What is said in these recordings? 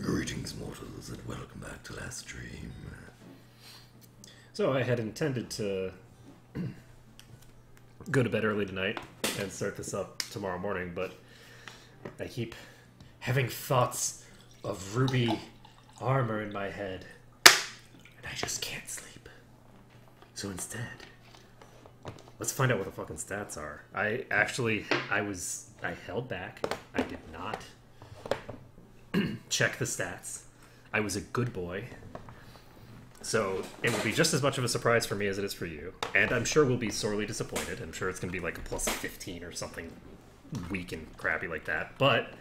Greetings, mortals, and welcome back to last stream. So I had intended to go to bed early tonight and start this up tomorrow morning, but I keep having thoughts of ruby armor in my head, and I just can't sleep. So instead, let's find out what the fucking stats are. I held back. I did not check the stats. I was a good boy. So it will be just as much of a surprise for me as it is for you. And I'm sure we'll be sorely disappointed. I'm sure it's going to be like a plus 15 or something weak and crappy like that. But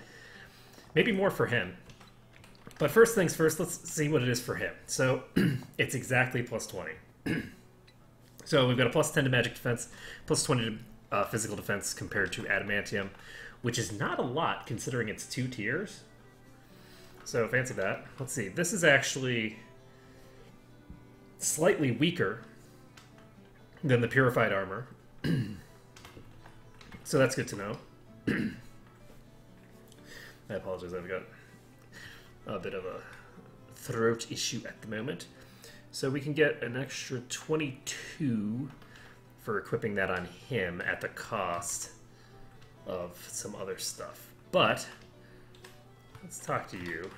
maybe more for him. But first things first, let's see what it is for him. So it's exactly plus 20. So we've got a plus 10 to magic defense, plus 20 to physical defense compared to adamantium, which is not a lot considering it's 2 tiers. So fancy that. Let's see. This is actually slightly weaker than the purified armor. So that's good to know. I apologize, I've got a bit of a throat issue at the moment. So we can get an extra 22 for equipping that on him at the cost of some other stuff. But let's talk to you.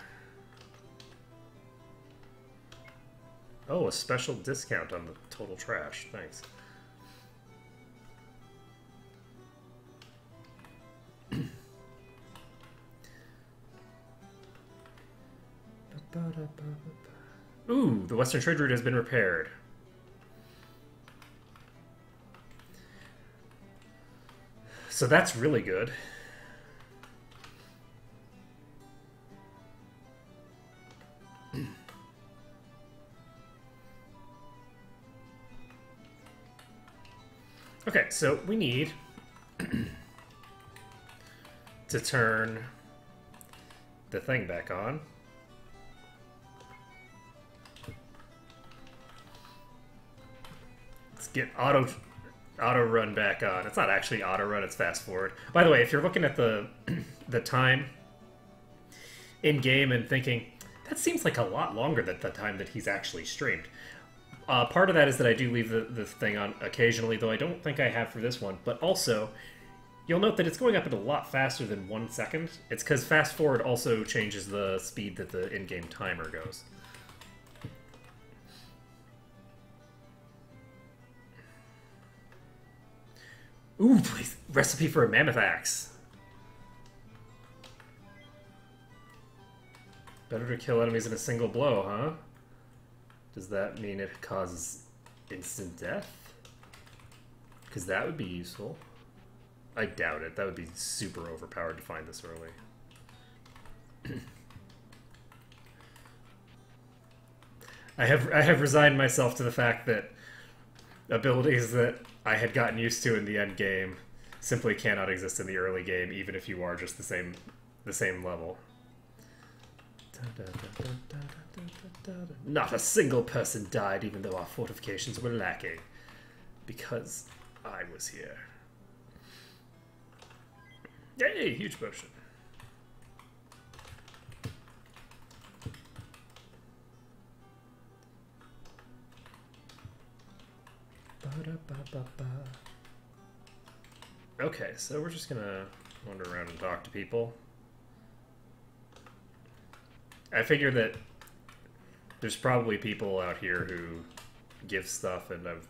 Oh, a special discount on the total trash. Thanks. Ooh, the Western Trade Route has been repaired. So that's really good. Okay, so we need to turn the thing back on. Let's get auto run back on. It's not actually auto run, it's fast forward. By the way, if you're looking at the the time in game and thinking that seems like a lot longer than the time that he's actually streamed. Part of that is that I do leave the thing on occasionally, though I don't think I have for this one. But also, you'll note that it's going up at a lot faster than 1 second. It's because fast forward also changes the speed that the in-game timer goes. Ooh, please. Recipe for a mammoth axe. Better to kill enemies in a single blow, huh? Does that mean it causes instant death? Because that would be useful. I doubt it. That would be super overpowered to find this early. I have resigned myself to the fact that abilities that I had gotten used to in the end game simply cannot exist in the early game, even if you are just the same level. Not a single person died, even though our fortifications were lacking. Because I was here. Yay, huge potion. Okay, so we're just gonna wander around and talk to people. I figure that there's probably people out here who give stuff, and I've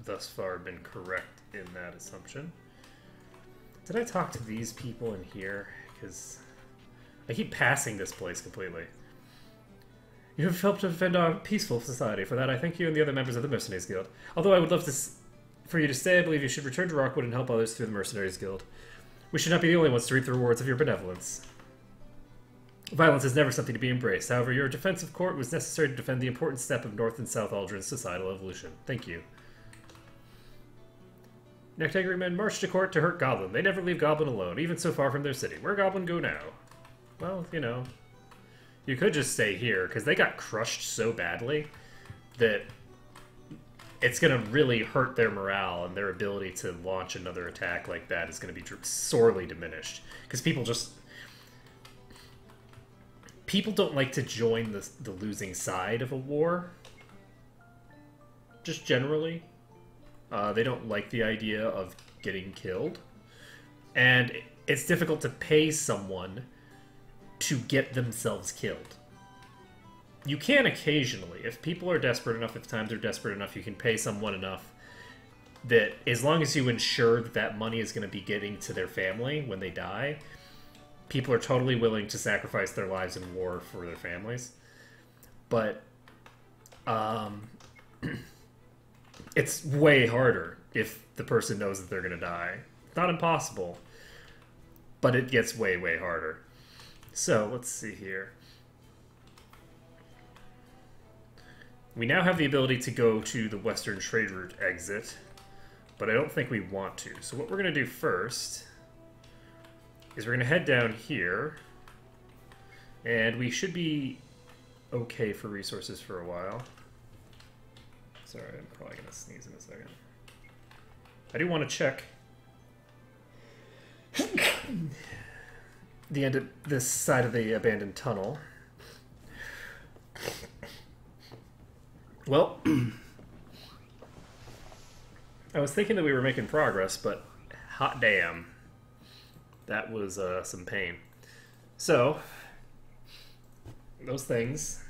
thus far been correct in that assumption. Did I talk to these people in here? Because I keep passing this place completely. You have helped to defend our peaceful society. For that, I thank you and the other members of the Mercenaries Guild. Although I would love for you to stay, I believe you should return to Arkmode and help others through the Mercenaries Guild. We should not be the only ones to reap the rewards of your benevolence. Violence is never something to be embraced. However, your defensive court was necessary to defend the important step of North and South Aldrin's societal evolution. Thank you. Nectagri men march to court to hurt Goblin. They never leave Goblin alone, even so far from their city. Where Goblin go now? Well, you know, you could just stay here, because they got crushed so badly that it's going to really hurt their morale, and their ability to launch another attack like that is going to be sorely diminished. Because people don't like to join the losing side of a war. Just generally. They don't like the idea of getting killed. And it's difficult to pay someone to get themselves killed. You can occasionally. If people are desperate enough, if times are desperate enough, you can pay someone enough that as long as you ensure that that money is going to be getting to their family when they die, people are totally willing to sacrifice their lives in war for their families. But it's way harder if the person knows that they're going to die. It's not impossible, but it gets way, way harder. So, let's see here. We now have the ability to go to the Western Trade Route exit, but I don't think we want to. So what we're going to do first is we're going to head down here, and we should be okay for resources for a while. Sorry, I'm probably going to sneeze in a second. I do want to check the end of this side of the abandoned tunnel. Well, I was thinking that we were making progress, but hot damn, that was some pain. So, those things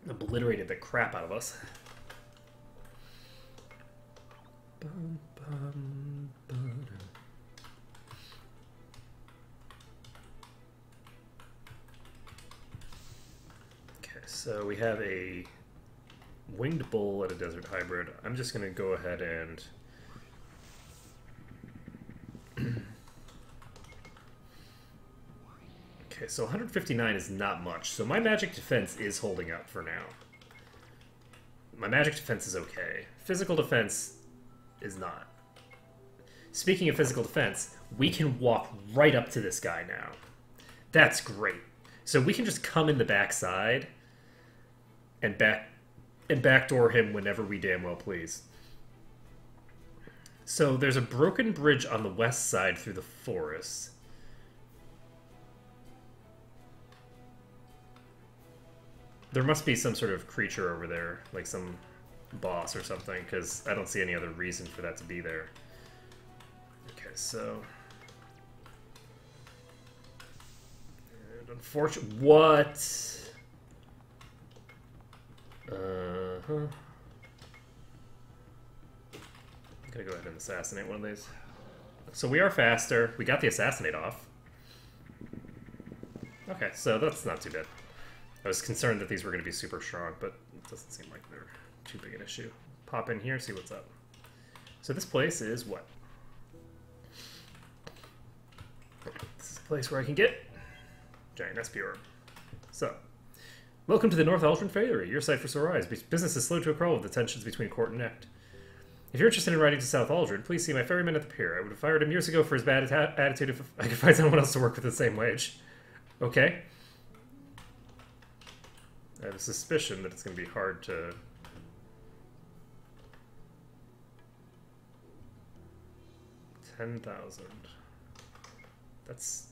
obliterated the crap out of us. Okay, so we have a winged bull and a desert hybrid. I'm just going to go ahead and okay, so 159 is not much. So my magic defense is holding up for now. My magic defense is okay. Physical defense is not. Speaking of physical defense, we can walk right up to this guy now. That's great. So we can just come in the backside and backdoor him whenever we damn well please. So there's a broken bridge on the west side through the forest. There must be some sort of creature over there, like some boss or something, because I don't see any other reason for that to be there. Okay, so... and unfortunately... What? Uh-huh. I'm gonna go ahead and assassinate one of these. So we are faster. We got the assassinate off. Okay, so that's not too bad. I was concerned that these were going to be super strong, but it doesn't seem like they're too big an issue. Pop in here, see what's up. So this place is what? This is a place where I can get giant SP orb. So, welcome to the North Aldrin Ferry, your site for sore eyes. Business is slow to a crawl with the tensions between court and Necht. If you're interested in riding to South Aldrin, please see my ferryman at the pier. I would have fired him years ago for his bad attitude if I could find someone else to work with the same wage. Okay. I have a suspicion that it's going to be hard to... $10,000. That's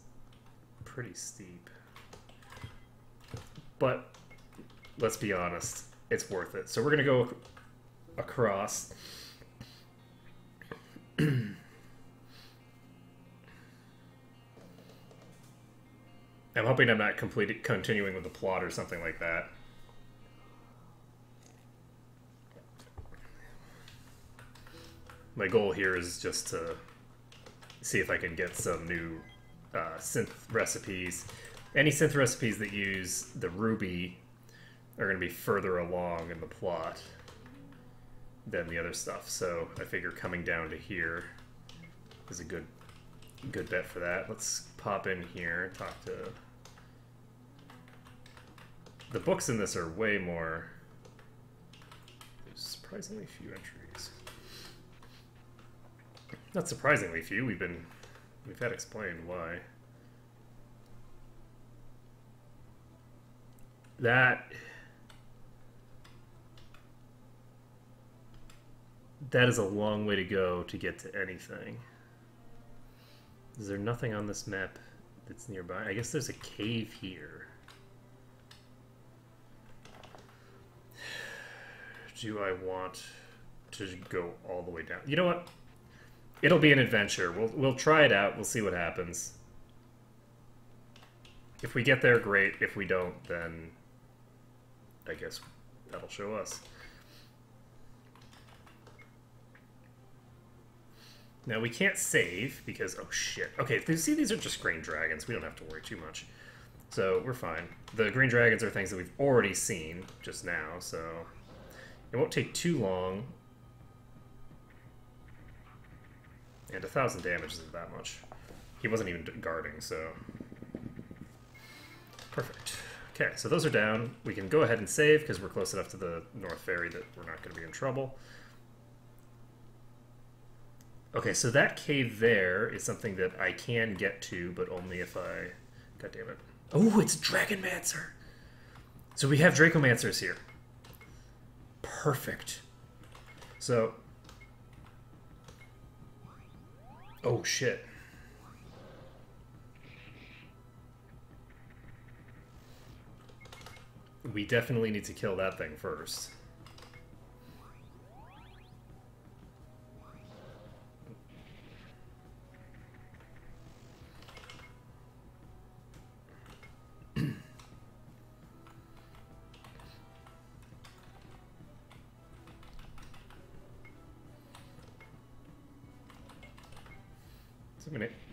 pretty steep. But, let's be honest, it's worth it. So we're going to go across. I'm hoping I'm not continuing with the plot or something like that. My goal here is just to see if I can get some new synth recipes. Any synth recipes that use the ruby are going to be further along in the plot than the other stuff. So I figure coming down to here is a good bet for that. Let's pop in here, talk to... The books in this are way more... There's surprisingly few entries. Not surprisingly few. We've had explained why. That is a long way to go to get to anything. Is there nothing on this map that's nearby? I guess there's a cave here. Do I want to go all the way down? You know what? It'll be an adventure. We'll try it out. We'll see what happens. If we get there, great. If we don't, then I guess that'll show us. Now we can't save because, oh shit. Okay, see, these are just green dragons. We don't have to worry too much. So we're fine. The green dragons are things that we've already seen just now, so it won't take too long. And 1,000 damage isn't that much. He wasn't even guarding, so... Perfect. Okay, so those are down. We can go ahead and save because we're close enough to the North Ferry that we're not going to be in trouble. Okay, so that cave there is something that I can get to, but only if I... God damn it. Oh, it's Dragonmancer! So we have Dracomancers here. Perfect. So... Oh, shit. We definitely need to kill that thing first.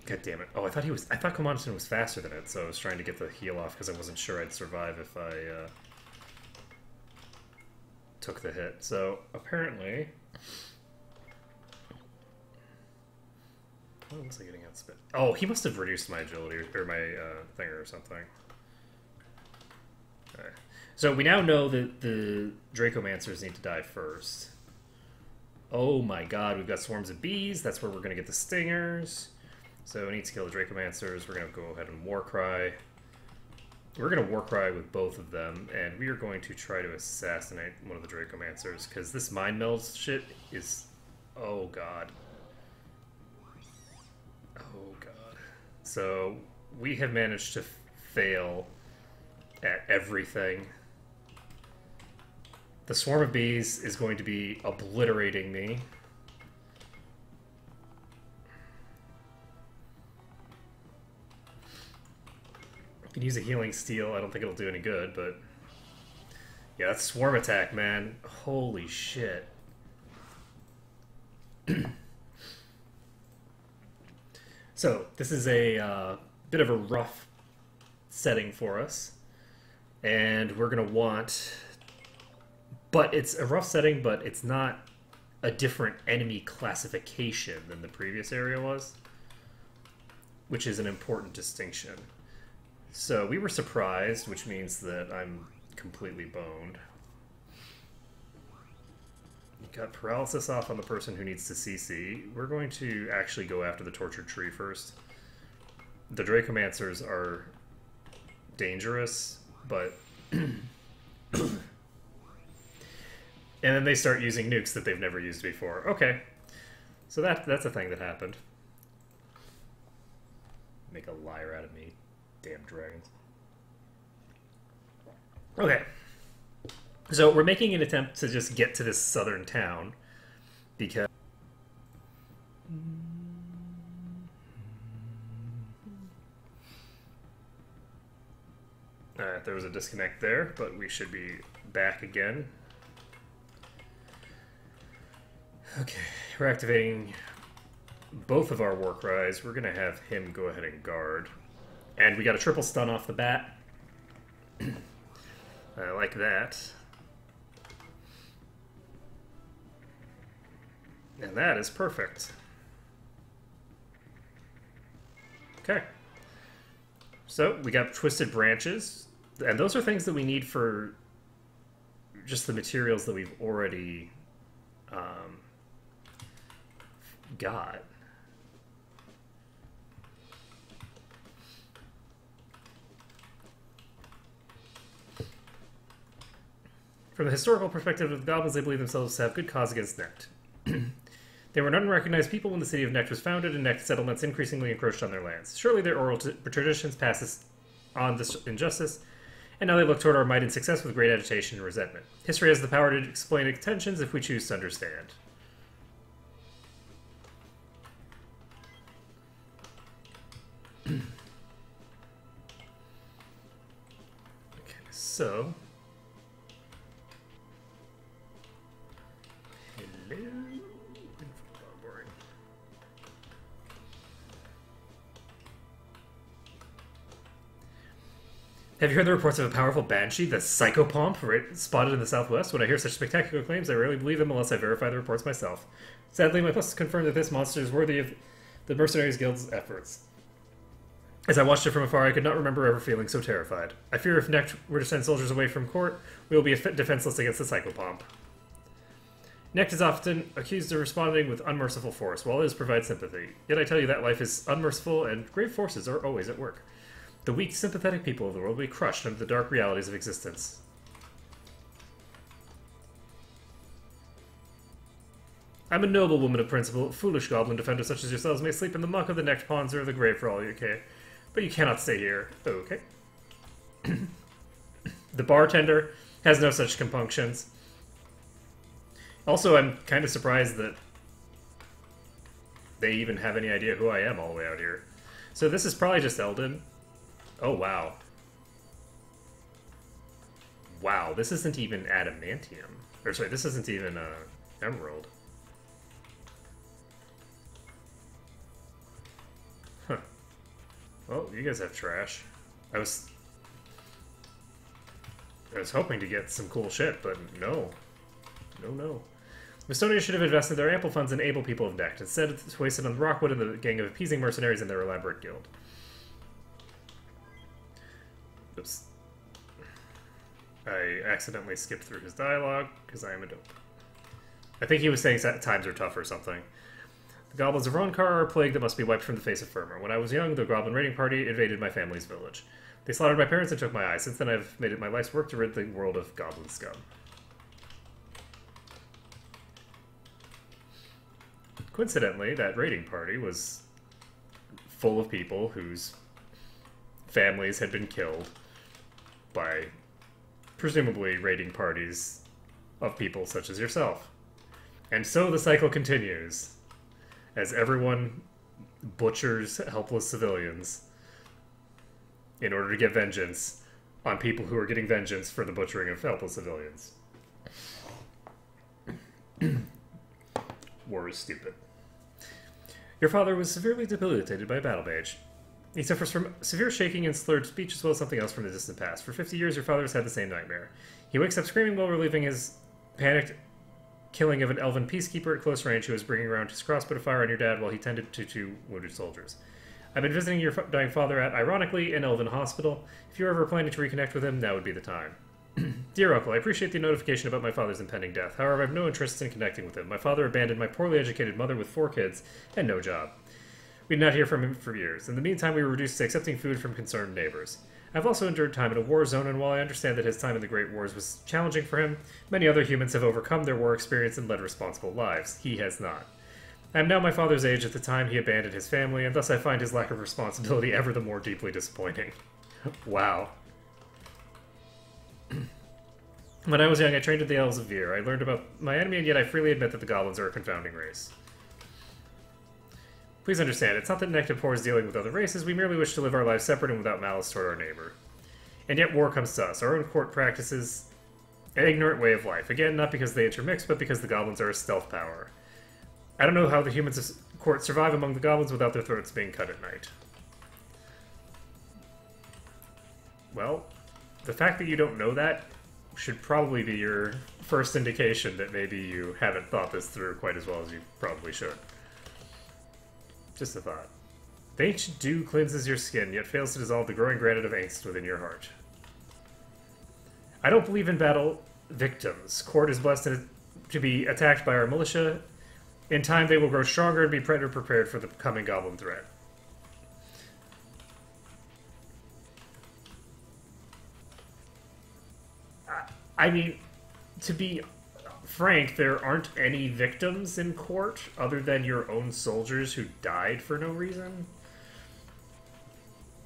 God damn it. Oh, I thought Commandant was faster than it, so I was trying to get the heal off because I wasn't sure I'd survive if I took the hit. So, apparently... What was I getting out spit? Oh, he must have reduced my agility, or my thinger or something. Okay. So, we now know that the Dracomancers need to die first. Oh my god, we've got swarms of bees. That's where we're going to get the stingers. So we need to kill the Dracomancers. We're going to go ahead and Warcry. We're going to Warcry with both of them, and we are going to try to assassinate one of the Dracomancers, because this Mind Meld shit is... Oh god. Oh god. So we have managed to fail at everything. The swarm of bees is going to be obliterating me. I can use a healing steel. I don't think it'll do any good, but... Yeah, that's swarm attack, man. Holy shit. So, this is a bit of a rough setting for us. And we're going to want... But it's a rough setting, but it's not a different enemy classification than the previous area was, which is an important distinction. So we were surprised, which means that I'm completely boned. You got paralysis off on the person who needs to CC. We're going to actually go after the tortured tree first. The Dracomancers are dangerous, but... And then they start using nukes that they've never used before. Okay. So that's a thing that happened. Make a liar out of me. Damn dragons. Okay. So we're making an attempt to just get to this southern town. Because... Alright, there was a disconnect there, but we should be back again. Okay, we're activating both of our Warcries. We're going to have him go ahead and guard. And we got a triple stun off the bat. I like that. And that is perfect. Okay. So, we got Twisted Branches. And those are things that we need for just the materials that we've already... got. From the historical perspective of the goblins, they believe themselves to have good cause against Necht. They were an unrecognized people when the city of Necht was founded, and Necht settlements increasingly encroached on their lands. Surely their oral traditions pass on this injustice, and now they look toward our might and success with great agitation and resentment. History has the power to explain intentions if we choose to understand. Okay, so... Hello? Boring. Have you heard the reports of a powerful banshee, the psychopomp, spotted in the southwest? When I hear such spectacular claims, I rarely believe them unless I verify the reports myself. Sadly, my plus confirmed that this monster is worthy of the Mercenaries Guild's efforts. As I watched it from afar, I could not remember ever feeling so terrified. I fear if Necht were to send soldiers away from court, we will be defenseless against the psychopomp. Necht is often accused of responding with unmerciful force, while others provide sympathy. Yet I tell you that life is unmerciful, and great forces are always at work. The weak, sympathetic people of the world will be crushed under the dark realities of existence. I'm a noble woman of principle. Foolish goblin defenders such as yourselves may sleep in the muck of the Necht ponds or the grave for all you care. But you cannot stay here. Okay. The bartender has no such compunctions. Also, I'm kind of surprised that they even have any idea who I am all the way out here. So this is probably just Eldon. Oh, wow. Wow, this isn't even adamantium. Or sorry, this isn't even emerald. Huh. Well, you guys have trash. I was hoping to get some cool shit, but no. No. Mastonia should have invested their ample funds in able people of Necht. Instead, it's wasted on Rockwood and the gang of appeasing mercenaries in their elaborate guild. Oops. I accidentally skipped through his dialogue, because I am a dope. I think he was saying times are tough or something. The goblins of Ronkar are a plague that must be wiped from the face of Firmer. When I was young, the goblin raiding party invaded my family's village. They slaughtered my parents and took my eyes. Since then, I've made it my life's work to rid the world of goblin scum. Coincidentally, that raiding party was full of people whose families had been killed by presumably raiding parties of people such as yourself. And so the cycle continues, as everyone butchers helpless civilians in order to get vengeance on people who are getting vengeance for the butchering of helpless civilians. War is stupid. Your father was severely debilitated by a battle mage. He suffers from severe shaking and slurred speech as well as something else from the distant past. For 50 years, your father has had the same nightmare. He wakes up screaming while relieving his panicked killing of an elven peacekeeper at close range who was bringing around his crossbow to fire on your dad while he tended to 2 wounded soldiers. I've been visiting your dying father at, ironically, an elven hospital. If you're ever planning to reconnect with him, now would be the time. Dear Uncle, I appreciate the notification about my father's impending death. However, I have no interest in connecting with him. My father abandoned my poorly educated mother with 4 kids and no job. We did not hear from him for years. In the meantime, we were reduced to accepting food from concerned neighbors. I've also endured time in a war zone, and while I understand that his time in the Great Wars was challenging for him, many other humans have overcome their war experience and led responsible lives. He has not. I am now my father's age at the time he abandoned his family, and thus I find his lack of responsibility ever the more deeply disappointing. Wow. When I was young, I trained with the Elves of Vir. I learned about my enemy, and yet I freely admit that the goblins are a confounding race. Please understand, it's not that Nectapor is dealing with other races, we merely wish to live our lives separate and without malice toward our neighbor. And yet war comes to us. Our own court practices an ignorant way of life. Again, not because they intermix, but because the goblins are a stealth power. I don't know how the humans of court survive among the goblins without their throats being cut at night. Well, the fact that you don't know that should probably be your first indication that maybe you haven't thought this through quite as well as you probably should. Just a thought. The ancient dew cleanses your skin, yet fails to dissolve the growing granite of angst within your heart. I don't believe in battle victims. Court is blessed to be attacked by our militia. In time, they will grow stronger and be better prepared for the coming goblin threat. I mean, to be frank, there aren't any victims in court other than your own soldiers who died for no reason.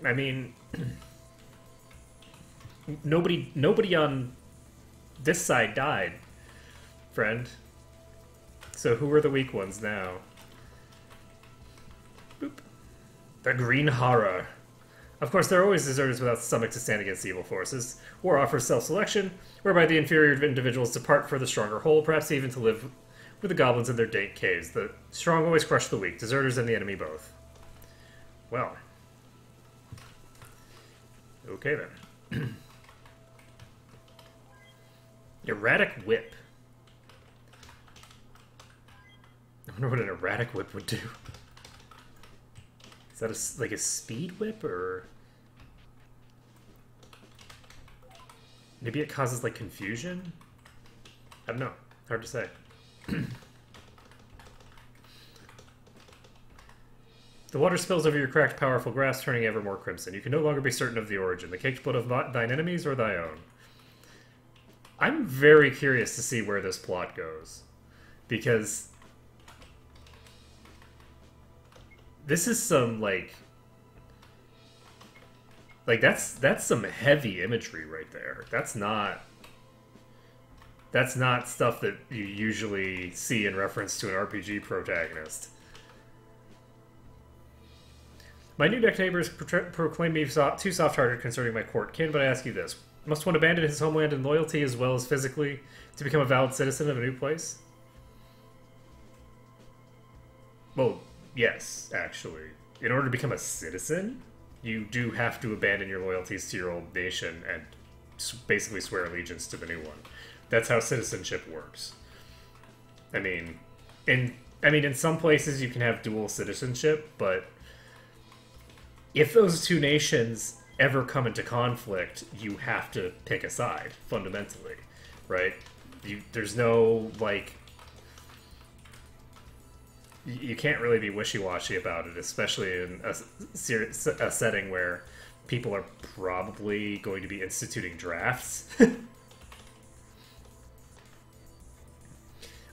I mean, nobody on this side died, friend. So who are the weak ones now? Boop. The Green Horror. Of course, there are always deserters without stomach to stand against evil forces. War offers self-selection, whereby the inferior individuals depart for the stronger whole, perhaps even to live with the goblins in their dank caves. The strong always crush the weak, deserters and the enemy both. Well. Okay then. Erratic Whip. I wonder what an erratic whip would do. Is that like a speed whip, or maybe it causes like confusion? I don't know. Hard to say. The water spills over your cracked, powerful grass, turning ever more crimson. You can no longer be certain of the origin. The caked blood of thine enemies or thy own. I'm very curious to see where this plot goes, because this is some like that's some heavy imagery right there. That's not stuff that you usually see in reference to an RPG protagonist. My new deck neighbors proclaim me too soft-hearted concerning my court kin, but I ask you this. Must one abandon his homeland and loyalty as well as physically to become a valid citizen of a new place? Well, yes, actually. In order to become a citizen, you do have to abandon your loyalties to your old nation and basically swear allegiance to the new one. That's how citizenship works. I mean, in some places you can have dual citizenship, but if those two nations ever come into conflict, you have to pick a side, fundamentally, right? There's no, like... You can't really be wishy-washy about it, especially in a setting where people are probably going to be instituting drafts.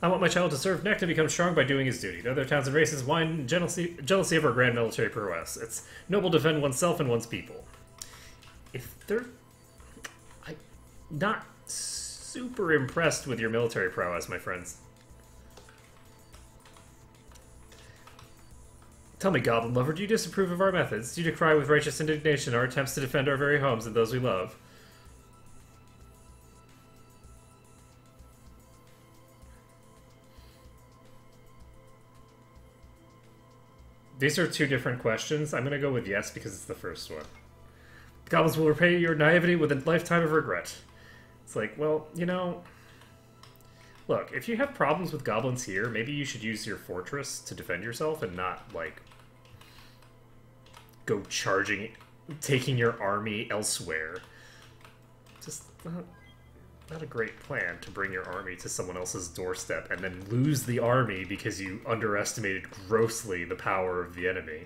I want my child to serve Neck to become strong by doing his duty. The other towns and races whine jealousy of our grand military prowess. It's noble to defend oneself and one's people. If they're... I'm not super impressed with your military prowess, my friends. Tell me, Goblin Lover, do you disapprove of our methods? Do you decry with righteous indignation our attempts to defend our very homes and those we love? These are two different questions. I'm going to go with yes because it's the first one. The goblins will repay your naivety with a lifetime of regret. It's like, well, you know... Look, if you have problems with goblins here, maybe you should use your fortress to defend yourself and not, like, go charging, taking your army elsewhere. Just not a great plan to bring your army to someone else's doorstep and then lose the army because you underestimated grossly the power of the enemy.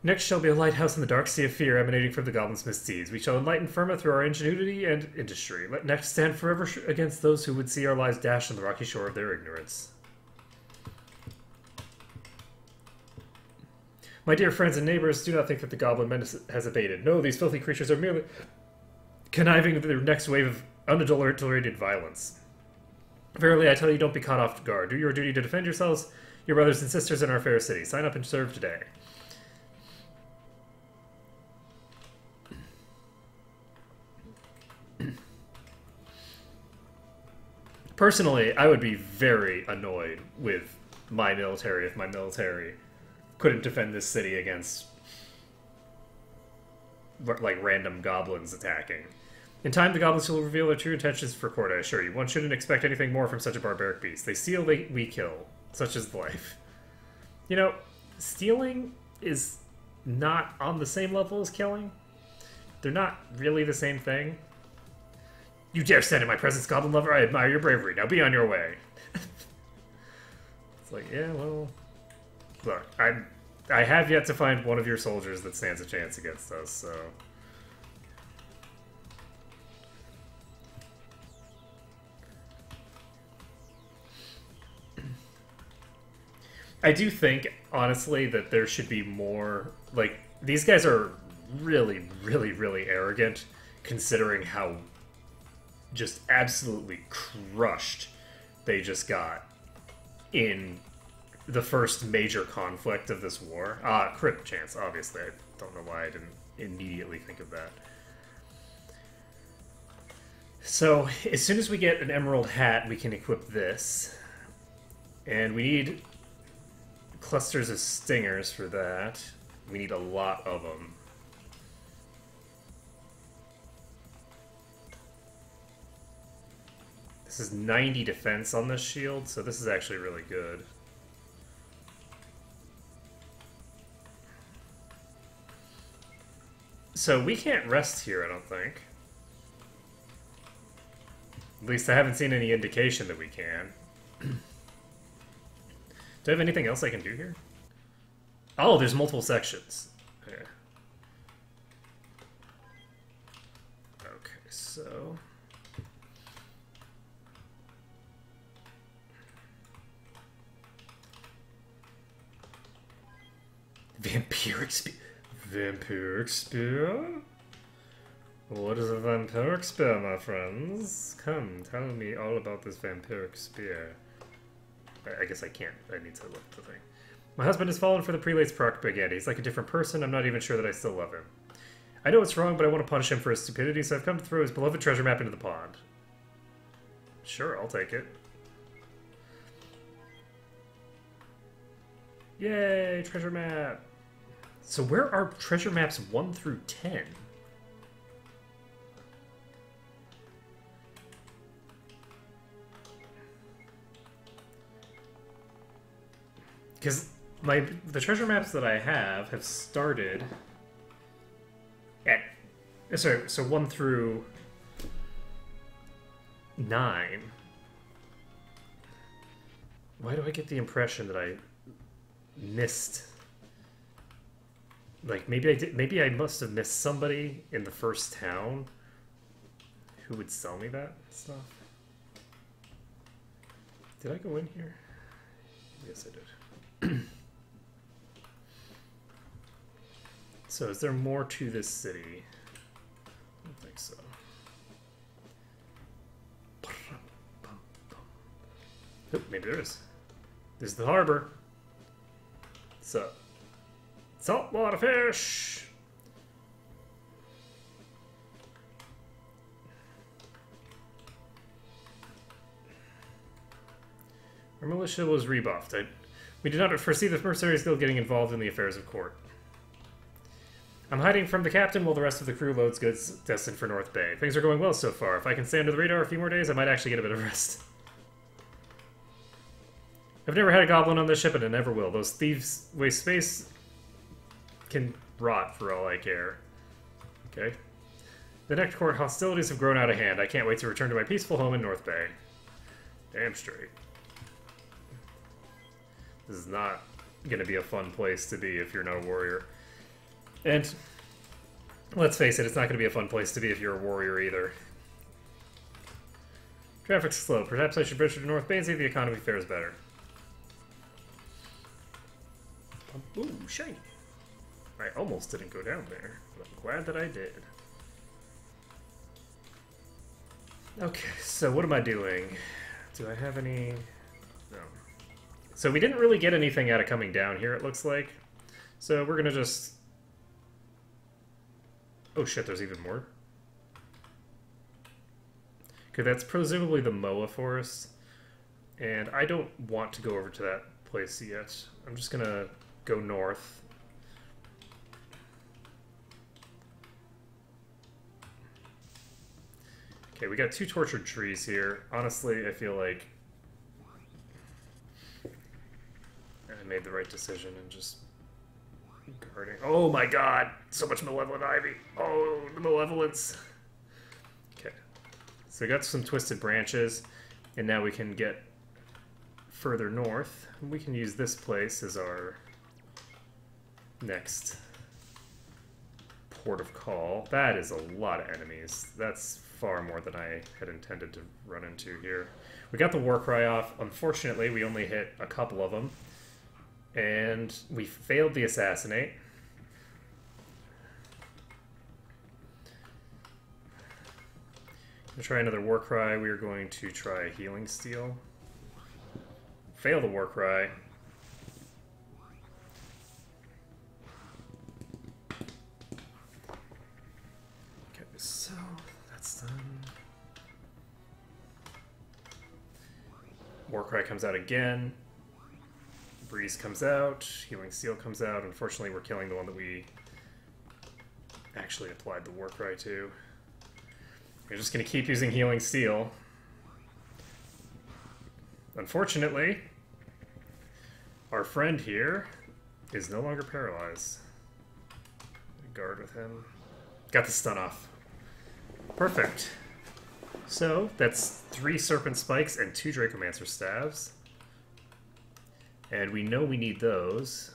Next shall be a lighthouse in the dark sea of fear emanating from the goblins' misdeeds. We shall enlighten Firma through our ingenuity and industry. Let Next stand forever against those who would see our lives dashed on the rocky shore of their ignorance. My dear friends and neighbors, do not think that the goblin menace has abated. No, these filthy creatures are merely conniving with their next wave of unadulterated violence. Verily, I tell you, don't be caught off guard. Do your duty to defend yourselves, your brothers and sisters in our fair city. Sign up and serve today. Personally, I would be very annoyed with my military if my military couldn't defend this city against, like, random goblins attacking. In time, the goblins will reveal their true intentions for court, I assure you. One shouldn't expect anything more from such a barbaric beast. They steal, we kill. Such is life. You know, stealing is not on the same level as killing. They're not really the same thing. You dare stand in my presence, Goblin Lover? I admire your bravery. Now be on your way. It's like, yeah, well... Look, I have yet to find one of your soldiers that stands a chance against us, so... I do think, honestly, that there should be more... Like, these guys are really, really, really arrogant, considering how just absolutely crushed they just got in the first major conflict of this war. Crit chance, obviously. I don't know why I didn't immediately think of that. So, as soon as we get an emerald hat, we can equip this. And we need clusters of stingers for that. We need a lot of them. This is 90 defense on this shield, so this is actually really good. So we can't rest here, I don't think. At least I haven't seen any indication that we can. Do I have anything else I can do here? Oh, there's multiple sections. Okay. Okay, so... Vampiric spear? Vampiric spear? What is a vampiric spear, my friends? Come, tell me all about this vampiric spear. I guess I can't. I need to look at the thing. My husband has fallen for the prelate's propaganda. He's like a different person. I'm not even sure that I still love him. I know it's wrong, but I want to punish him for his stupidity, so I've come to throw his beloved treasure map into the pond. Sure, I'll take it. Yay, treasure map! So where are treasure maps 1 through 10? Because the treasure maps that I have started at... Sorry, so 1 through 9. Why do I get the impression that I missed... Like, maybe I must have missed somebody in the first town who would sell me that stuff. Did I go in here? Yes, I did. So, is there more to this city? I don't think so. Oh, maybe there is. This is the harbor. So, saltwater fish! Our militia was rebuffed. We did not foresee the mercenaries guild getting involved in the affairs of court. I'm hiding from the captain while the rest of the crew loads goods destined for North Bay. Things are going well so far. If I can stay under the radar a few more days, I might actually get a bit of rest. I've never had a goblin on this ship, and I never will. Those thieves waste space can rot for all I care. Okay. The next court hostilities have grown out of hand. I can't wait to return to my peaceful home in North Bay. Damn straight. This is not going to be a fun place to be if you're not a warrior. And let's face it, it's not going to be a fun place to be if you're a warrior either. Traffic's slow. Perhaps I should venture to North Bay and see if the economy fares better. Ooh, shiny. I almost didn't go down there, but I'm glad that I did. Okay, so what am I doing? Do I have any... No. So we didn't really get anything out of coming down here, it looks like. So we're gonna just... Oh shit, there's even more. Okay, that's presumably the Moa Forest. And I don't want to go over to that place yet. I'm just gonna go north. Okay, we got 2 tortured trees here. Honestly, I feel like I made the right decision and just guarding. Oh my god! So much malevolent ivy! Oh, the malevolence! Okay. So we got some twisted branches, and now we can get further north. We can use this place as our next port of call. That is a lot of enemies. That's far more than I had intended to run into here. We got the Warcry off. Unfortunately, we only hit a couple of them. And we failed the Assassinate. Gonna try another Warcry. We are going to try Healing Steel. Fail the Warcry. Okay, so that's done. Warcry comes out again. Breeze comes out. Healing Steel comes out. Unfortunately, we're killing the one that we actually applied the Warcry to. We're just going to keep using Healing Steel. Unfortunately, our friend here is no longer paralyzed. Guard with him. Got the stun off. Perfect. So, that's 3 Serpent Spikes and 2 Dracomancer Staves. And we know we need those.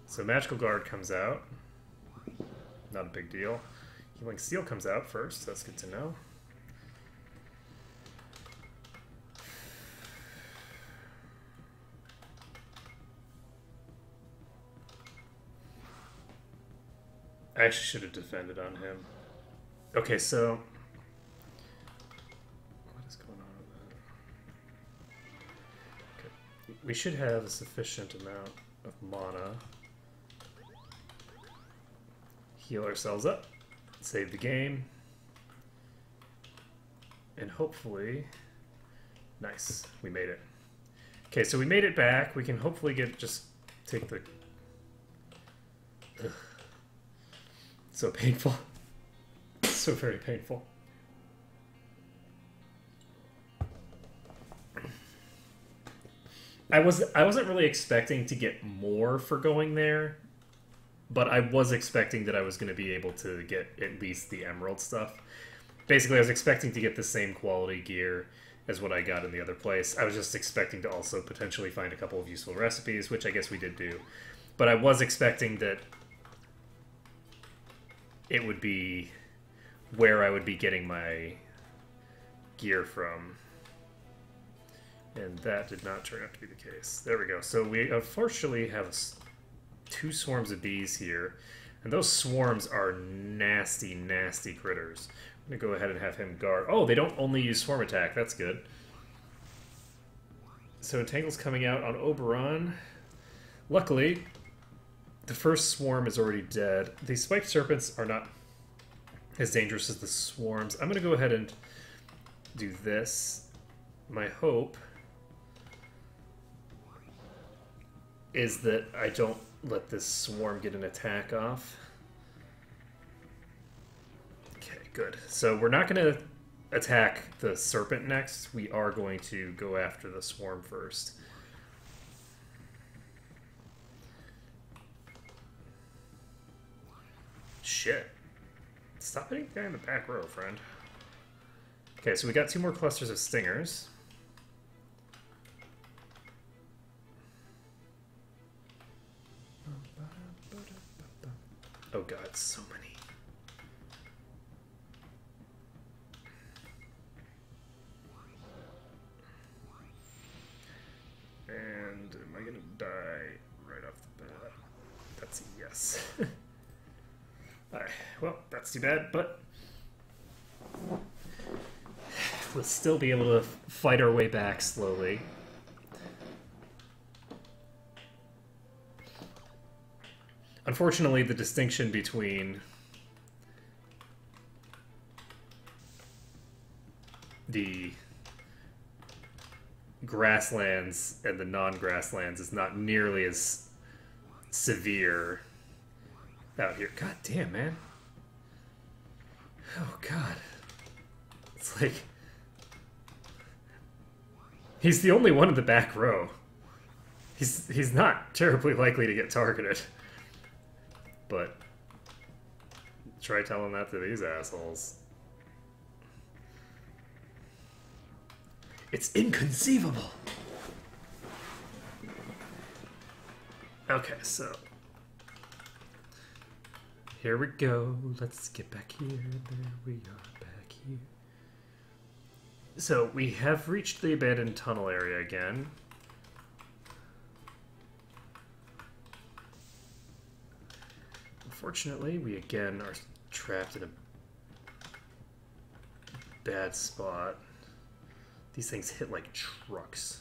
So Magical Guard comes out. Not a big deal. Healing Steel comes out first. That's good to know. I actually should have defended on him. Okay, so what is going on with that? Okay. We should have a sufficient amount of mana. Heal ourselves up, save the game, and hopefully, nice, we made it. Okay, so we made it back. We can hopefully take the. Ugh. So painful. So very painful. I wasn't really expecting to get more for going there, but I was expecting that I was going to be able to get at least the emerald stuff. Basically, I was expecting to get the same quality gear as what I got in the other place. I was just expecting to also potentially find a couple of useful recipes, which I guess we did do. But I was expecting that it would be where I would be getting my gear from. And that did not turn out to be the case. There we go. So we unfortunately have 2 swarms of bees here. And those swarms are nasty, nasty critters. I'm going to go ahead and have him guard. Oh, they don't only use swarm attack. That's good. So Entangle's coming out on Oberon. Luckily, the first swarm is already dead. The spiked serpents are not as dangerous as the swarms. I'm going to go ahead and do this. My hope is that I don't let this swarm get an attack off. Okay, good. So we're not going to attack the serpent next. We are going to go after the swarm first. Shit. Stop hitting the guy in the back row, friend. Okay, so we got 2 more clusters of stingers. Oh god, so many. And am I gonna die right off the bat? That's a yes. Alright, well, that's too bad, but we'll still be able to fight our way back slowly. Unfortunately, the distinction between the grasslands and the non-grasslands is not nearly as severe out here. God damn, man. Oh, God. It's like... He's the only one in the back row. He's not terribly likely to get targeted. But try telling that to these assholes. It's inconceivable. Okay, so here we go. Let's get back here. There we are back here. So we have reached the abandoned tunnel area again. Unfortunately, we again are trapped in a bad spot. These things hit like trucks.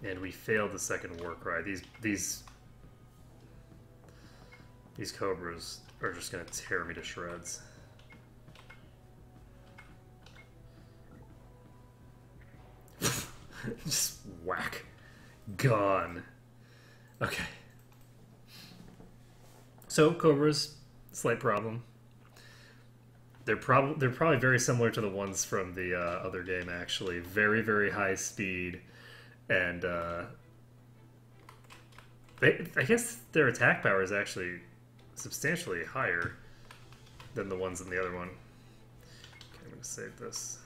And we failed the second war cry. These cobras are just gonna tear me to shreds. Just whack. Gone. Okay. So cobras, slight problem. They're probably very similar to the ones from the other game. Actually, very, very high speed, and I guess their attack power is actually substantially higher than the ones in the other one. Okay, I'm gonna save this.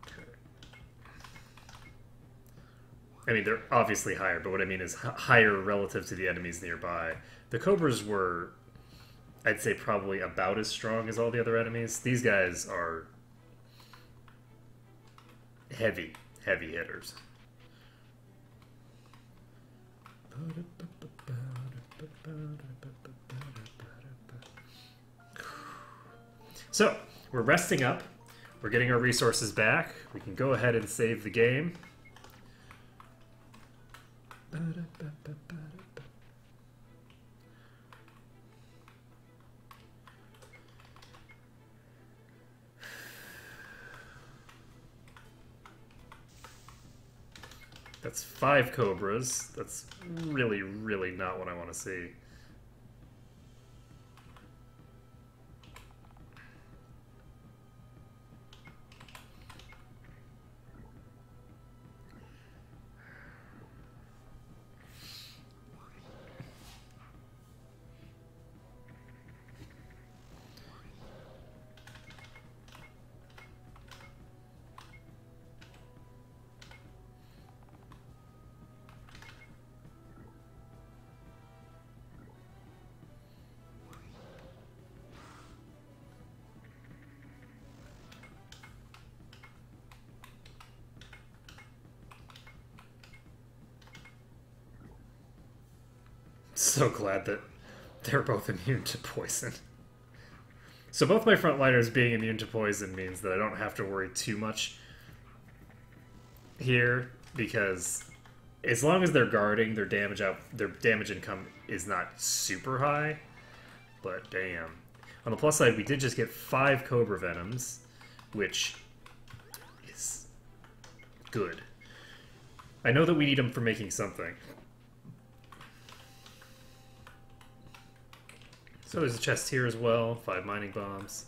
Okay. I mean, they're obviously higher, but what I mean is higher relative to the enemies nearby. The cobras were, I'd say, probably about as strong as all the other enemies. These guys are heavy hitters. So, we're resting up. We're getting our resources back. We can go ahead and save the game. That's 5 cobras. That's really, really not what I want to see. So glad that they're both immune to poison. So both my frontliners being immune to poison means that I don't have to worry too much here, because as long as they're guarding, their damage income is not super high. But damn. On the plus side, we did just get 5 Cobra Venoms, which is good. I know that we need them for making something. So there's a chest here as well. 5 mining bombs.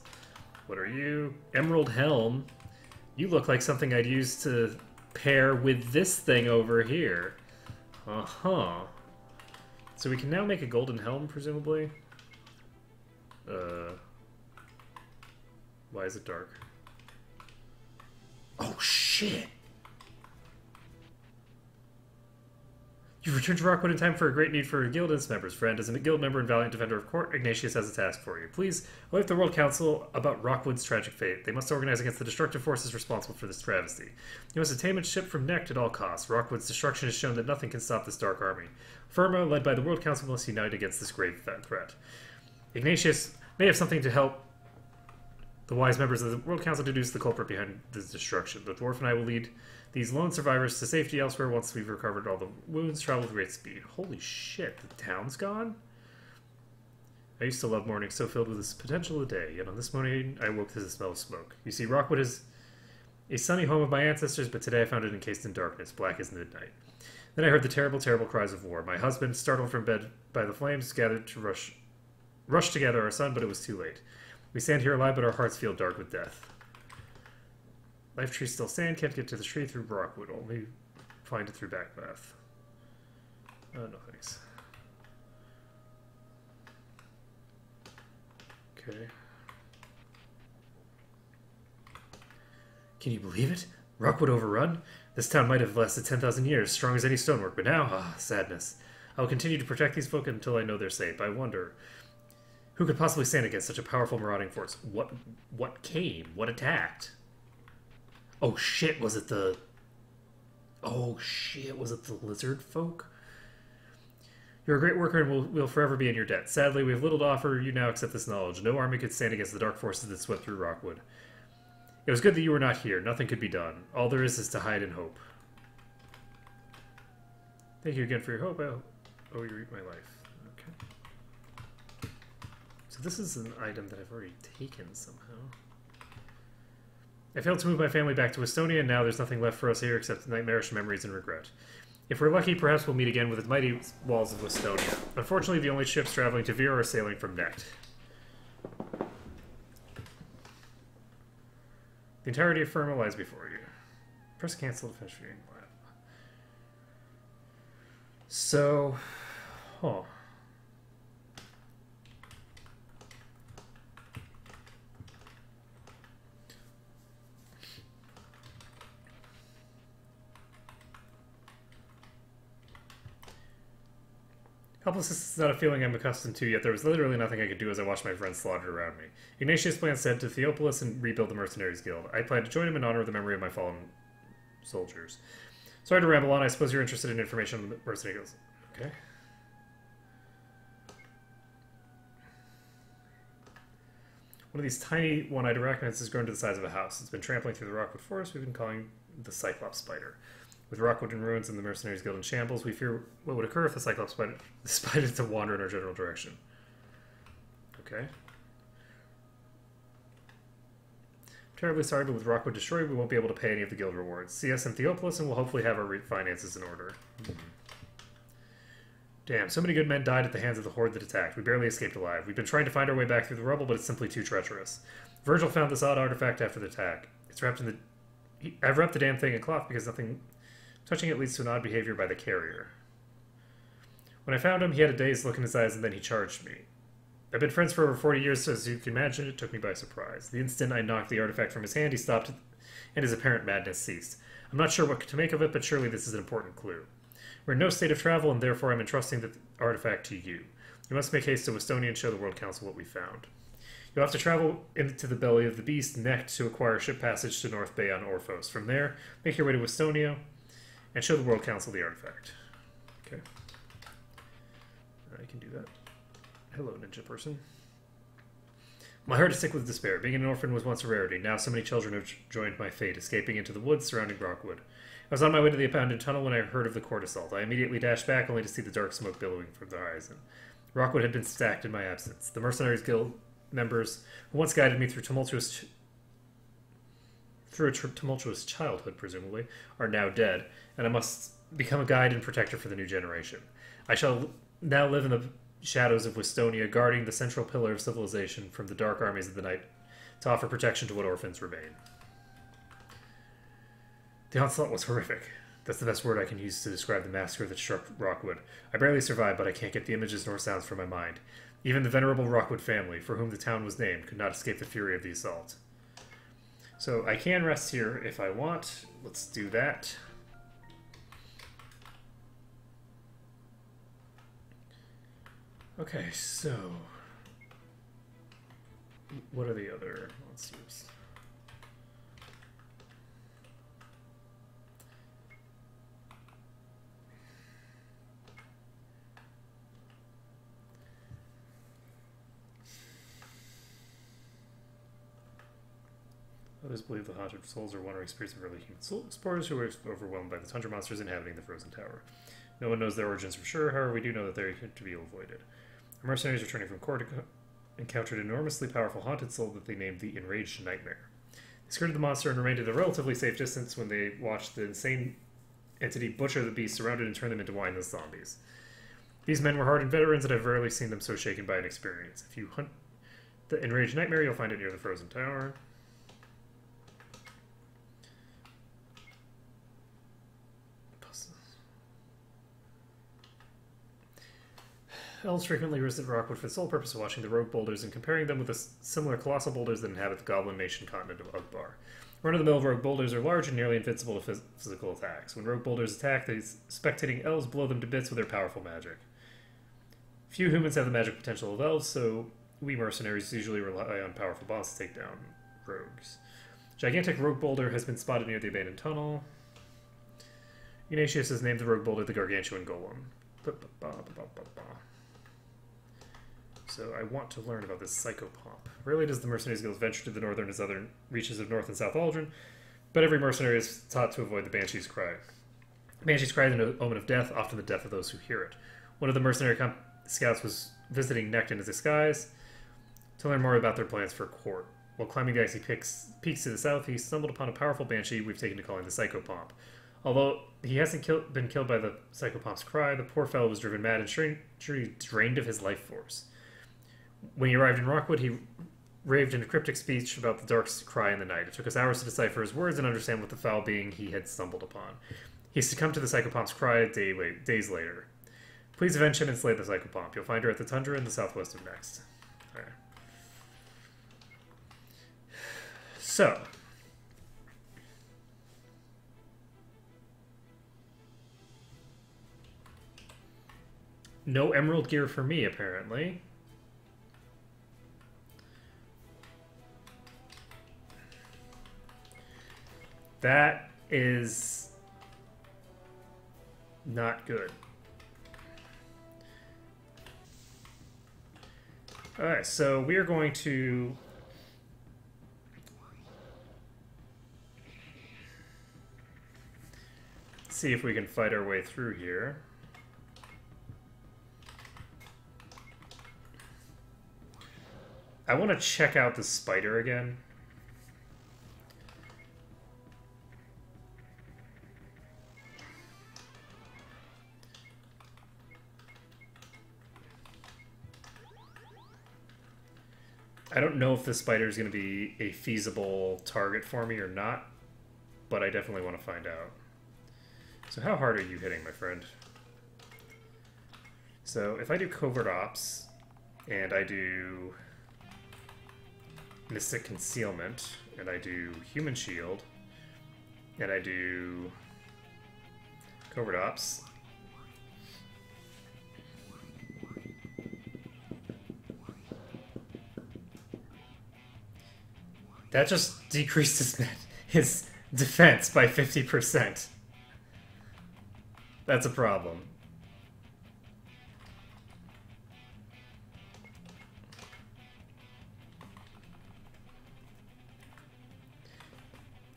What are you? Emerald Helm. You look like something I'd use to pair with this thing over here. Uh-huh. So we can now make a golden helm, presumably. Why is it dark? Oh, shit! You've returned to Rockwood in time for a great need for a guild and its members. Friend, as a guild member and valiant defender of court, Ignatius has a task for you. Please, alert the World Council about Rockwood's tragic fate. They must organize against the destructive forces responsible for this travesty. You must attain its ship from Necht at all costs. Rockwood's destruction has shown that nothing can stop this dark army. Firma, led by the World Council, must unite against this grave threat. Ignatius may have something to help the wise members of the World Council deduce the culprit behind this destruction. The dwarf and I will lead these lone survivors to safety elsewhere once we've recovered all the wounds, travel with great speed. Holy shit, the town's gone? I used to love mornings so filled with this potential of day, yet on this morning I awoke to the smell of smoke. You see, Rockwood is a sunny home of my ancestors, but today I found it encased in darkness, black as midnight. Then I heard the terrible, terrible cries of war. My husband, startled from bed by the flames, gathered to rush to gather our son, but it was too late. We stand here alive, but our hearts feel dark with death. Life trees still stand, can't get to the tree through Rockwood, only find it through back path. No thanks. Okay. Can you believe it? Rockwood overrun? This town might have lasted 10,000 years, strong as any stonework, but now, sadness. I will continue to protect these folk until I know they're safe. I wonder, who could possibly stand against such a powerful marauding force? What came? What attacked? Oh shit, was it the... Oh shit, was it the lizard folk? You're a great worker and we'll forever be in your debt. Sadly, we have little to offer. You now accept this knowledge. No army could stand against the dark forces that swept through Rockwood. It was good that you were not here. Nothing could be done. All there is to hide and hope. Thank you again for your hope. Oh, you read my life. Okay. So this is an item that I've already taken somehow. I failed to move my family back to Estonia, and now there's nothing left for us here except nightmarish memories and regret. If we're lucky, perhaps we'll meet again with the mighty walls of Estonia. Unfortunately, the only ships traveling to Vir are sailing from Necht. The entirety of Firma lies before you. Press cancel to finish reading. So, huh. Helplessness is not a feeling I'm accustomed to, yet there was literally nothing I could do as I watched my friends slaughtered around me. Ignatius plans to head to Theopolis and rebuild the Mercenaries Guild. I plan to join him in honor of the memory of my fallen soldiers. Sorry to ramble on, I suppose you're interested in information on the Mercenary Guilds. Okay. One of these tiny one-eyed arachnids has grown to the size of a house. It's been trampling through the Rockwood Forest we've been calling the Cyclops Spider. With Rockwood in ruins and the Mercenaries Guild in shambles, we fear what would occur if the Cyclops Spider decided to wander in our general direction. Okay. Terribly sorry, but with Rockwood destroyed, we won't be able to pay any of the guild rewards. See us in Theopolis, and we'll hopefully have our finances in order. Damn, so many good men died at the hands of the horde that attacked. We barely escaped alive. We've been trying to find our way back through the rubble, but it's simply too treacherous. Virgil found this odd artifact after the attack. It's wrapped in the... I've wrapped the damn thing in cloth because nothing... Touching it leads to an odd behavior by the carrier. When I found him, he had a dazed look in his eyes, and then he charged me. I've been friends for over 40 years, so as you can imagine, it took me by surprise. The instant I knocked the artifact from his hand, he stopped, and his apparent madness ceased. I'm not sure what to make of it, but surely this is an important clue. We're in no state of travel, and therefore I'm entrusting the artifact to you. You must make haste to Estonia and show the World Council what we found. You'll have to travel into the belly of the beast Necht to acquire ship passage to North Bay on Orphos. From there, make your way to Estonia and show the World Council the artifact. Okay. I can do that. Hello, ninja person. My heart is sick with despair. Being an orphan was once a rarity. Now so many children have joined my fate, escaping into the woods surrounding Rockwood. I was on my way to the abandoned tunnel when I heard of the court assault. I immediately dashed back, only to see the dark smoke billowing from the horizon. Rockwood had been sacked in my absence. The Mercenaries Guild members, who once guided me through a tumultuous childhood, presumably, are now dead, and I must become a guide and protector for the new generation. I shall now live in the shadows of Westonia, guarding the central pillar of civilization from the dark armies of the night to offer protection to what orphans remain. The onslaught was horrific. That's the best word I can use to describe the massacre that struck Rockwood. I barely survived, but I can't get the images nor sounds from my mind. Even the venerable Rockwood family, for whom the town was named, could not escape the fury of the assault. So I can rest here if I want. Let's do that. Okay, so what are the other monsters? Others believe the haunted souls are wandering spirits of early human soul explorers who were overwhelmed by the tundra monsters inhabiting the frozen tower. No one knows their origins for sure, however, we do know that they are to be avoided. Our mercenaries returning from court encountered an enormously powerful haunted soul that they named the Enraged Nightmare. They skirted the monster and remained at a relatively safe distance when they watched the insane entity butcher the beast, surrounded and turn them into mindless zombies. These men were hardened veterans, and I've rarely seen them so shaken by an experience. If you hunt the Enraged Nightmare, you'll find it near the frozen tower. Elves frequently visit Rockwood for the sole purpose of watching the rogue boulders and comparing them with the similar colossal boulders that inhabit the Goblin Nation continent of Ugbar. Run-of-the-mill rogue boulders are large and nearly invincible to physical attacks. When rogue boulders attack, these spectating elves blow them to bits with their powerful magic. Few humans have the magic potential of elves, so we mercenaries usually rely on powerful boss to take down rogues. Gigantic rogue boulder has been spotted near the abandoned tunnel. Ignatius has named the rogue boulder the Gargantuan Golem. So I want to learn about this psychopomp. Rarely does the Mercenaries Guild venture to the northern and southern reaches of North and South Aldrin, but every mercenary is taught to avoid the Banshee's Cry. Banshee's Cry is an omen of death, often the death of those who hear it. One of the mercenary scouts was visiting Necht in his disguise to learn more about their plans for court. While climbing the icy peaks to the south, he stumbled upon a powerful Banshee we've taken to calling the Psychopomp. Although he hasn't been killed by the Psychopomp's cry, the poor fellow was driven mad and strangely drained of his life force. When he arrived in Rockwood, he raved in a cryptic speech about the dark cry in the night. It took us hours to decipher his words and understand what the foul being he had stumbled upon. He succumbed to the Psychopomp's cry days later. Please avenge him and slay the Psychopomp. You'll find her at the tundra in the southwest of Next. Alright. So. No emerald gear for me, apparently. That is not good. Alright, so we are going to see if we can fight our way through here. I want to check out the spider again. I don't know if the spider is going to be a feasible target for me or not, but I definitely want to find out. So how hard are you hitting, my friend? So if I do Covert Ops, and I do Mystic Concealment, and I do Human Shield, and I do Covert Ops, that just decreased his defense by 50%. That's a problem.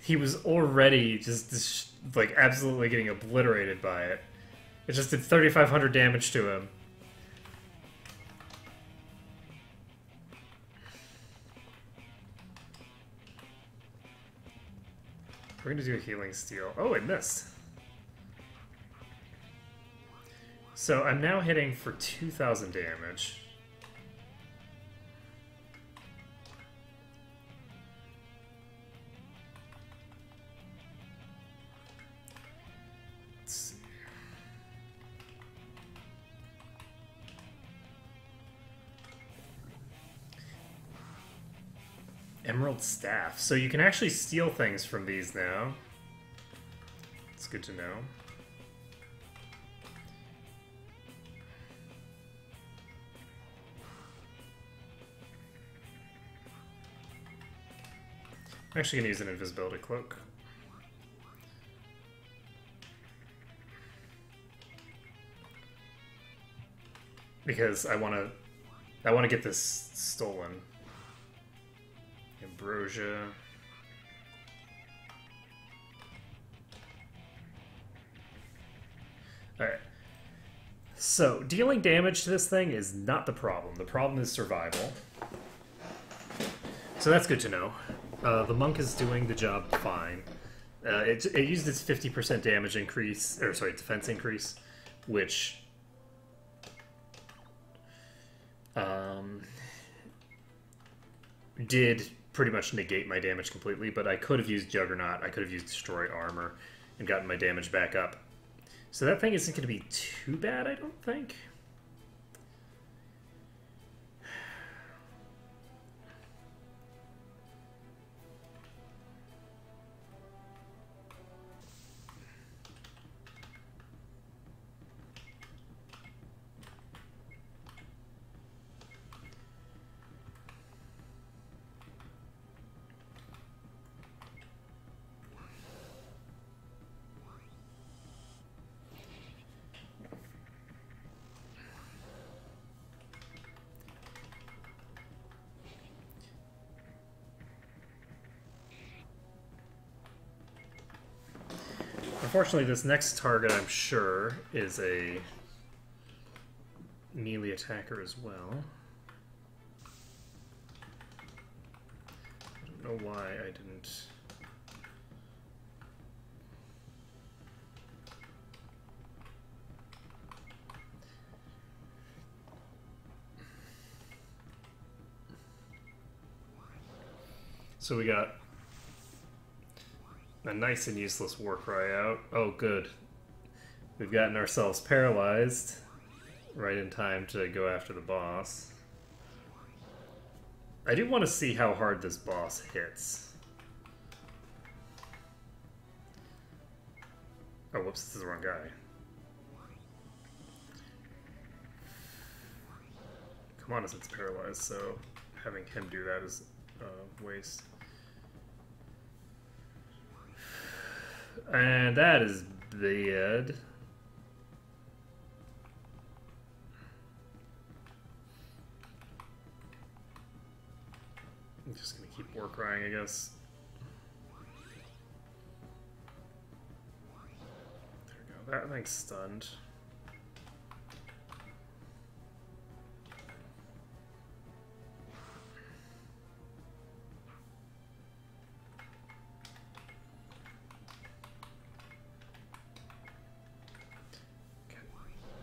He was already just like absolutely getting obliterated by it. It just did 3,500 damage to him. We're going to do a Healing Steel. Oh, it missed. So I'm now hitting for 2,000 damage. Let's see. Emerald Staff. So you can actually steal things from these now. It's good to know. I'm actually going to use an invisibility cloak. Because I want to get this stolen. Ambrosia. Alright. So, dealing damage to this thing is not the problem. The problem is survival. So that's good to know. The monk is doing the job fine. It used its 50% damage increase, or sorry, defense increase, which did pretty much negate my damage completely, but I could have used Juggernaut, I could have used Destroy Armor, and gotten my damage back up. So that thing isn't going to be too bad, I don't think. unfortunately, this next target, I'm sure, is a melee attacker as well. I don't know why I didn't... So we got a nice and useless war cry out. Oh, good. We've gotten ourselves paralyzed right in time to go after the boss. I do want to see how hard this boss hits. Oh, whoops, this is the wrong guy. Come on, as it's paralyzed, so having him do that is waste. And that is bad. I'm just gonna keep war crying, I guess. There we go. That thing's stunned.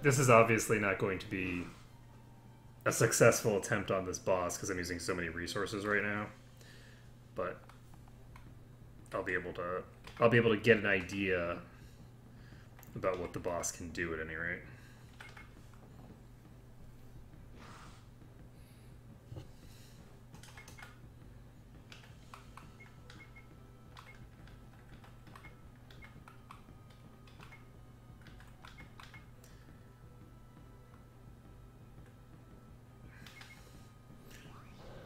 This is obviously not going to be a successful attempt on this boss because I'm using so many resources right now. But I'll be able to get an idea about what the boss can do at any rate.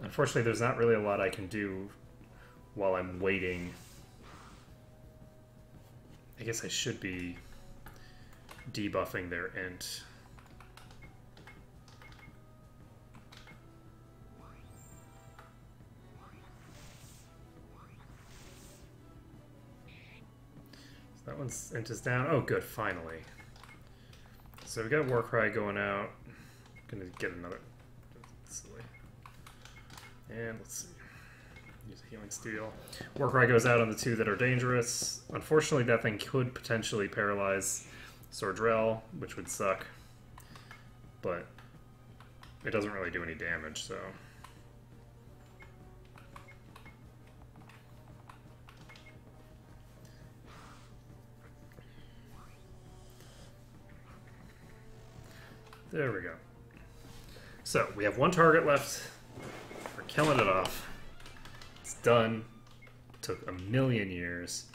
Unfortunately, there's not really a lot I can do while I'm waiting. I guess I should be debuffing their int. So that one's int is down. Oh, good, finally. So we got Warcry going out. Gonna get another. Silly. And let's see. Use a healing steel. Warcry goes out on the two that are dangerous. Unfortunately, that thing could potentially paralyze Sordrell, which would suck. But it doesn't really do any damage, so. There we go. So, we have one target left. We're killing it off. It's done. Took 1,000,000 years.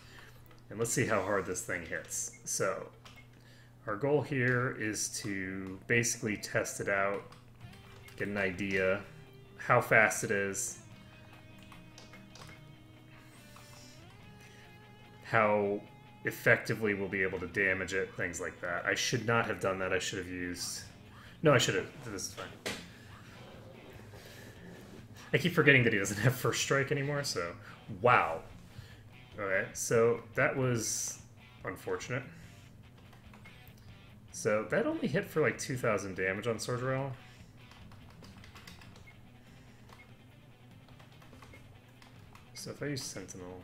And let's see how hard this thing hits. So, our goal here is to basically test it out, get an idea how fast it is, how effectively we'll be able to damage it, things like that. I should not have done that. I should have used... No, I should have. This is fine. I keep forgetting that he doesn't have first strike anymore, so... Wow. Okay, so that was unfortunate. So that only hit for like 2,000 damage on Sordrell. So if I use Sentinel...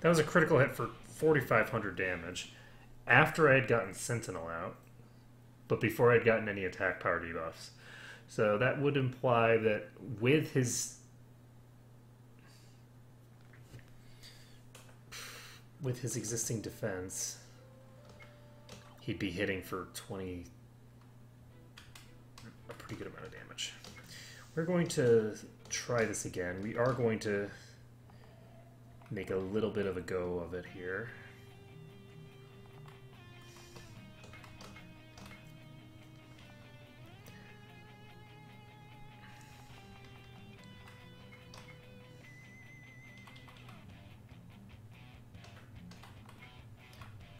That was a critical hit for 4,500 damage after I had gotten Sentinel out, but before I had gotten any attack power debuffs. So that would imply that with his existing defense, he'd be hitting for a pretty good amount of damage. We're going to try this again. We are going to make a little bit of a go of it here.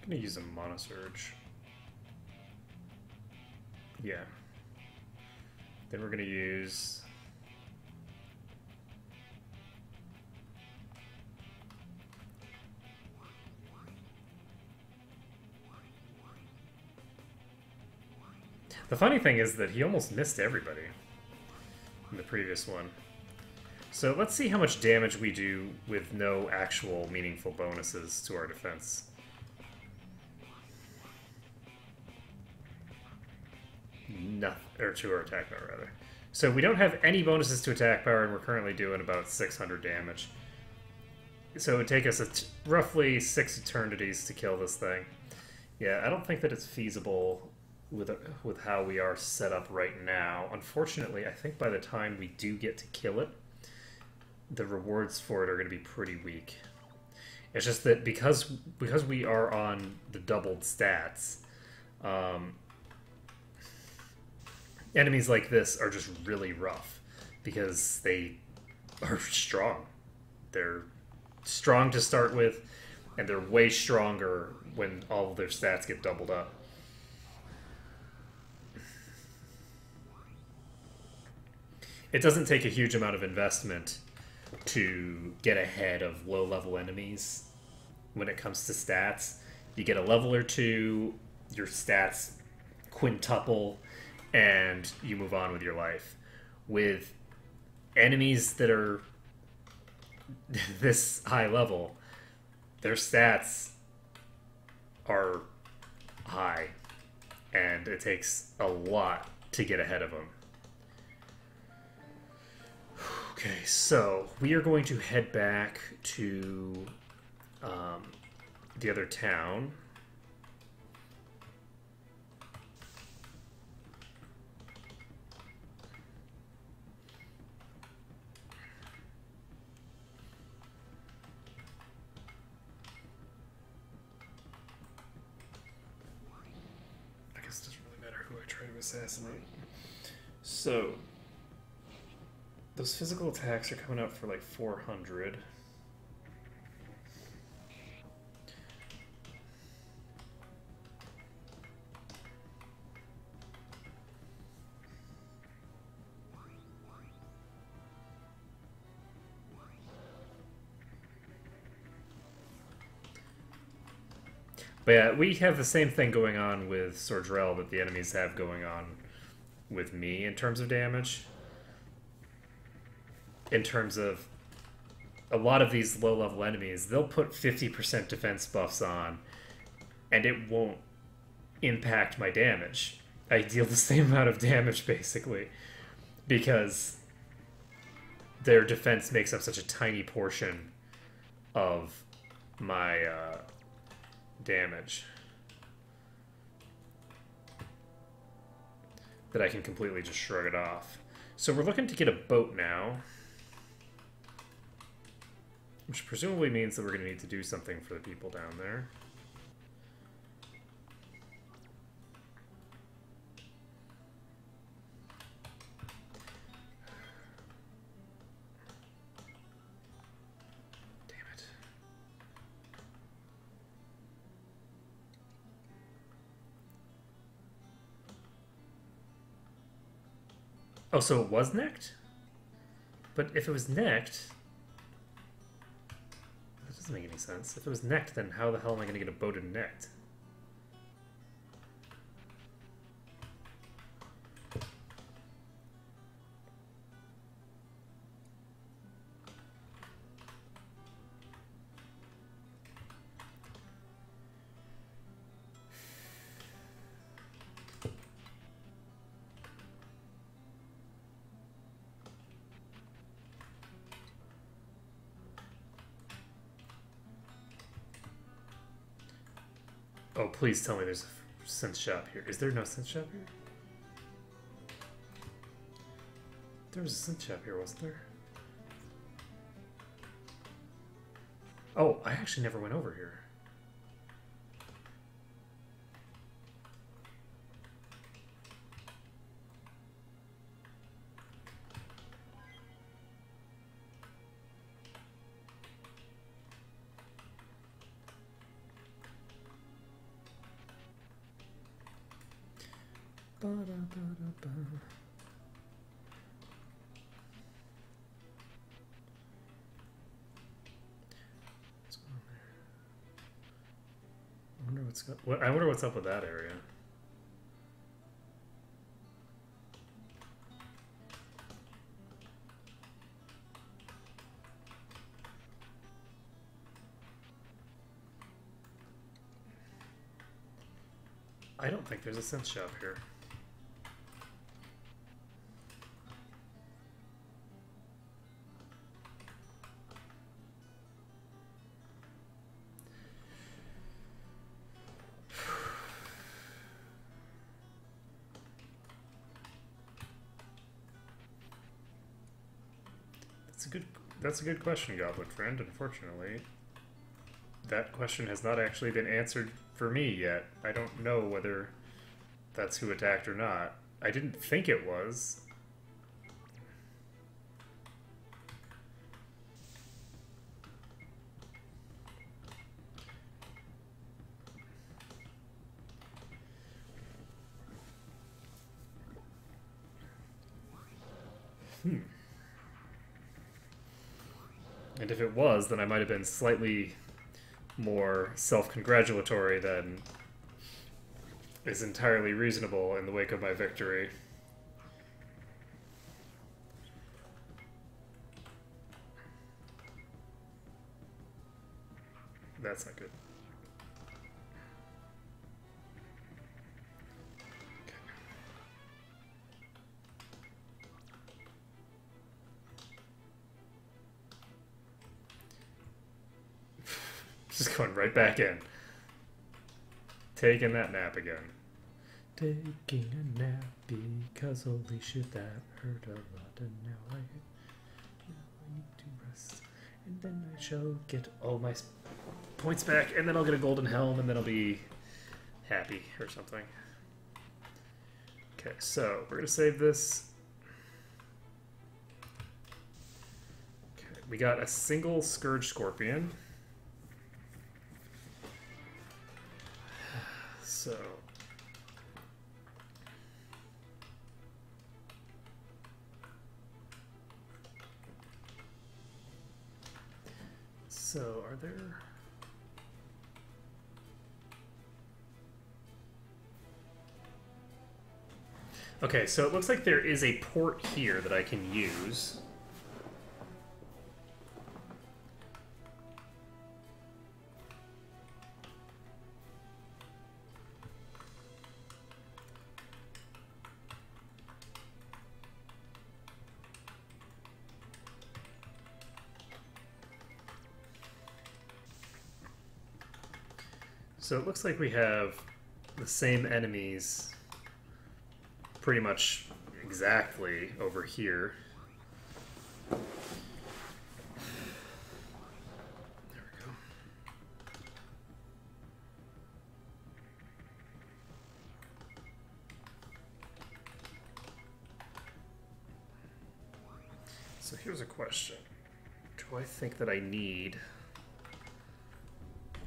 I'm gonna use a Mono Surge. Yeah. Then we're going to use... The funny thing is that he almost missed everybody in the previous one. So let's see how much damage we do with no actual meaningful bonuses to our defense. Nothing, or to our attack power, rather. So we don't have any bonuses to attack power, and we're currently doing about 600 damage. So it would take us roughly 6 eternities to kill this thing. Yeah, I don't think that it's feasible with how we are set up right now. Unfortunately, I think by the time we do get to kill it, the rewards for it are going to be pretty weak. It's just that because we are on the doubled stats, enemies like this are just really rough because they are strong. They're strong to start with, and they're way stronger when all of their stats get doubled up. It doesn't take a huge amount of investment to get ahead of low-level enemies when it comes to stats. You get a level or two, your stats quintuple, and you move on with your life. With enemies that are this high level, their stats are high, and it takes a lot to get ahead of them. Okay, so we are going to head back to the other town. I guess it doesn't really matter who I try to assassinate. So those physical attacks are coming up for like 400. But yeah, we have the same thing going on with Sordrel that the enemies have going on with me in terms of damage. In terms of a lot of these low-level enemies, they'll put 50% defense buffs on, and it won't impact my damage. I deal the same amount of damage, basically, because their defense makes up such a tiny portion of my damage that I can completely just shrug it off. So we're looking to get a boat now, which presumably means that we're going to need to do something for the people down there. Damn it. Oh, so it was necked? But if it was necked... doesn't make any sense. If it was necked, then how the hell am I going to get a boat in necked? Oh, please tell me there's a synth shop here. Is there no synth shop here? There was a synth shop here, wasn't there? Oh, I actually never went over here. Ba-da-ba-da-ba. What's going on there? I wonder what's up with that area. I don't think there's a sense shop here. That's a good question, Goblin Friend. Unfortunately, that question has not actually been answered for me yet. I don't know whether that's who attacked or not. I didn't think it was. And if it was, then I might have been slightly more self-congratulatory than is entirely reasonable in the wake of my victory. That's not good. Just going right back in. Taking that nap again. Taking a nap because holy shit that hurt a lot, and now I need to rest, and then I shall get all my points back, and then I'll get a golden helm, and then I'll be happy or something. Okay, so we're gonna save this. Okay, we got a single Scourge Scorpion. So are there... Okay, so it looks like there is a port here that I can use. So it looks like we have the same enemies pretty much exactly over here. There we go. So here's a question. Do I think that I need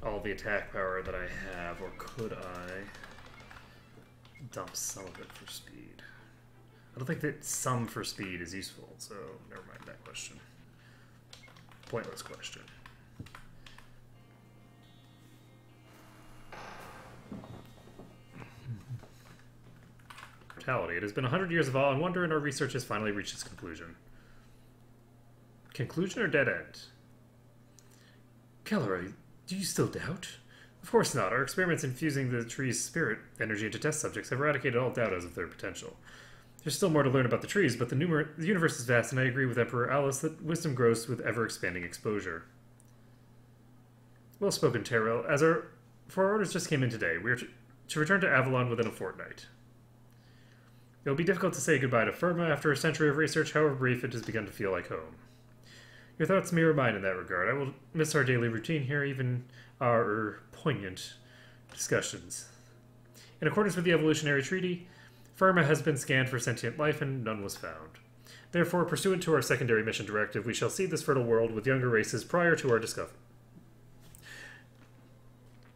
all the attack power that I have, or could I dump some of it for speed? I don't think that some for speed is useful, so never mind that question. Pointless question. Brutality. It has been 100 years of awe and wonder, and our research has finally reached its conclusion. Conclusion or dead end? Kelleroy, do you still doubt? Of course not. Our experiments infusing the tree's spirit energy into test subjects have eradicated all doubt as of their potential. There's still more to learn about the trees, but the universe is vast, and I agree with Emperor Alice that wisdom grows with ever-expanding exposure. Well spoken, Terrell. For our orders just came in today. We are to return to Avalon within a fortnight. It will be difficult to say goodbye to Firma after a century of research, however brief it has begun to feel like home. Your thoughts mirror mine in that regard. I will miss our daily routine here, even our poignant discussions. In accordance with the evolutionary treaty, Firma has been scanned for sentient life and none was found. Therefore, pursuant to our secondary mission directive, we shall seed this fertile world with younger races prior to our discovery.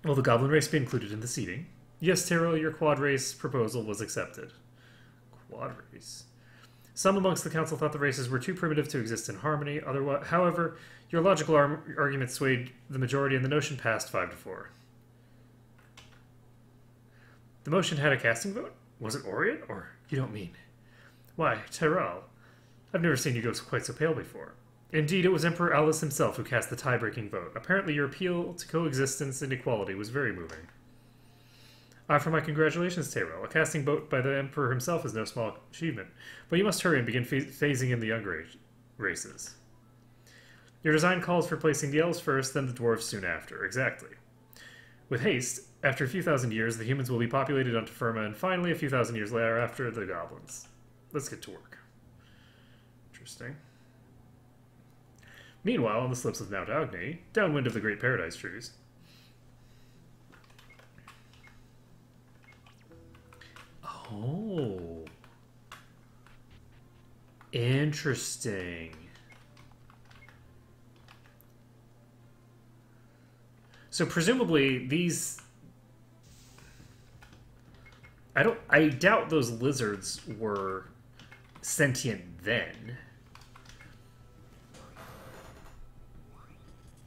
Will the goblin race be included in the seeding? Yes, Tyrell, your quad race proposal was accepted. quad race. Some amongst the council thought the races were too primitive to exist in harmony. Otherwise, however, your logical argument swayed the majority and the notion passed 5-4. The motion had a casting vote? Was it Orient? Or you don't mean? Why, Tyrell, I've never seen you go quite so pale before. Indeed, it was Emperor Alice himself who cast the tie-breaking vote. Apparently your appeal to coexistence and equality was very moving. I offer my congratulations, Tyrell. A casting vote by the Emperor himself is no small achievement, but you must hurry and begin phasing in the young races. Your design calls for placing the elves first, then the dwarves soon after. Exactly. With haste, after a few thousand years, the humans will be populated on Terferma, and finally, a few thousand years later, after the goblins. Let's get to work. Interesting. Meanwhile, on the slopes of Mount Agni, downwind of the Great Paradise Trees. Oh. Interesting. So presumably these... I doubt those lizards were sentient then.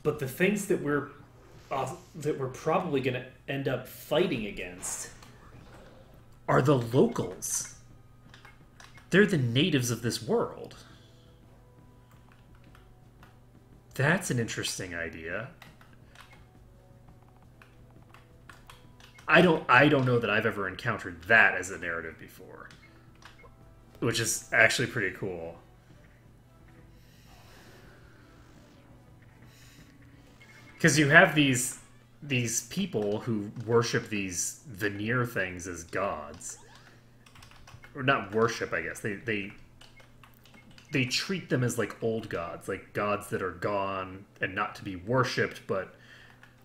But the things that we're probably going to end up fighting against are the locals. They're the natives of this world. That's an interesting idea. I don't know that I've ever encountered that as a narrative before, which is actually pretty cool. Because you have these people who worship these veneer things as gods, or not worship, I guess. They treat them as like old gods, like gods that are gone and not to be worshipped, but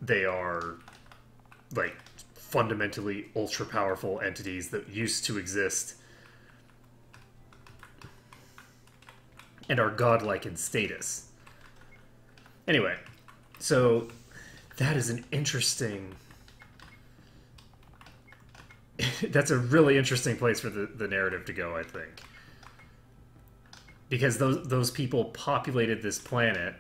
they are like fundamentally ultra powerful entities that used to exist and are godlike in status. Anyway, so that is an interesting... That's a really interesting place for the narrative to go, I think. Because those people populated this planet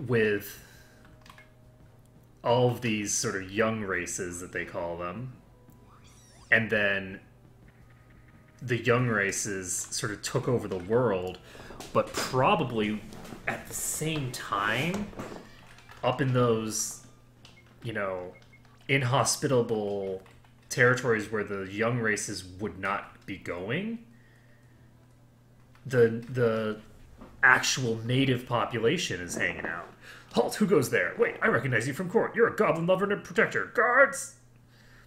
with all of these sort of young races that they call them, and then the young races sort of took over the world, but probably at the same time, up in those, you know, inhospitable territories where the young races would not be going, the actual native population is hanging out. Halt, who goes there? Wait, I recognize you from court. You're a goblin lover and a protector. Guards!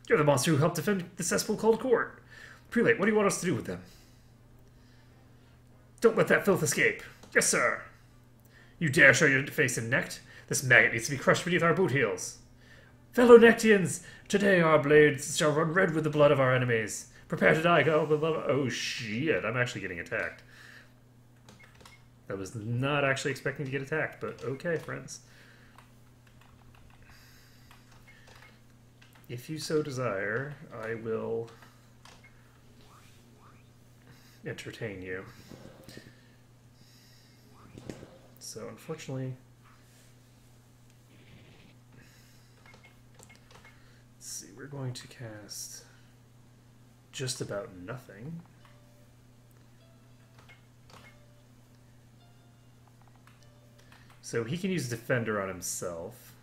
You're the monster who helped defend the cesspool called court. Prelate, what do you want us to do with them? Don't let that filth escape. Yes, sir. You dare show your face in Necht? This maggot needs to be crushed beneath our boot heels. Fellow Nechtians, today our blades shall run red with the blood of our enemies. Prepare to die, goblin lover. Oh, shit, I'm actually getting attacked. I was not actually expecting to get attacked, but okay, friends. If you so desire, I will entertain you. So, unfortunately, let's see, we're going to cast just about nothing. So he can use Defender on himself.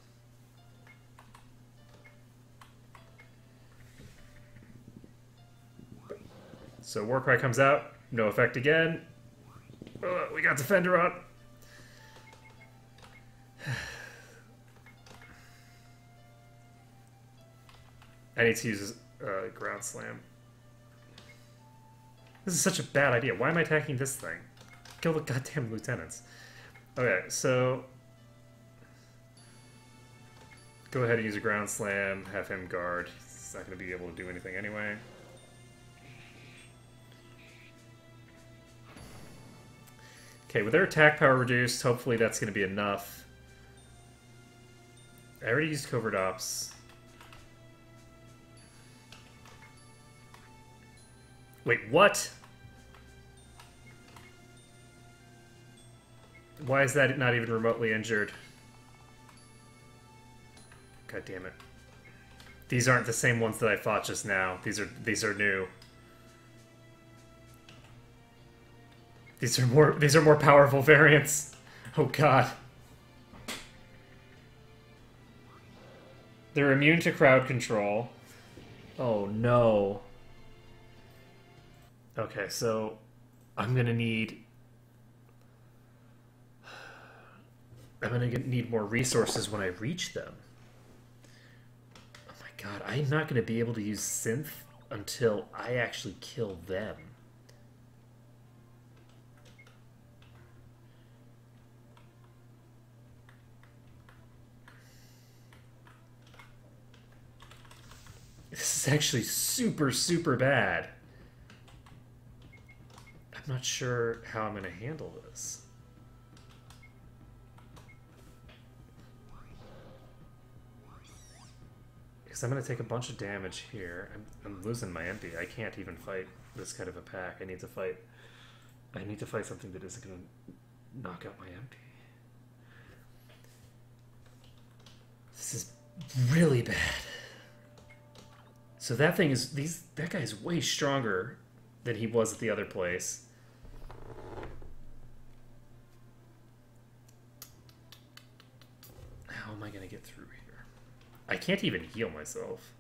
So Warcry comes out, no effect again. We got Defender on. I need to use Ground Slam. This is such a bad idea. Why am I attacking this thing? Kill the goddamn lieutenants. Okay, so go ahead and use a Ground Slam, have him guard. He's not going to be able to do anything anyway. Okay, with their attack power reduced, hopefully that's going to be enough. I already used Covert Ops. Wait, what? Why is that not even remotely injured? God damn it. These aren't the same ones that I fought just now. These are new. These are more powerful variants. Oh god. They're immune to crowd control. Oh no. Okay, so I'm gonna need more resources when I reach them. Oh my god, I'm not gonna be able to use synth until I actually kill them. This is actually super, super bad. I'm not sure how I'm going to handle this. Because I'm going to take a bunch of damage here. I'm losing my MP. I can't even fight this kind of a pack. I need to fight something that isn't going to knock out my MP. This is really bad. So that thing is that guy is way stronger than he was at the other place. How am I gonna get through here? I can't even heal myself.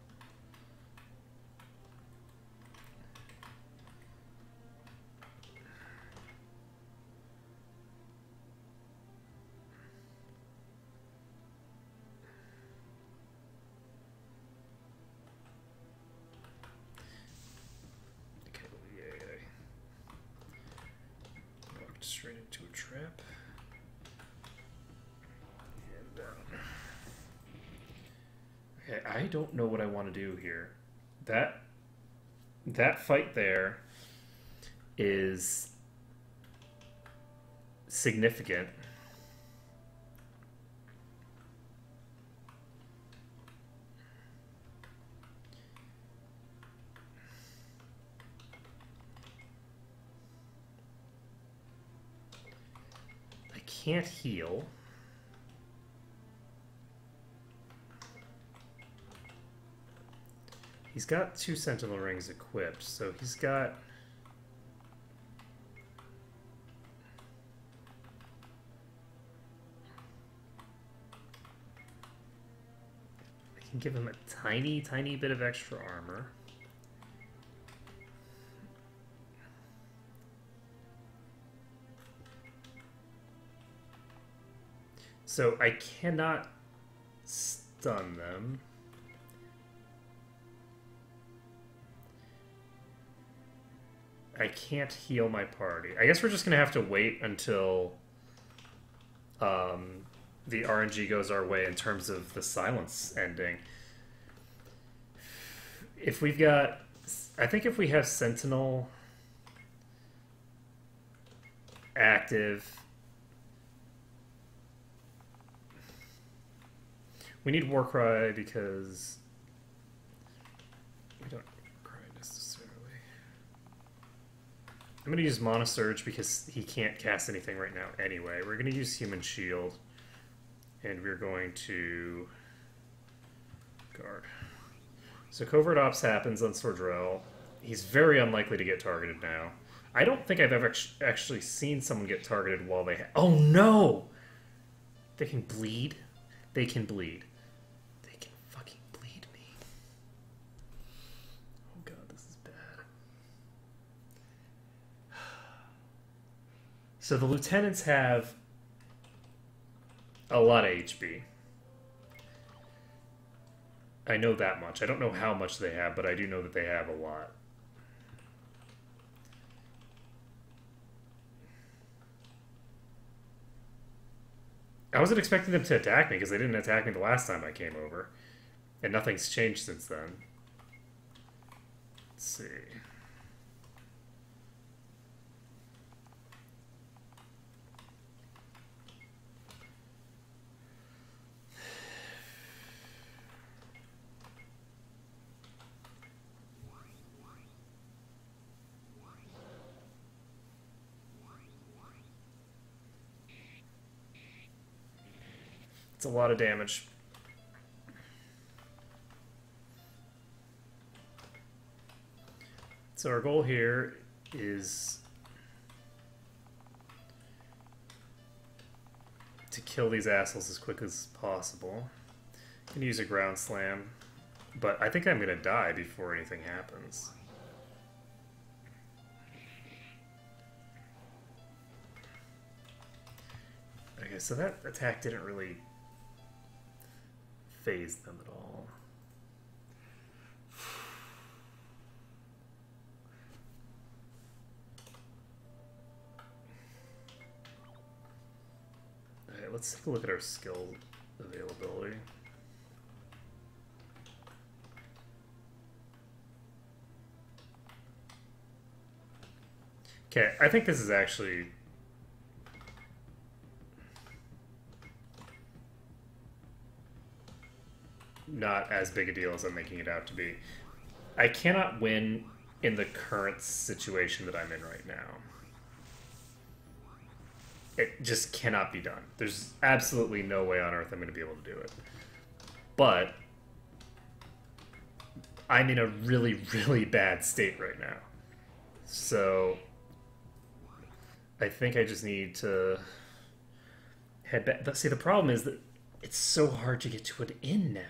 Straight into a trap. And okay, I don't know what I want to do here. That fight there is significant. Can't heal. He's got 2 Sentinel Rings equipped, so he's got... I can give him a tiny, tiny bit of extra armor. So I cannot stun them. I can't heal my party. I guess we're just going to have to wait until the RNG goes our way in terms of the silence ending. If we've got... I think if we have Sentinel active... We need Warcry because we don't need Warcry necessarily. I'm going to use Mana Surge because he can't cast anything right now anyway. We're going to use Human Shield, and we're going to guard. So Covert Ops happens on Sordrell. He's very unlikely to get targeted now. I don't think I've ever actually seen someone get targeted while they... Oh no! They can bleed? They can bleed. So the lieutenants have a lot of HP. I know that much. I don't know how much they have, but I do know that they have a lot. I wasn't expecting them to attack me because they didn't attack me the last time I came over. And nothing's changed since then. Let's see. It's a lot of damage. So our goal here is to kill these assholes as quick as possible. I can use a ground slam, but I think I'm going to die before anything happens. Okay, so that attack didn't really phase them at all. Alright, let's take a look at our skill availability. Okay, I think this is actually not as big a deal as I'm making it out to be. I cannot win in the current situation that I'm in right now. It just cannot be done. There's absolutely no way on earth I'm going to be able to do it. But I'm in a really, really bad state right now. So I think I just need to head back. But see, the problem is that it's so hard to get to an inn now.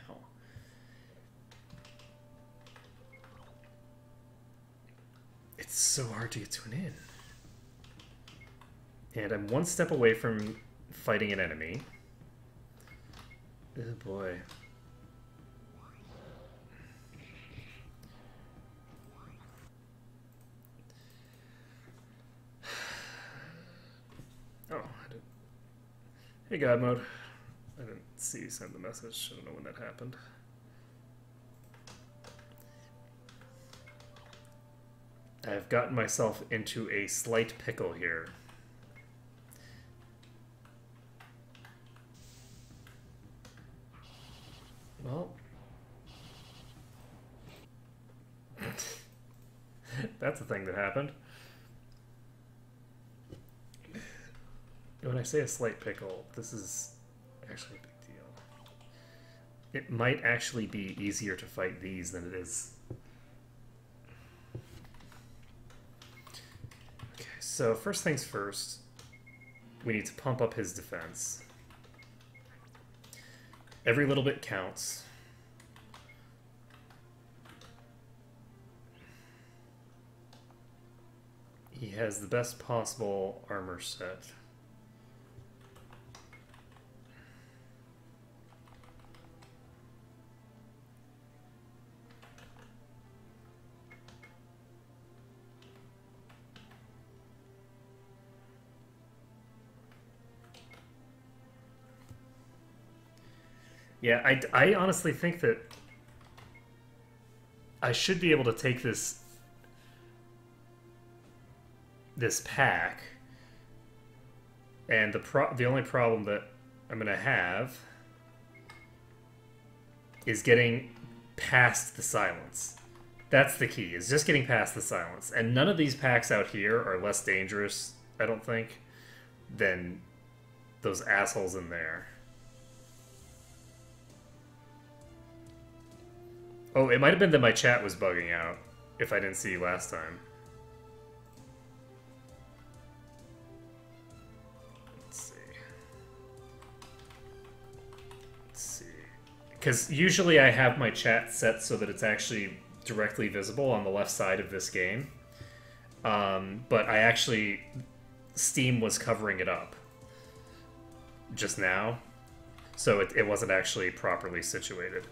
It's so hard to get to an inn. And I'm one step away from fighting an enemy. Oh boy. Oh, I didn't. Hey, God Mode. I didn't see you send the message. I don't know when that happened. I've gotten myself into a slight pickle here. Well, that's a thing that happened. When I say a slight pickle, this is actually a big deal. It might actually be easier to fight these than it is. Okay, so first things first, we need to pump up his defense. Every little bit counts. He has the best possible armor set. Yeah, I honestly think that I should be able to take this pack, and the only problem that I'm gonna have is getting past the silence. That's the key, is just getting past the silence. And none of these packs out here are less dangerous, I don't think, than those assholes in there. Oh, it might have been that my chat was bugging out, if I didn't see you last time. Let's see. Let's see. Because usually I have my chat set so that it's actually directly visible on the left side of this game. But I actually... Steam was covering it up just now. So it wasn't actually properly situated.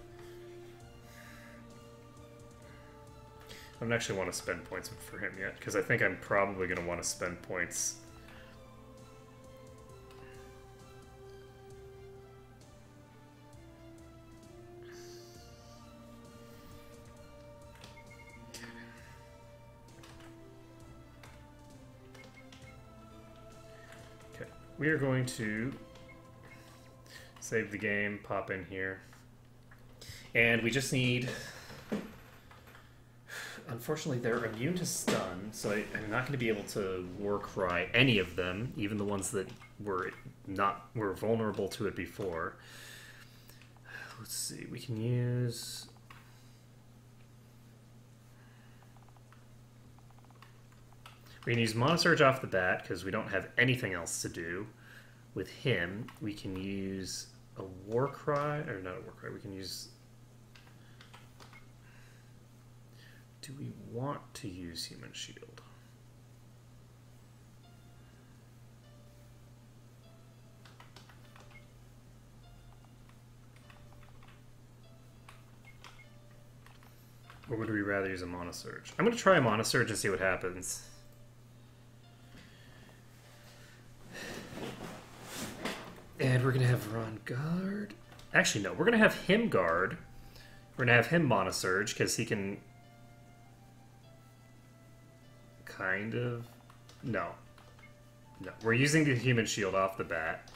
I don't actually want to spend points for him yet, because I think I'm probably going to want to spend points. Okay, we are going to save the game, pop in here, and we just need... Unfortunately, they're immune to stun, so I'm not going to be able to war cry any of them, even the ones that were vulnerable to it before. Let's see, we can use... We can use Monosurge off the bat because we don't have anything else to do. With him, we can use a War Cry, or not a War Cry, we can use... Do we want to use Human Shield? Or would we rather use a Monosurge? I'm going to try a Monosurge and see what happens. And we're going to have Ron guard. Actually, no. We're going to have him guard. We're going to have him Monosurge, because he can... Kind of... No. No. We're using the Human Shield off the bat.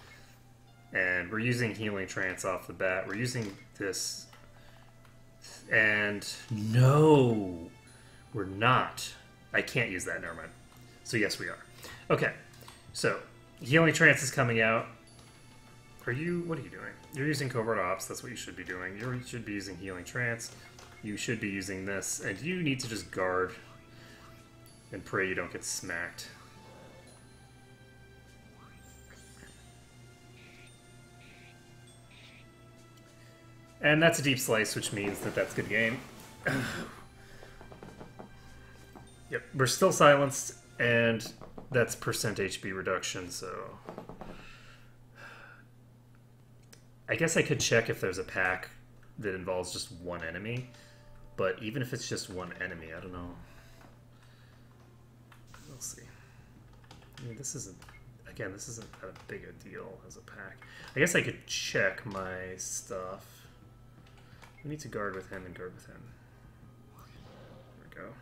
And we're using Healing Trance off the bat. We're using this... And... No! We're not. I can't use that, never mind. So yes, we are. Okay. So, Healing Trance is coming out. What are you doing? You're using Covert Ops, that's what you should be doing. You should be using Healing Trance. You should be using this, and you need to just guard and pray you don't get smacked. And that's a deep slice, which means that that's good game. Yep, we're still silenced, and that's percent HP reduction, so... I guess I could check if there's a pack that involves just one enemy, but even if it's just one enemy, I don't know. We'll see. I mean, this isn't that big a deal as a pack. I guess I could check my stuff. We need to guard with him and guard with him. There we go.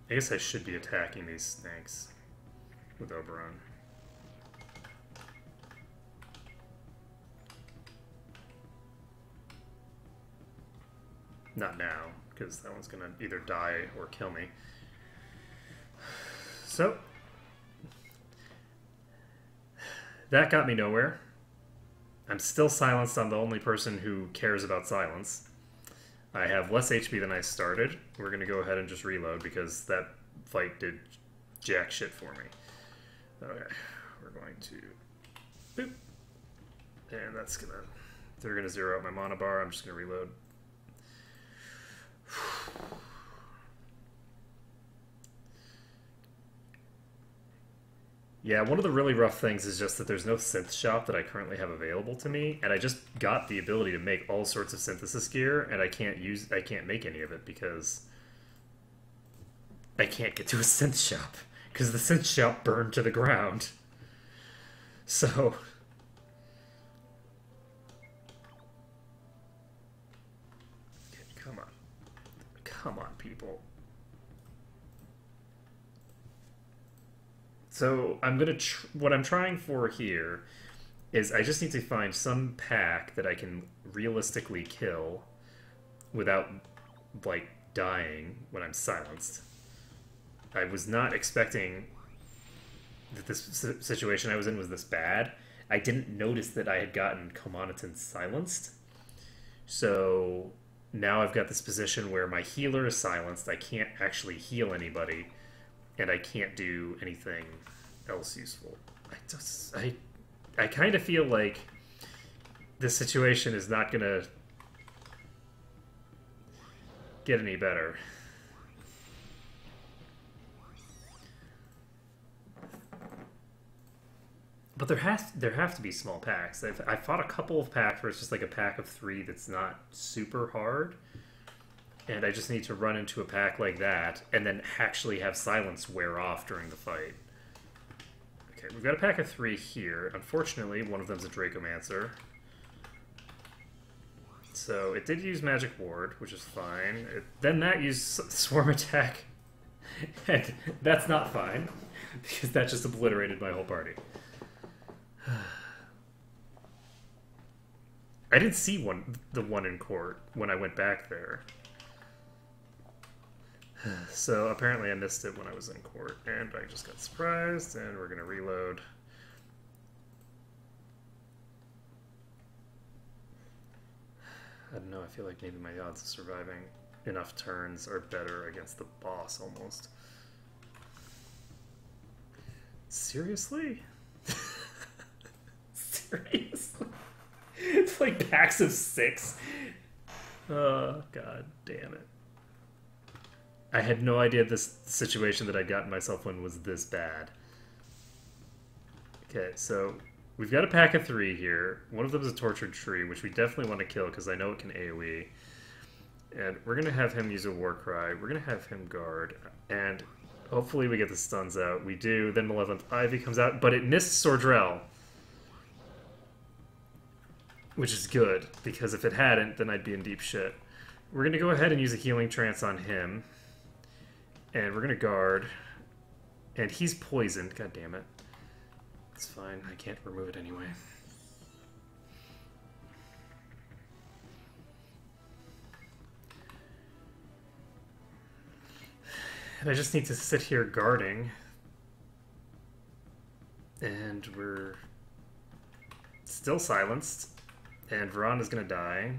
I guess I should be attacking these snakes with Oberon. Not now, because that one's gonna either die or kill me. So, that got me nowhere. I'm still silenced. I'm the only person who cares about silence. I have less HP than I started. We're going to go ahead and just reload because that fight did jack shit for me. Okay, we're going to... Boop. And that's going to... They're going to zero out my mana bar. I'm just going to reload. Yeah, one of the really rough things is just that there's no synth shop that I currently have available to me, and I just got the ability to make all sorts of synthesis gear, and I can't make any of it because I can't get to a synth shop because the synth shop burned to the ground. So come on, people. So what I'm trying for here is I just need to find some pack that I can realistically kill without, like, dying when I'm silenced. I was not expecting that this situation I was in was this bad. I didn't notice that I had gotten Komoniton silenced. So now I've got this position where my healer is silenced, I can't actually heal anybody, and I can't do anything else useful. I kind of feel like this situation is not going to get any better. But there have to be small packs. I fought a couple of packs where it's just like a pack of 3 that's not super hard. And I just need to run into a pack like that and then actually have silence wear off during the fight. Okay, we've got a pack of 3 here. Unfortunately, one of them's a Dracomancer. So it did use Magic Ward, which is fine. Then that used Swarm Attack. And that's not fine, because that just obliterated my whole party. I didn't see the one in court when I went back there. So apparently I missed it when I was in court, and I just got surprised, and we're going to reload. I don't know, I feel like maybe my odds of surviving enough turns are better against the boss, almost. Seriously? Seriously? It's like packs of 6. Oh, god damn it. I had no idea this situation that I'd gotten myself in was this bad. Okay, so we've got a pack of 3 here. One of them is a tortured tree, which we definitely want to kill because I know it can AoE. And we're going to have him use a war cry. We're going to have him guard. And hopefully we get the stuns out. We do. Then Malevolent Ivy comes out, but it missed Sordrell. Which is good, because if it hadn't, then I'd be in deep shit. We're going to go ahead and use a healing trance on him. And we're going to guard. And he's poisoned. God damn it. It's fine. I can't remove it anyway. And I just need to sit here guarding. And we're still silenced. And Veron is going to die.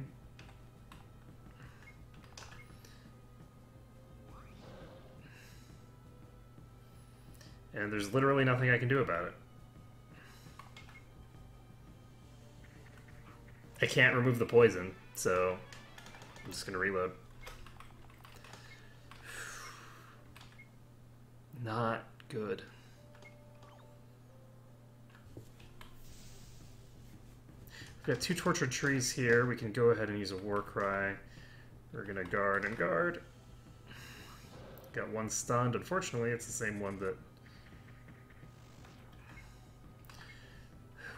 And there's literally nothing I can do about it. I can't remove the poison, so I'm just going to reload. Not good. We've got 2 tortured trees here. We can go ahead and use a war cry. We're going to guard and guard. Got 1 stunned. Unfortunately, it's the same one that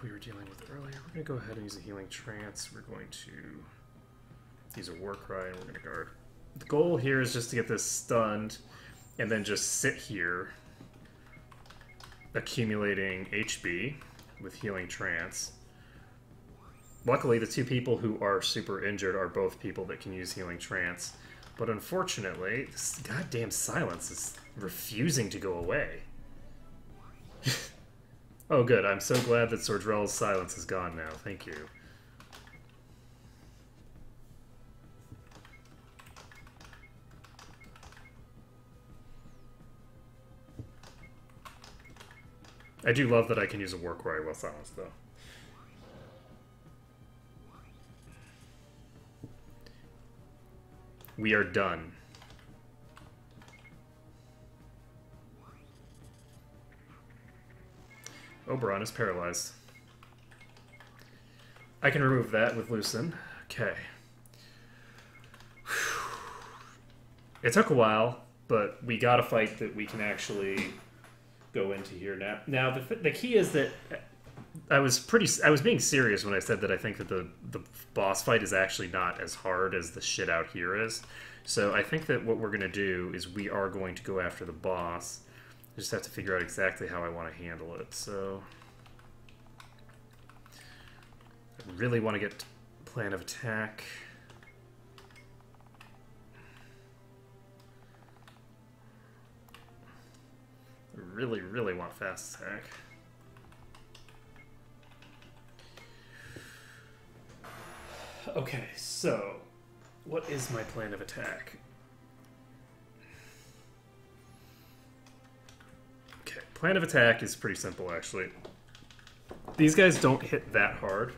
we were dealing with earlier. We're going to go ahead and use a healing trance. We're going to use a war cry, and we're going to guard. The goal here is just to get this stunned and then just sit here accumulating HB with healing trance. Luckily, the 2 people who are super injured are both people that can use healing trance. But unfortunately, this goddamn silence is refusing to go away. Oh, good. I'm so glad that Sordrell's silence is gone now. Thank you. I do love that I can use a war cry while silenced, though. We are done. Oberon is paralyzed. I can remove that with Lucen. Okay. It took a while, but we got a fight that we can actually go into here now. Now, the key is that I was being serious when I said that I think that the boss fight is actually not as hard as the shit out here is. So I think that what we're going to do is we are going to go after the boss. I just have to figure out exactly how I want to handle it. So I really want to get plan of attack. I really, really want fast attack. Okay, so what is my plan of attack? Okay, plan of attack is pretty simple, actually. These guys don't hit that hard.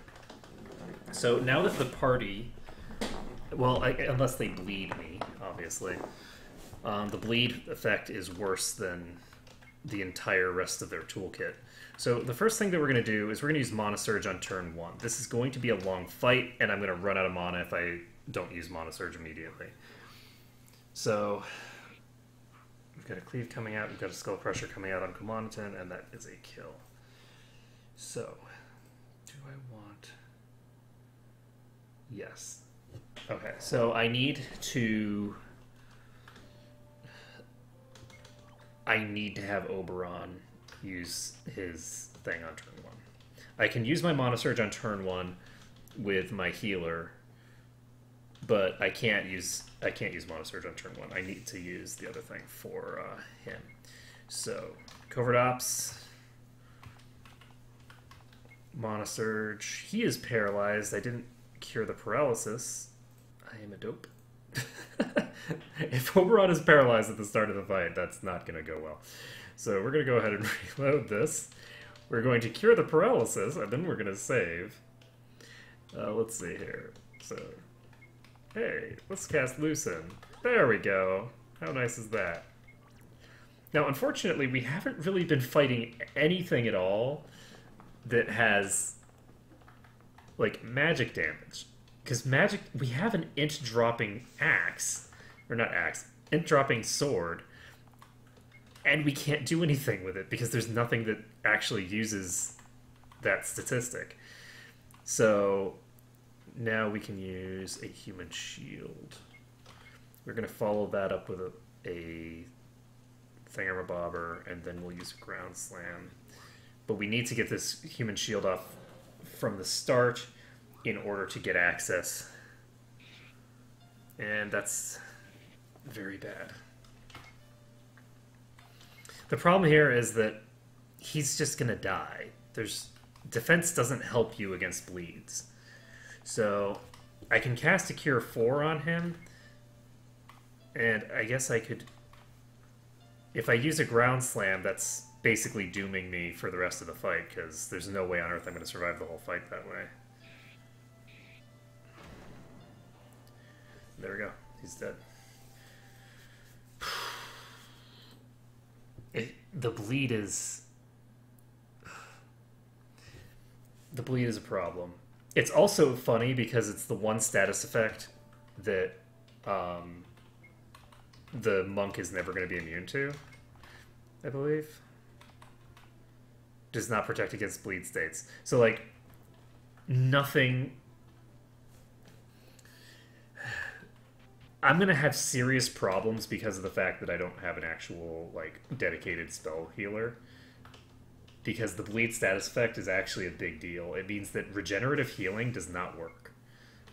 So now that the party, well, unless they bleed me, obviously, the bleed effect is worse than the entire rest of their toolkit. So the first thing that we're going to do is we're going to use Mana Surge on turn 1. This is going to be a long fight, and I'm going to run out of mana if I don't use Mana Surge immediately. So we've got a Cleave coming out, we've got a Skull Crusher coming out on Commoniton, and that is a kill. So, do I want... Yes. Okay, so I need to have Oberon use his thing on turn 1. I can use my Mana Surge on turn 1 with my healer but I can't use Mana Surge on turn 1. I need to use the other thing for him. So Covert Ops, Mana Surge. He is paralyzed. I didn't cure the paralysis. I am a dope. If Oberon is paralyzed at the start of the fight, that's not going to go well. So we're going to go ahead and reload this. We're going to cure the paralysis, and then we're going to save. Let's see here. So, hey, let's cast Loosen. There we go. How nice is that? Now, unfortunately, we haven't really been fighting anything at all that has, like, magic damage. Because magic, we have an int-dropping axe, or not axe, int-dropping sword, and we can't do anything with it because there's nothing that actually uses that statistic. So now we can use a human shield. We're going to follow that up with a thingamabobber, and then we'll use a ground slam. But we need to get this human shield off from the start in order to get access. And that's very bad. The problem here is that he's just going to die. Defense doesn't help you against bleeds. So I can cast a Cure 4 on him, and I guess I could... If I use a ground slam, that's basically dooming me for the rest of the fight, because there's no way on earth I'm going to survive the whole fight that way. There we go. He's dead. The bleed is a problem. It's also funny because it's the one status effect that the monk is never going to be immune to, I believe. Does not protect against bleed states. So, like, nothing... I'm going to have serious problems because of the fact that I don't have an actual, like, dedicated spell healer. Because the bleed status effect is actually a big deal. It means that regenerative healing does not work.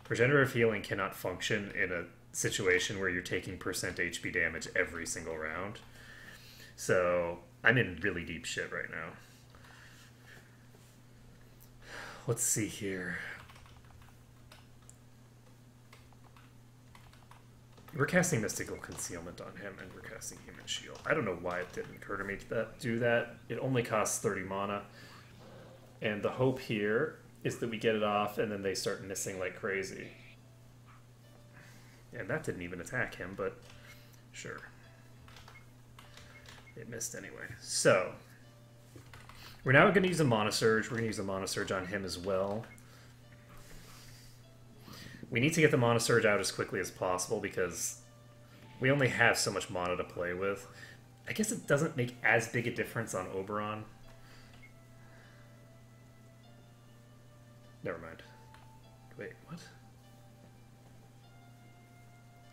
Regenerative healing cannot function in a situation where you're taking percent HP damage every single round. So, I'm in really deep shit right now. Let's see here. We're casting Mystical Concealment on him, and we're casting Human Shield. I don't know why it didn't occur to me to do that. It only costs 30 mana. And the hope here is that we get it off, and then they start missing like crazy. And that didn't even attack him, but sure. It missed anyway. So, we're now going to use a Mana Surge. We're going to use a Mana Surge on him as well. We need to get the Mana Surge out as quickly as possible because we only have so much mana to play with. I guess it doesn't make as big a difference on Oberon. Never mind. Wait, what?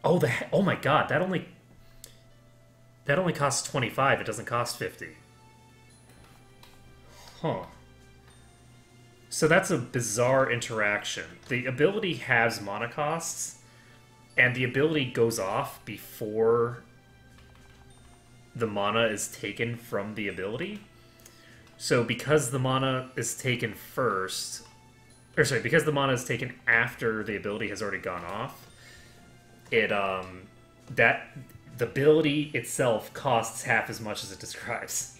Oh, oh my god, that only costs 25. It doesn't cost 50. Huh. So that's a bizarre interaction. The ability has mana costs, and the ability goes off before the mana is taken from the ability. So because the mana is taken first, or sorry, because the mana is taken after the ability has already gone off, it the ability itself costs half as much as it describes.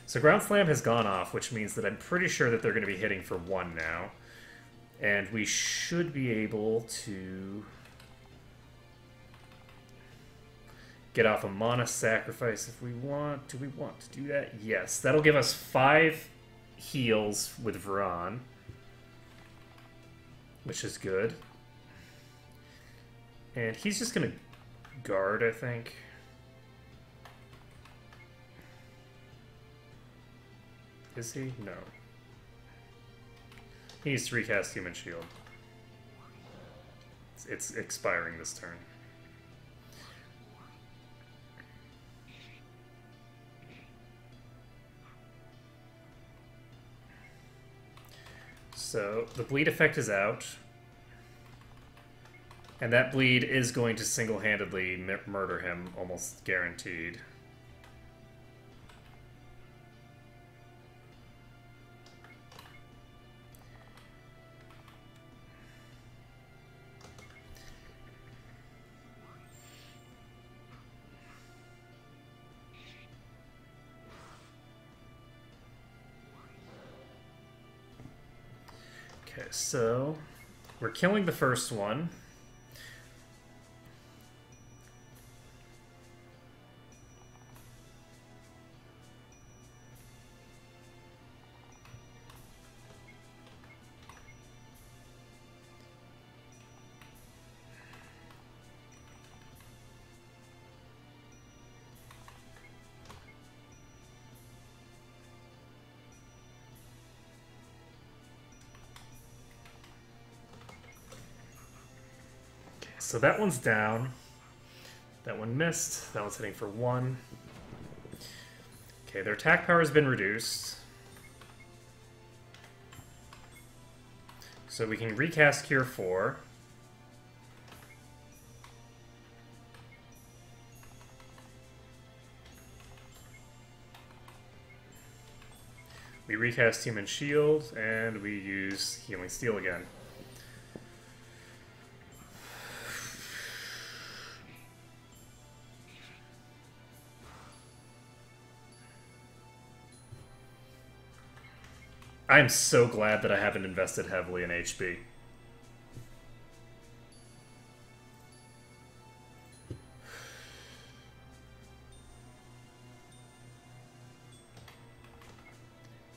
So Ground Slam has gone off, which means that I'm pretty sure that they're going to be hitting for 1 now. And we should be able to get off a Mana Sacrifice if we want. Do we want to do that? Yes. That'll give us 5 heals with Vran, which is good. And he's just going to guard, I think. Is he? No. He needs to recast Human Shield. It's expiring this turn. So the bleed effect is out. And that bleed is going to single-handedly murder him, almost guaranteed. Okay, so we're killing the first one. So that one's down. That one missed. That one's hitting for 1. Okay, their attack power has been reduced. So we can recast Cure 4. We recast Human Shield, and we use Healing Steel again. I am so glad that I haven't invested heavily in HP.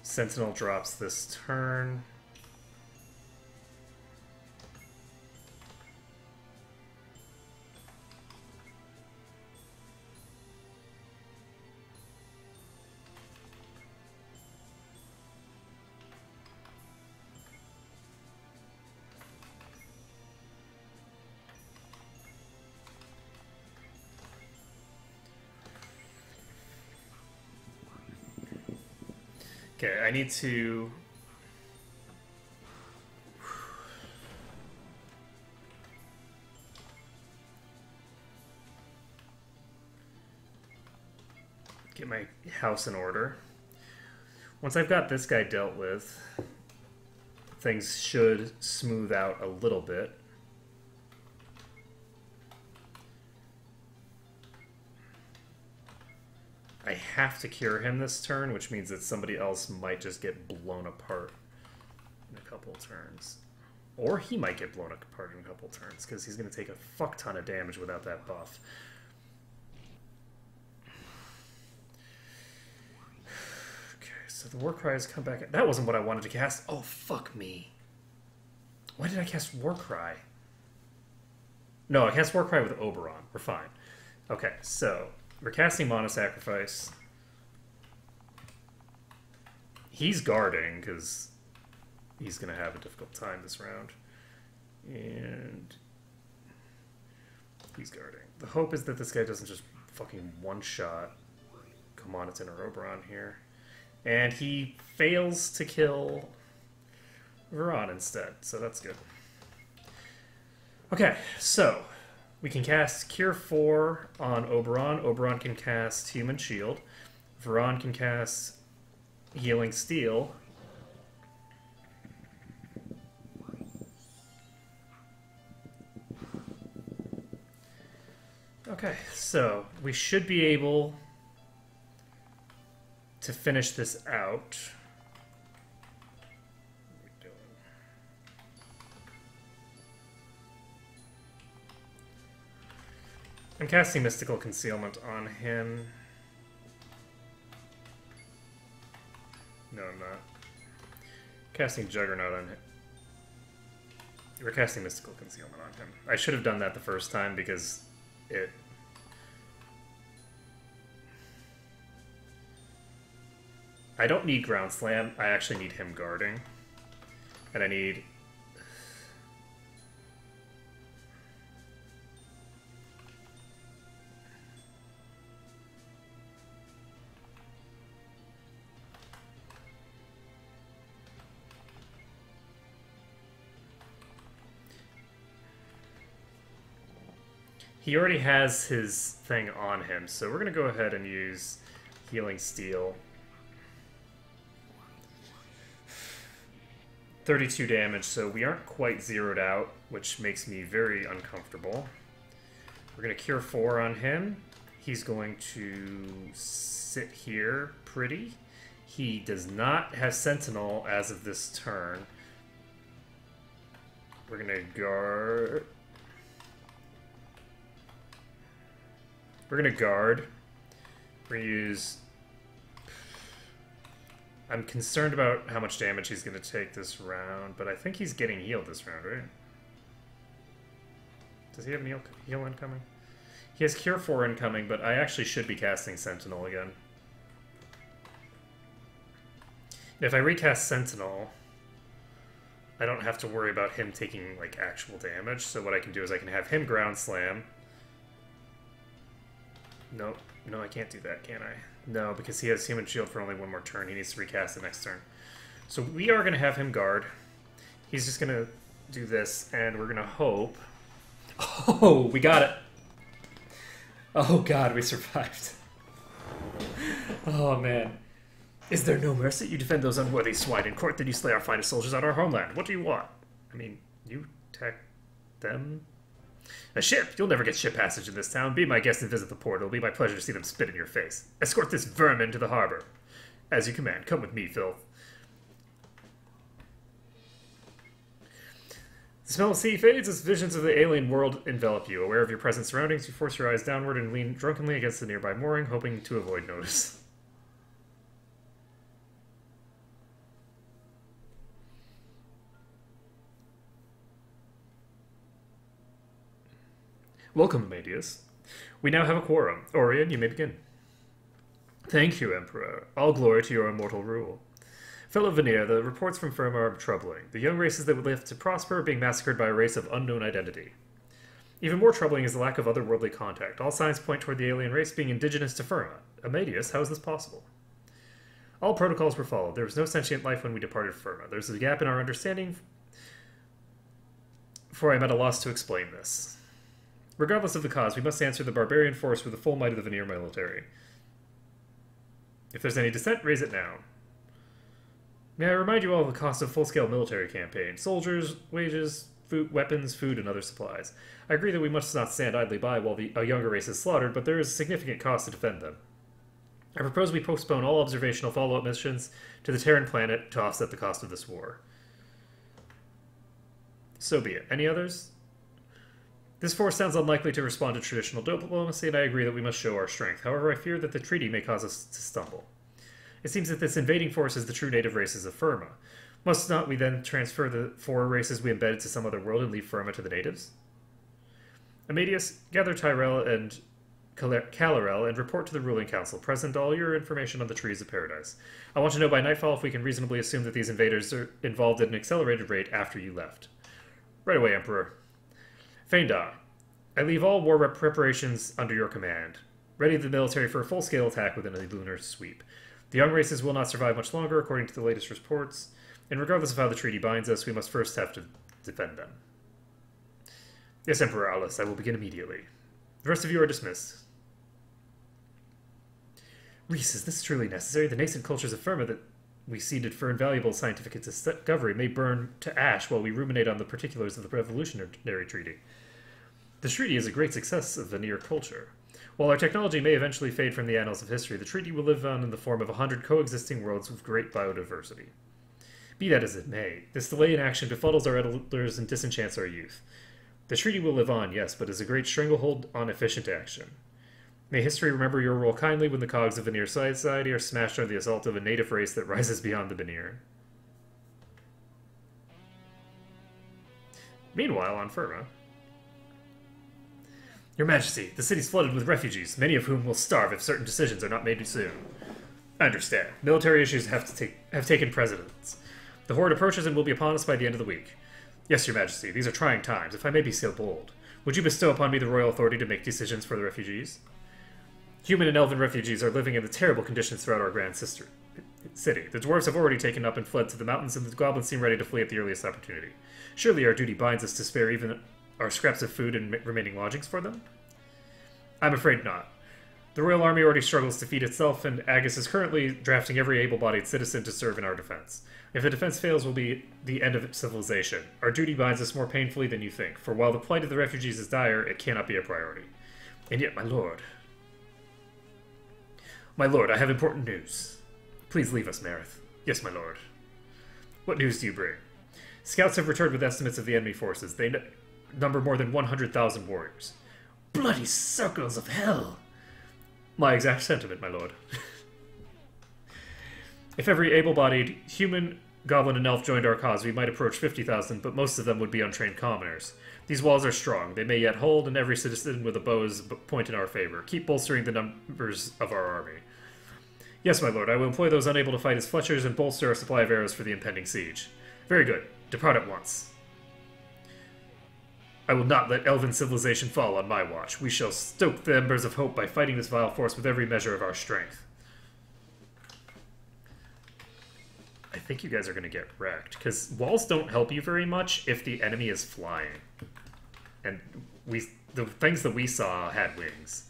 Sentinel drops this turn. Okay, I need to... get my house in order. Once I've got this guy dealt with, things should smooth out a little bit. I have to cure him this turn, which means that somebody else might just get blown apart in a couple turns. Or he might get blown apart in a couple turns, because he's going to take a fuck ton of damage without that buff. Okay, so the Warcry has come back. That wasn't what I wanted to cast. Oh, fuck me. Why did I cast Warcry? No, I cast Warcry with Oberon. We're fine. Okay, so... we're casting Mana Sacrifice. He's guarding, because he's going to have a difficult time this round. And he's guarding. The hope is that this guy doesn't just fucking one-shot. Come on, it's in our Oberon here. And he fails to kill Veron instead, so that's good. Okay, so... we can cast Cure 4 on Oberon. Oberon can cast Human Shield. Veron can cast Healing Steel. Okay, so we should be able to finish this out. I'm casting Mystical Concealment on him. No, I'm not. Casting Juggernaut on him. We're casting Mystical Concealment on him. I should have done that the first time because it... I don't need Ground Slam. I actually need him guarding. And I need... He already has his thing on him, so we're going to go ahead and use Healing Steel. 32 damage, so we aren't quite zeroed out, which makes me very uncomfortable. We're going to Cure 4 on him. He's going to sit here pretty. He does not have Sentinel as of this turn. We're going to guard. We're going to guard. We're going to use... I'm concerned about how much damage he's going to take this round, but I think he's getting healed this round, right? Does he have heal incoming? He has Cure 4 incoming, but I actually should be casting Sentinel again. If I recast Sentinel, I don't have to worry about him taking, like, actual damage, so what I can do is I can have him Ground Slam. Nope. No, I can't do that, can I? No, because he has Human Shield for only one more turn. He needs to recast it next turn. So we are going to have him guard. He's just going to do this, and we're going to hope... Oh, we got it! Oh god, we survived. Oh man. Is there no mercy? You defend those unworthy swine in court, then you slay our finest soldiers on our homeland. What do you want? I mean, you attack them? A ship! You'll never get ship passage in this town. Be my guest and visit the port. It'll be my pleasure to see them spit in your face. Escort this vermin to the harbor. As you command. Come with me, filth. The smell of sea fades as visions of the alien world envelop you. Aware of your present surroundings, you force your eyes downward and lean drunkenly against the nearby mooring, hoping to avoid notice. Welcome, Amadeus. We now have a quorum. Orion, you may begin. Thank you, Emperor. All glory to your immortal rule. Fellow Veneer, the reports from Firma are troubling. The young races that would live to prosper are being massacred by a race of unknown identity. Even more troubling is the lack of otherworldly contact. All signs point toward the alien race being indigenous to Firma. Amadeus, how is this possible? All protocols were followed. There was no sentient life when we departed Firma. There's a gap in our understanding, for I am at a loss to explain this. Regardless of the cause, we must answer the barbarian force with the full might of the Veneer military. If there's any dissent, raise it now. May I remind you all of the cost of full-scale military campaign. Soldiers, wages, food, weapons, food, and other supplies. I agree that we must not stand idly by while a younger race is slaughtered, but there is a significant cost to defend them. I propose we postpone all observational follow-up missions to the Terran planet to offset the cost of this war. So be it. Any others? This force sounds unlikely to respond to traditional diplomacy, and I agree that we must show our strength. However, I fear that the treaty may cause us to stumble. It seems that this invading force is the true native races of Firma. Must not we then transfer the 4 races we embedded to some other world and leave Firma to the natives? Amadeus, gather Tyrell and Calarel and report to the ruling council. Present all your information on the trees of paradise. I want to know by nightfall if we can reasonably assume that these invaders are involved at an accelerated rate after you left. Right away, Emperor. Feindar, I leave all war preparations under your command. Ready the military for a full-scale attack within a lunar sweep. The young races will not survive much longer, according to the latest reports, and regardless of how the treaty binds us, we must first have to defend them. Yes, Emperor Alice, I will begin immediately. The rest of you are dismissed. Reese, is this truly necessary? The nascent cultures of Firma that we ceded for invaluable scientific discovery may burn to ash while we ruminate on the particulars of the Revolutionary Treaty. The treaty is a great success of Veneer culture. While our technology may eventually fade from the annals of history, the treaty will live on in the form of 100 coexisting worlds with great biodiversity. Be that as it may, this delay in action befuddles our elders and disenchants our youth. The treaty will live on, yes, but is a great stranglehold on efficient action. May history remember your role kindly when the cogs of Veneer society are smashed under the assault of a native race that rises beyond the Veneer. Meanwhile, on Firma... Your Majesty, the city's flooded with refugees, many of whom will starve if certain decisions are not made soon. I understand. Military issues have taken precedence. The horde approaches and will be upon us by the end of the week. Yes, Your Majesty, these are trying times, if I may be so bold. Would you bestow upon me the royal authority to make decisions for the refugees? Human and elven refugees are living in the terrible conditions throughout our grand sister city. The dwarves have already taken up and fled to the mountains, and the goblins seem ready to flee at the earliest opportunity. Surely our duty binds us to spare even our scraps of food and remaining lodgings for them? I'm afraid not. The Royal Army already struggles to feed itself, and Agus is currently drafting every able-bodied citizen to serve in our defense. If the defense fails, will be the end of civilization. Our duty binds us more painfully than you think, for while the plight of the refugees is dire, it cannot be a priority. And yet, my lord... My lord, I have important news. Please leave us, Marith. Yes, my lord. What news do you bring? Scouts have returned with estimates of the enemy forces. They number more than 100,000 warriors. Bloody circles of hell! My exact sentiment, my lord. If every able-bodied human, goblin, and elf joined our cause, we might approach 50,000, but most of them would be untrained commoners. These walls are strong. They may yet hold, and every citizen with a bow is a point in our favor. Keep bolstering the numbers of our army. Yes, my lord, I will employ those unable to fight as Fletchers and bolster our supply of arrows for the impending siege. Very good. Depart at once. I will not let elven civilization fall on my watch. We shall stoke the embers of hope by fighting this vile force with every measure of our strength. I think you guys are going to get wrecked, because walls don't help you very much if the enemy is flying. And the things that we saw had wings.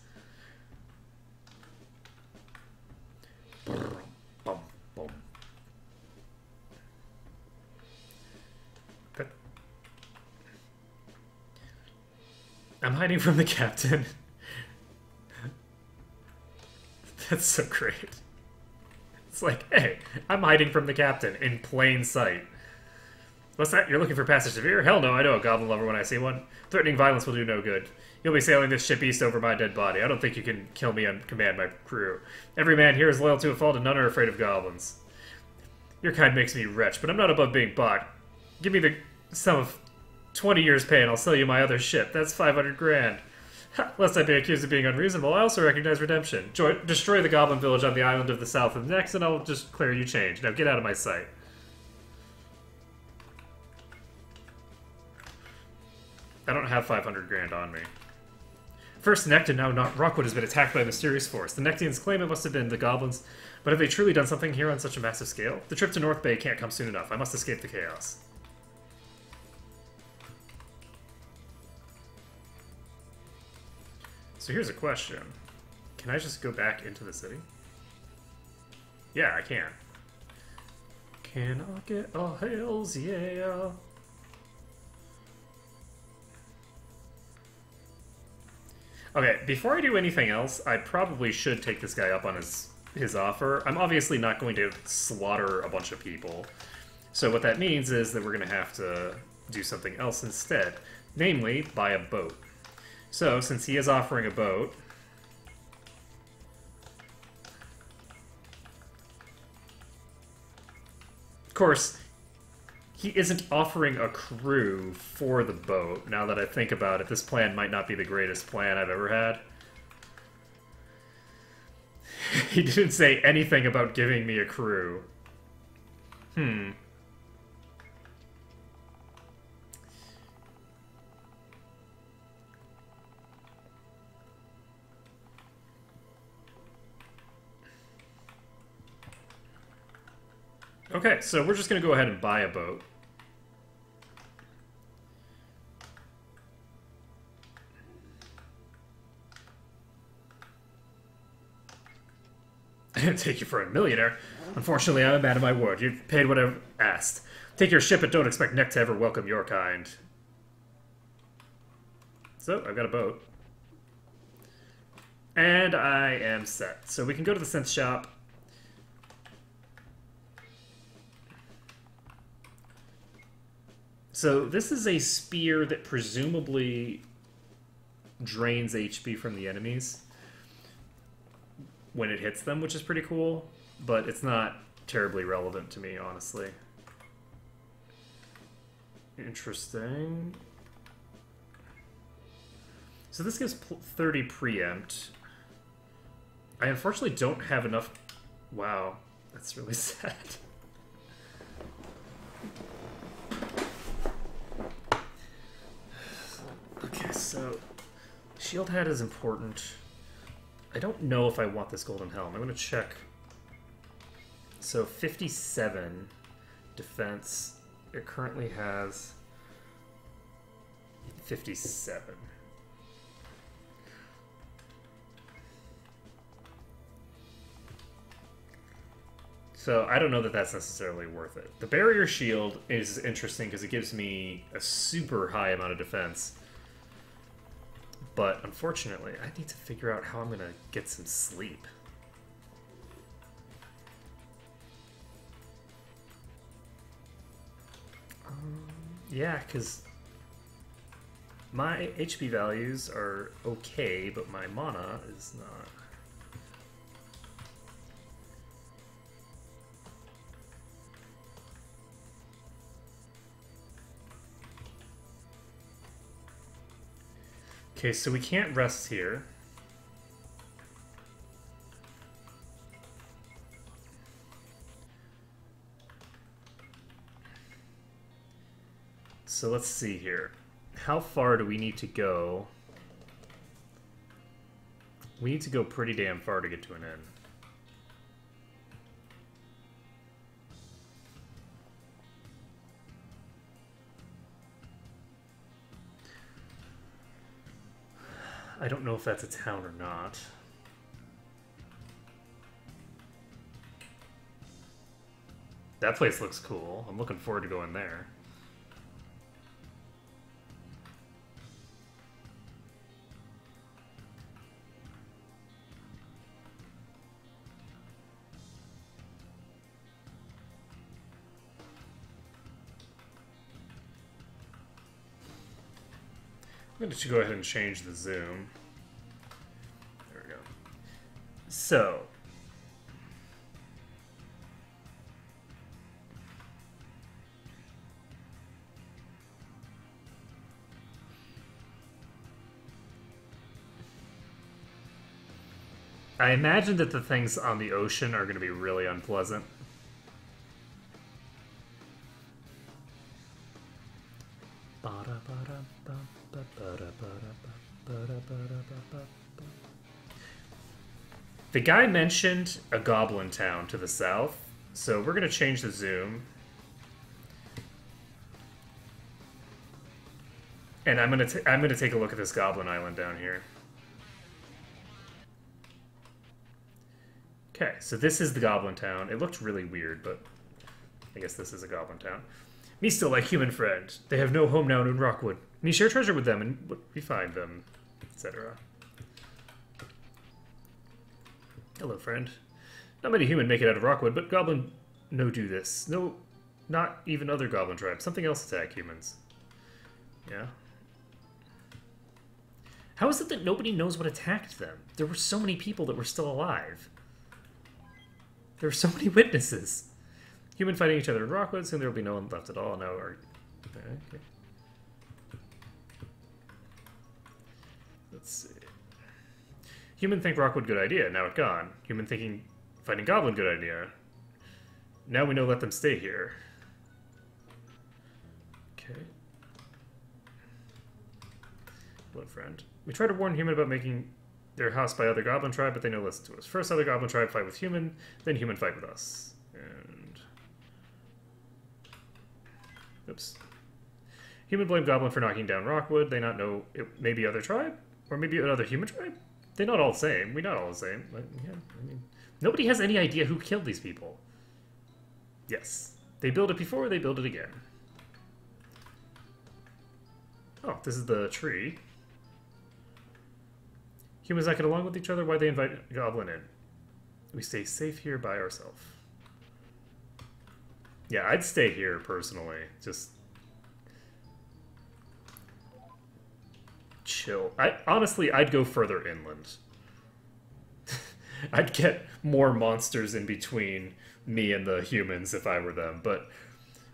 I'm hiding from the captain. That's so great. It's like, hey, I'm hiding from the captain in plain sight. What's that? You're looking for passage of fear? Hell no, I know a goblin lover when I see one. Threatening violence will do no good. You'll be sailing this ship east over my dead body. I don't think you can kill me and command my crew. Every man here is loyal to a fault and none are afraid of goblins. Your kind makes me wretched, but I'm not above being bought. Give me the sum of 20 years' pay and I'll sell you my other ship. That's 500 grand. Lest I be accused of being unreasonable, I also recognize redemption. Destroy the goblin village on the island of the south of next and I'll just clear you change. Now get out of my sight. I don't have 500 grand on me. First Nectin, now not Rockwood, has been attacked by a mysterious force. The Nectians claim it must have been the goblins, but have they truly done something here on such a massive scale? The trip to North Bay can't come soon enough. I must escape the chaos. So here's a question. Can I just go back into the city? Yeah, I can. Can I get a hells yeah? Okay, before I do anything else, I probably should take this guy up on his offer. I'm obviously not going to slaughter a bunch of people. So what that means is that we're going to have to do something else instead. Namely, buy a boat. So, since he is offering a boat... Of course, he isn't offering a crew for the boat. Now that I think about it, this plan might not be the greatest plan I've ever had. He didn't say anything about giving me a crew. Okay, so we're just going to go ahead and buy a boat. I didn't take you for a millionaire. Unfortunately, I'm a man of my word. You've paid what I've asked. Take your ship and don't expect Neck to ever welcome your kind. So, I've got a boat. And I am set. So we can go to the synth shop. So this is a spear that presumably drains HP from the enemies when it hits them, which is pretty cool, but it's not terribly relevant to me, honestly. Interesting. So this gives 30 preempt. I unfortunately don't have enough... Wow, that's really sad. Okay, so shield head is important. I don't know if I want this golden helm. I'm going to check. So 57 defense. It currently has 57. So I don't know that that's necessarily worth it. The barrier shield is interesting because it gives me a super high amount of defense. But unfortunately, I need to figure out how I'm going to get some sleep. Yeah, because my HP values are okay, but my mana is not. Okay, so we can't rest here. So let's see here. How far do we need to go? We need to go pretty damn far to get to an inn. I don't know if that's a town or not. That place looks cool. I'm looking forward to going there. I'm going to go ahead and change the zoom. There we go. So, I imagine that the things on the ocean are going to be really unpleasant. The guy mentioned a goblin town to the south, so we're going to change the zoom. And I'm going to take a look at this goblin island down here. Okay, so this is the goblin town. It looked really weird, but I guess this is a goblin town. Me still like human friend. They have no home now in Rockwood. Me share treasure with them and we find them, etc. Hello, friend. Not many human make it out of Rockwood, but goblin no do this. No, not even other goblin tribes. Something else attack humans. Yeah. How is it that nobody knows what attacked them? There were so many people that were still alive. There were so many witnesses. Human fighting each other in Rockwood, soon there will be no one left at all. Now, okay. Let's see. Human think Rockwood good idea. Now it gone. Human thinking fighting goblin good idea. Now we know let them stay here. Okay. Hello, friend. We try to warn human about making their house by other goblin tribe, but they no listen to us. First other goblin tribe fight with human, then human fight with us. And oops. Human blame goblin for knocking down Rockwood. They not know it may be other tribe? Or maybe another human tribe? They're not all the same. We're not all the same. But, yeah, I mean, nobody has any idea who killed these people. Yes. They build it before, they build it again. Oh, this is the tree. Humans not get along with each other? Why they invite a goblin in? We stay safe here by ourselves. Yeah, I'd stay here personally. Just chill. Honestly, I'd go further inland. I'd get more monsters in between me and the humans if I were them. But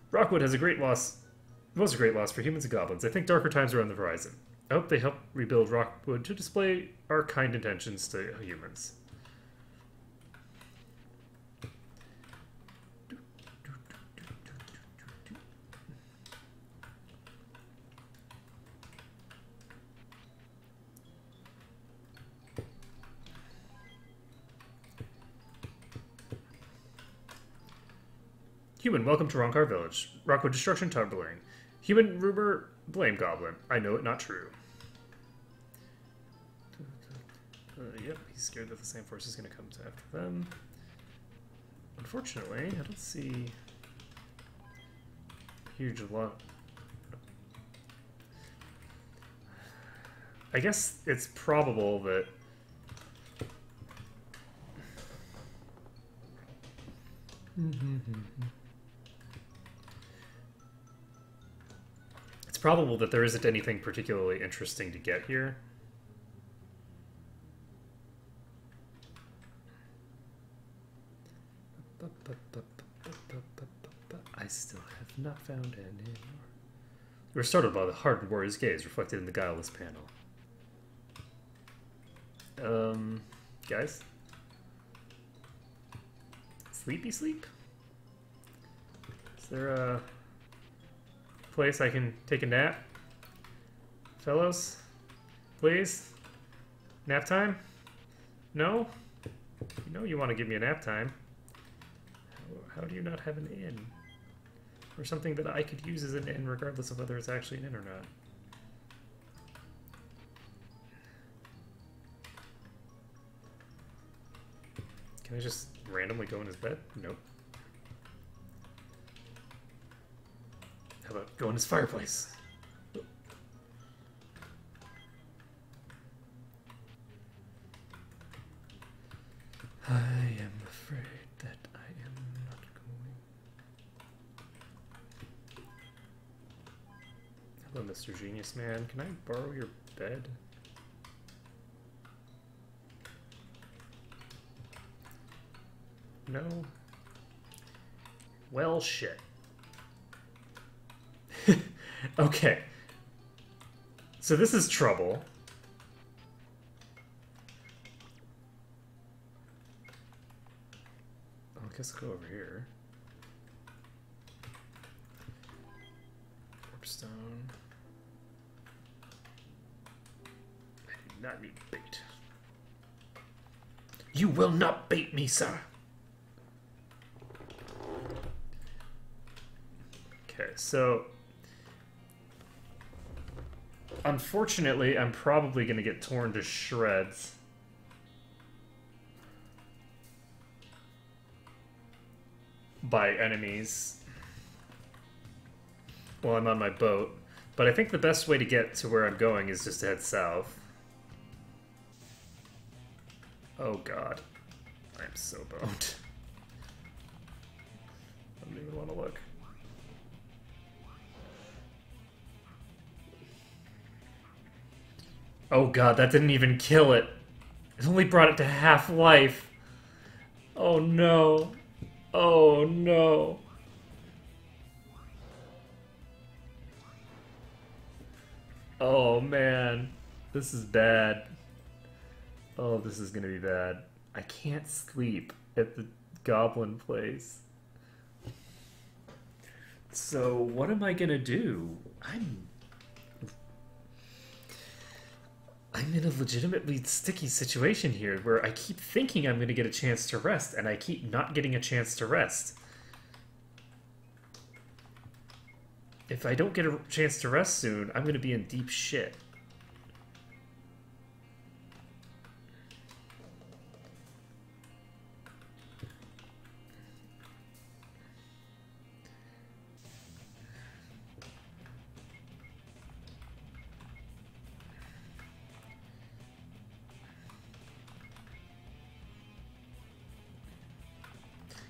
Rockwood has a great loss. It was a great loss for humans and goblins. I think darker times are on the horizon. I hope they help rebuild Rockwood to display our kind intentions to humans. Human, welcome to Ronkar Village. Rockwood destruction tumbling. Human rumor, blame goblin. I know it not true. Yep, he's scared that the same force is going to come after them. Unfortunately, I don't see a huge lot. I guess it's probable that it's probable that there isn't anything particularly interesting to get here. I still have not found any more. You were startled by the hardened warrior's gaze reflected in the guileless panel. Guys? Sleepy sleep? Is there a place I can take a nap? Fellows? Please? Nap time? No? You know you want to give me a nap time. How do you not have an inn? Or something that I could use as an inn regardless of whether it's actually an inn or not. Can I just randomly go in his bed? Nope. How about go in his fireplace? I am afraid that I am not going. Hello, Mr. Genius Man. Can I borrow your bed? No. Well, shit. Okay. So this is trouble. Oh, I guess I'll go over here. Warpstone. I do not need bait. You will not bait me, sir. Okay, so unfortunately, I'm probably going to get torn to shreds. By enemies while I'm on my boat. But I think the best way to get to where I'm going is just to head south. Oh god. I'm so boned. I don't even want to look. Oh god, that didn't even kill it. It only brought it to half life. Oh no. Oh no. Oh man. This is bad. Oh, this is gonna be bad. I can't sleep at the goblin place. So what am I gonna do? I'm in a legitimately sticky situation here where I keep thinking I'm going to get a chance to rest, and I keep not getting a chance to rest. If I don't get a chance to rest soon, I'm going to be in deep shit.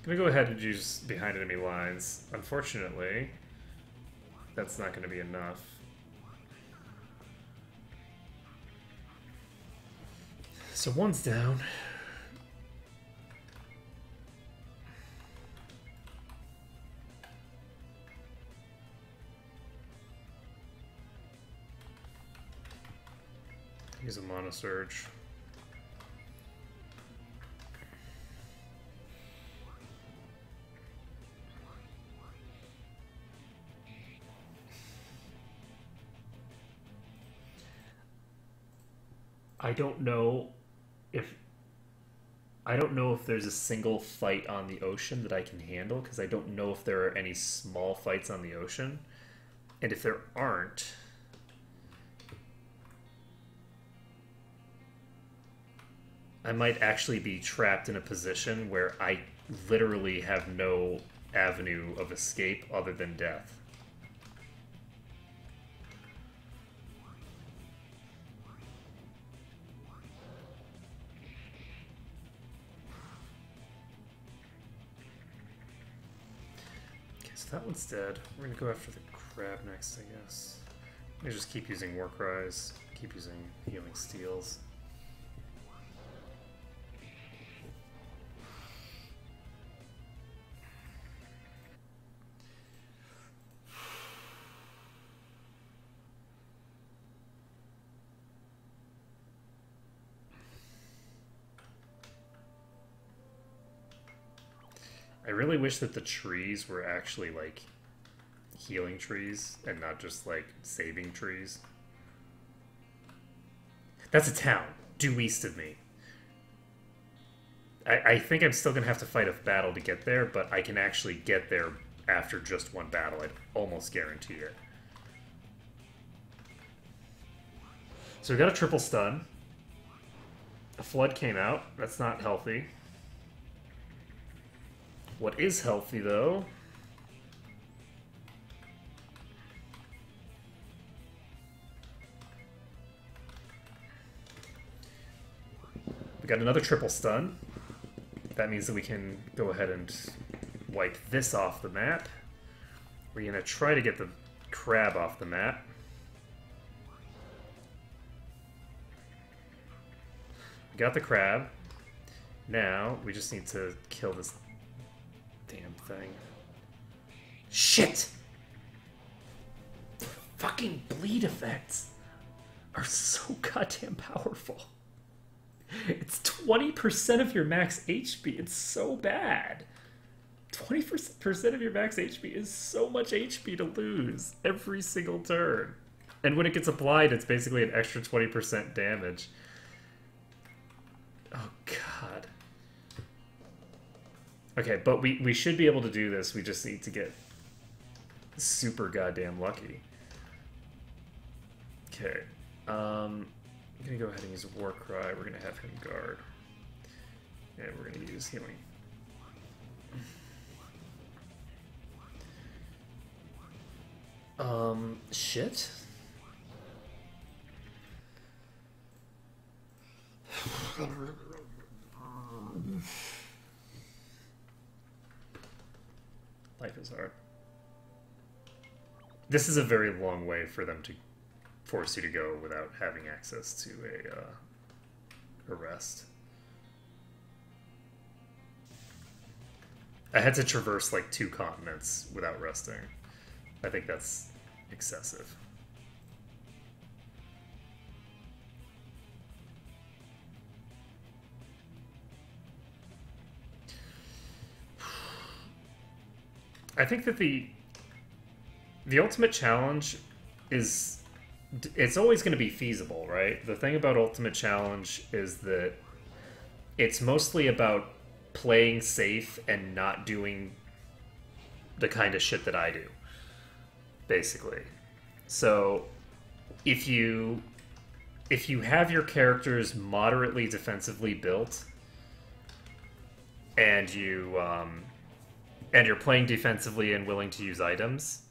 I'm gonna go ahead and use behind enemy lines. Unfortunately, that's not gonna be enough. So one's down. Use a mono surge. I don't know if there's a single fight on the ocean that I can handle, because I don't know if there are any small fights on the ocean. And if there aren't, I might actually be trapped in a position where I literally have no avenue of escape other than death. Okay, so that one's dead. We're gonna go after the crab next, I guess. I'm gonna just keep using war cries, keep using healing steals. I really wish that the trees were actually, like, healing trees and not just, like, saving trees. That's a town, due east of me. I think I'm still going to have to fight a battle to get there, but I can actually get there after just one battle. I'd almost guarantee it. So we got a triple stun. A flood came out. That's not healthy. What is healthy, though, we got another triple stun. That means that we can go ahead and wipe this off the map. We're going to try to get the crab off the map. We got the crab. Now, we just need to kill this damn thing. Shit! Fucking bleed effects are so goddamn powerful. It's 20% of your max HP. It's so bad. 20% of your max HP is so much HP to lose every single turn. And when it gets applied, it's basically an extra 20% damage. Oh, God. Okay, but we should be able to do this. We just need to get super goddamn lucky. Okay. I'm going to go ahead and use a war cry. We're going to have him guard. And we're going to use healing. Shit. Life is hard. This is a very long way for them to force you to go without having access to a rest. I had to traverse like 2 continents without resting. I think that's excessive. I think that the ultimate challenge is, it's always going to be feasible, right? The thing about ultimate challenge is that it's mostly about playing safe and not doing the kind of shit that I do, basically. So if you have your characters moderately defensively built and you're playing defensively and willing to use items,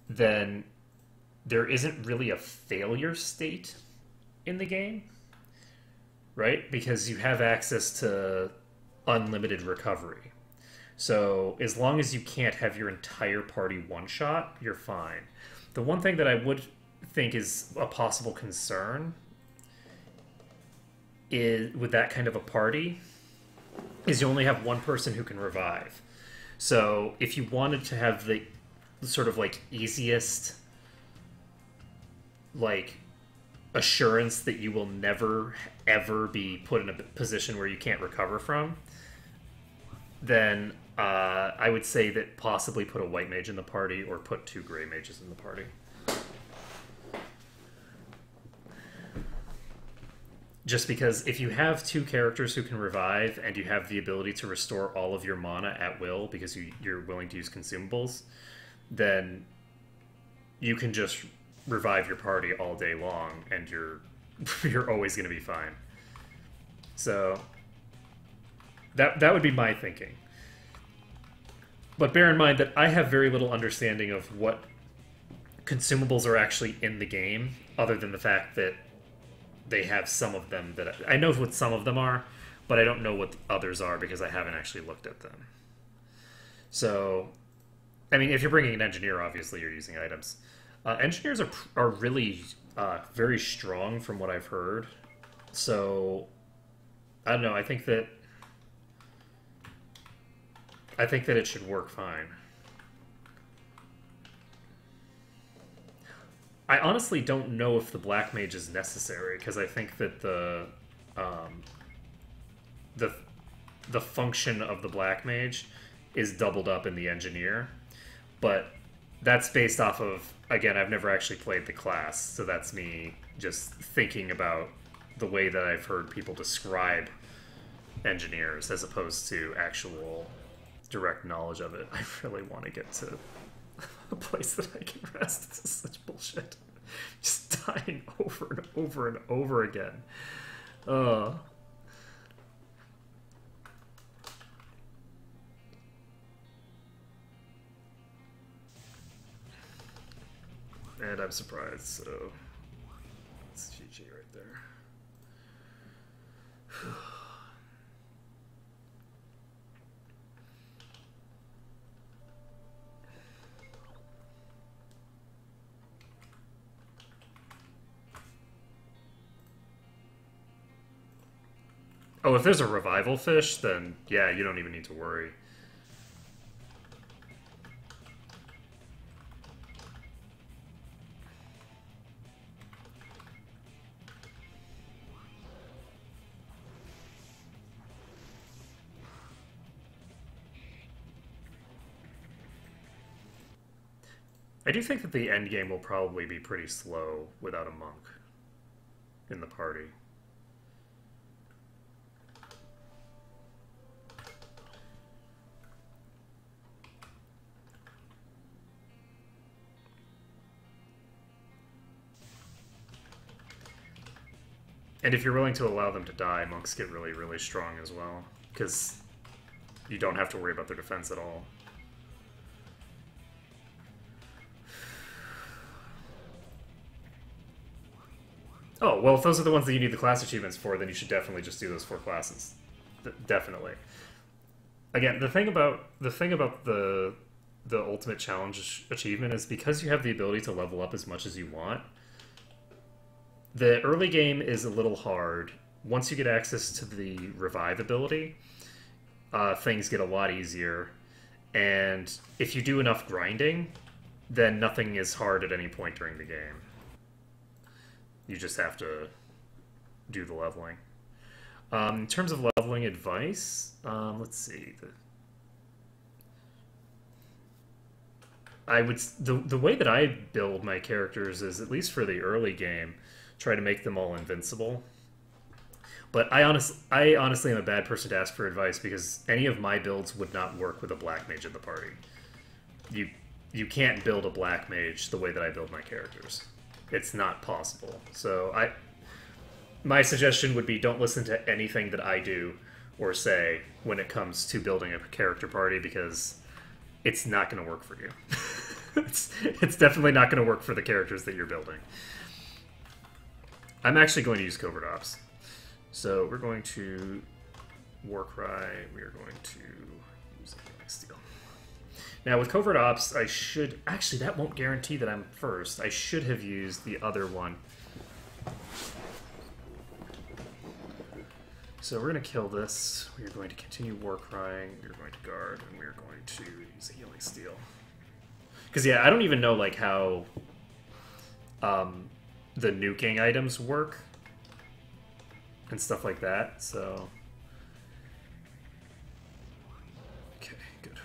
then there isn't really a failure state in the game, right? Because you have access to unlimited recovery. So as long as you can't have your entire party one-shot, you're fine. The one thing that I would think is a possible concern is, with that kind of a party, is you only have one person who can revive. So if you wanted to have the sort of like easiest like assurance that you will never ever be put in a position where you can't recover from, then I would say that possibly put a white mage in the party or put 2 gray mages in the party. Just because if you have 2 characters who can revive and you have the ability to restore all of your mana at will because you're willing to use consumables, then you can just revive your party all day long and you're always going to be fine. So that would be my thinking. But bear in mind that I have very little understanding of what consumables are actually in the game, other than the fact that they have some of them that I know what some of them are, but I don't know what the others are because I haven't actually looked at them. So, I mean, if you're bringing an engineer, obviously you're using items. Engineers are really very strong from what I've heard. So, I don't know. I think that it should work fine. I honestly don't know if the Black Mage is necessary, because I think that the function of the Black Mage is doubled up in the Engineer, but that's based off of, again, I've never actually played the class, so that's me just thinking about the way that I've heard people describe Engineers as opposed to actual direct knowledge of it. I really want to get to a place that I can rest. This is such bullshit. Just dying over and over and over again. And I'm surprised, so it's GG right there. Oh, if there's a revival fish, then yeah, you don't even need to worry. I do think that the end game will probably be pretty slow without a monk in the party. And if you're willing to allow them to die, monks get really, really strong as well, because you don't have to worry about their defense at all. Oh, well, if those are the ones that you need the class achievements for, then you should definitely just do those 4 classes. Definitely. Again, the thing about the ultimate challenge achievement is because you have the ability to level up as much as you want, the early game is a little hard. Once you get access to the revive ability, things get a lot easier. And if you do enough grinding, then nothing is hard at any point during the game. You just have to do the leveling. In terms of leveling advice, let's see. The way that I build my characters is, at least for the early game, try to make them all invincible. But I honestly am a bad person to ask for advice, because any of my builds would not work with a Black Mage in the party. You can't build a Black Mage the way that I build my characters. It's not possible. So my suggestion would be, don't listen to anything that I do or say when it comes to building a character party, because it's not going to work for you. It's definitely not going to work for the characters that you're building. I'm actually going to use Covert Ops. So we're going to Warcry. We are going to use Steel. Now with Covert Ops, I should... Actually, that won't guarantee that I'm first. I should have used the other one. So we're going to kill this. We are going to continue Warcrying. We are going to guard, and we are going to use a Healing Steel. Because, yeah, I don't even know, like, how the nuking items work and stuff like that, so... Okay, good.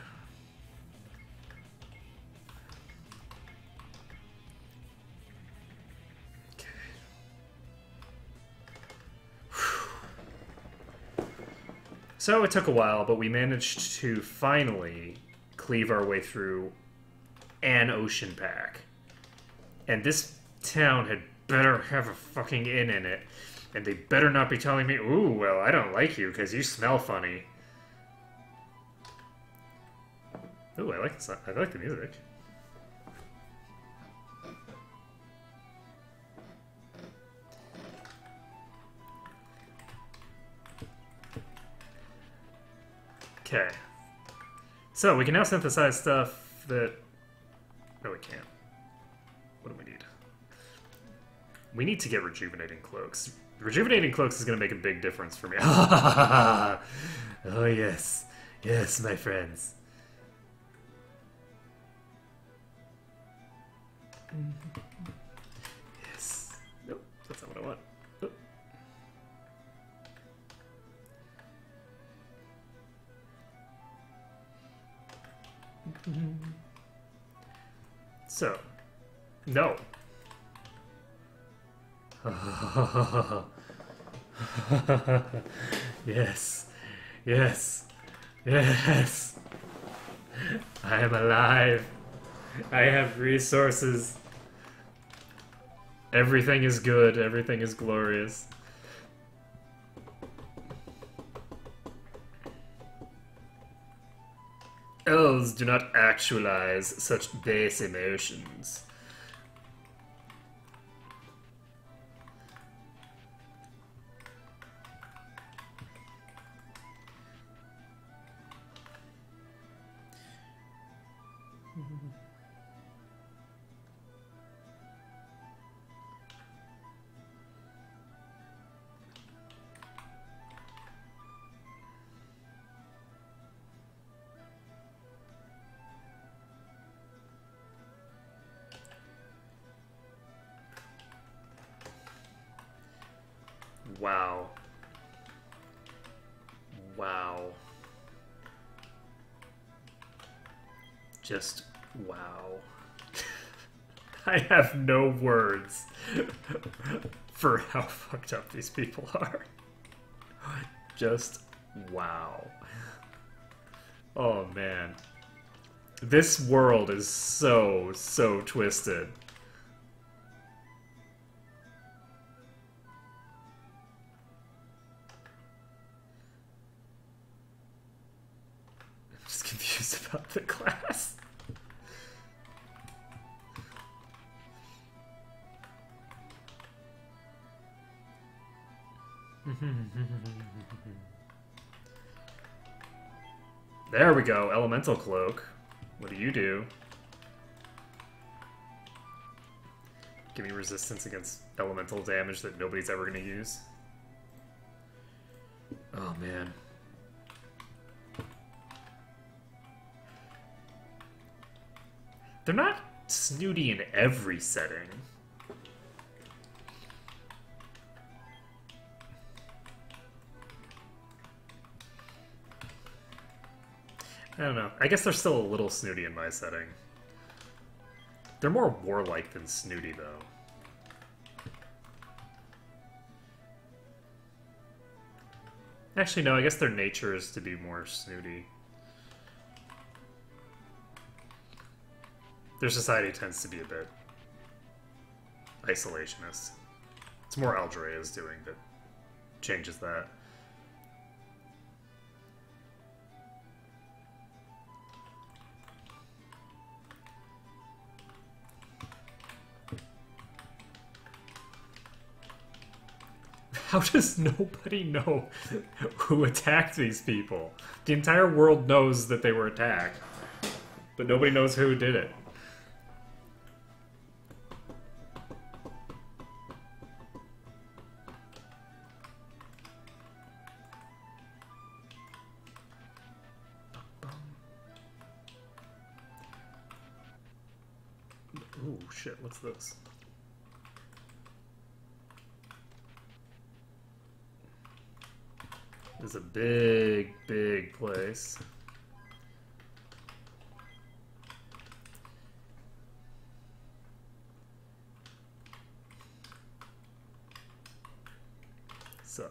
Okay. So it took a while, but we managed to finally cleave our way through an ocean pack. And this town had better have a fucking inn in it. And they better not be telling me, ooh, well, I don't like you because you smell funny. Ooh, I like the music. Okay. So, we can now synthesize stuff that... No, we can't. What do we need? We need to get Rejuvenating Cloaks. Rejuvenating Cloaks is going to make a big difference for me. Oh, yes. Yes, my friends. Yes. Nope, that's not what I want. Nope. So, no. Yes. Yes. Yes. I am alive. I have resources. Everything is good. Everything is glorious. Elves do not actualize such base emotions. Wow. Wow. Just wow. I have no words for how fucked up these people are. Just wow. Oh man. This world is so twisted. I'm just confused about the class. There we go, Elemental Cloak. What do you do? Give me resistance against elemental damage that nobody's ever gonna use. Oh man. They're not snooty in every setting. I don't know. I guess they're still a little snooty in my setting. They're more warlike than snooty, though. Actually, no, I guess their nature is to be more snooty. Their society tends to be a bit isolationist. It's more Aldrea is doing that changes that. How does nobody know who attacked these people? The entire world knows that they were attacked, but nobody knows who did it. Ooh, shit, what's this? This is a big place. So.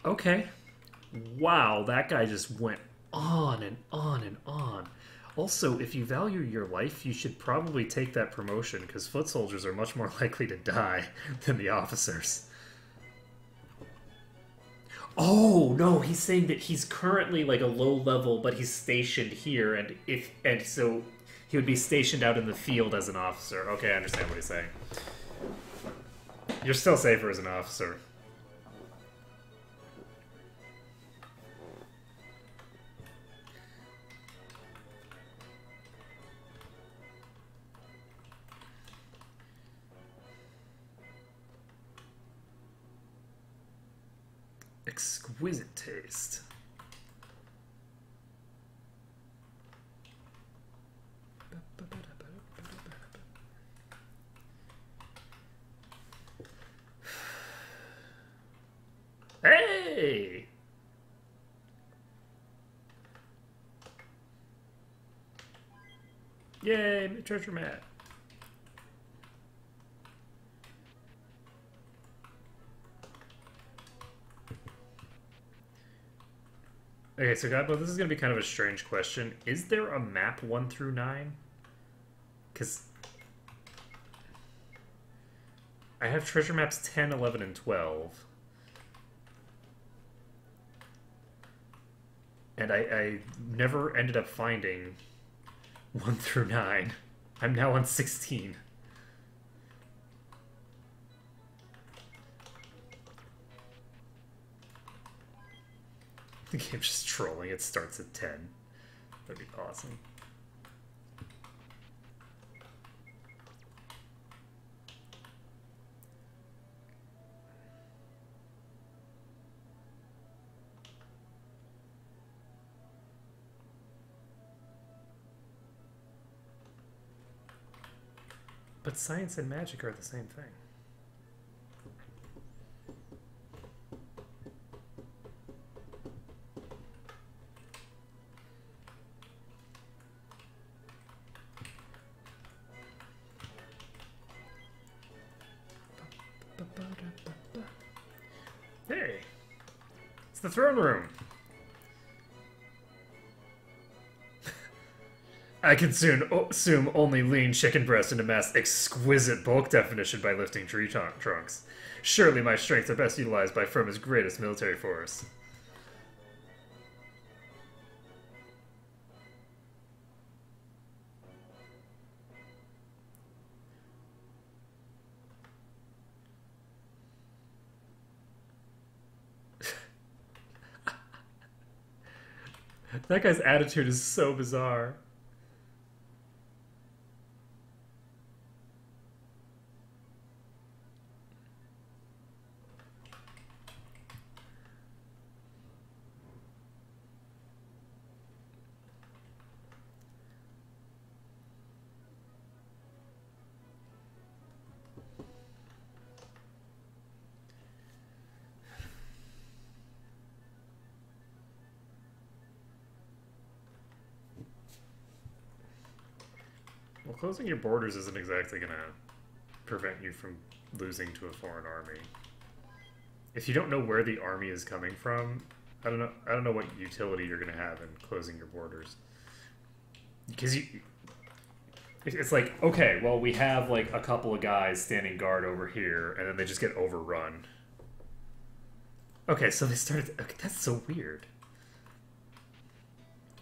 Okay. Wow, that guy just went on and on and on. Also, if you value your life, you should probably take that promotion, because foot soldiers are much more likely to die than the officers. Oh no, he's saying that he's currently like a low level, but he's stationed here, and so he would be stationed out in the field as an officer. Okay, I understand what he's saying. You're still safer as an officer. Exquisite taste. Hey! Yay, treasure map. Okay, so Godbo, this is going to be kind of a strange question. Is there a map 1 through 9? Because I have treasure maps 10, 11, and 12. And I never ended up finding 1 through 9. I'm now on 16. The game's just trolling. It starts at 10. That'd be awesome. But science and magic are the same thing. Hey! It's the throne room! I can soon assume only lean chicken breast and amass exquisite bulk definition by lifting tree trunks. Surely my strengths are best utilized by Firma's greatest military force. That guy's attitude is so bizarre. Well, closing your borders isn't exactly going to prevent you from losing to a foreign army. If you don't know where the army is coming from, I don't know what utility you're going to have in closing your borders. Because it's like, okay, well, we have like a couple of guys standing guard over here, and then they just get overrun. Okay, so they started... Okay, that's so weird.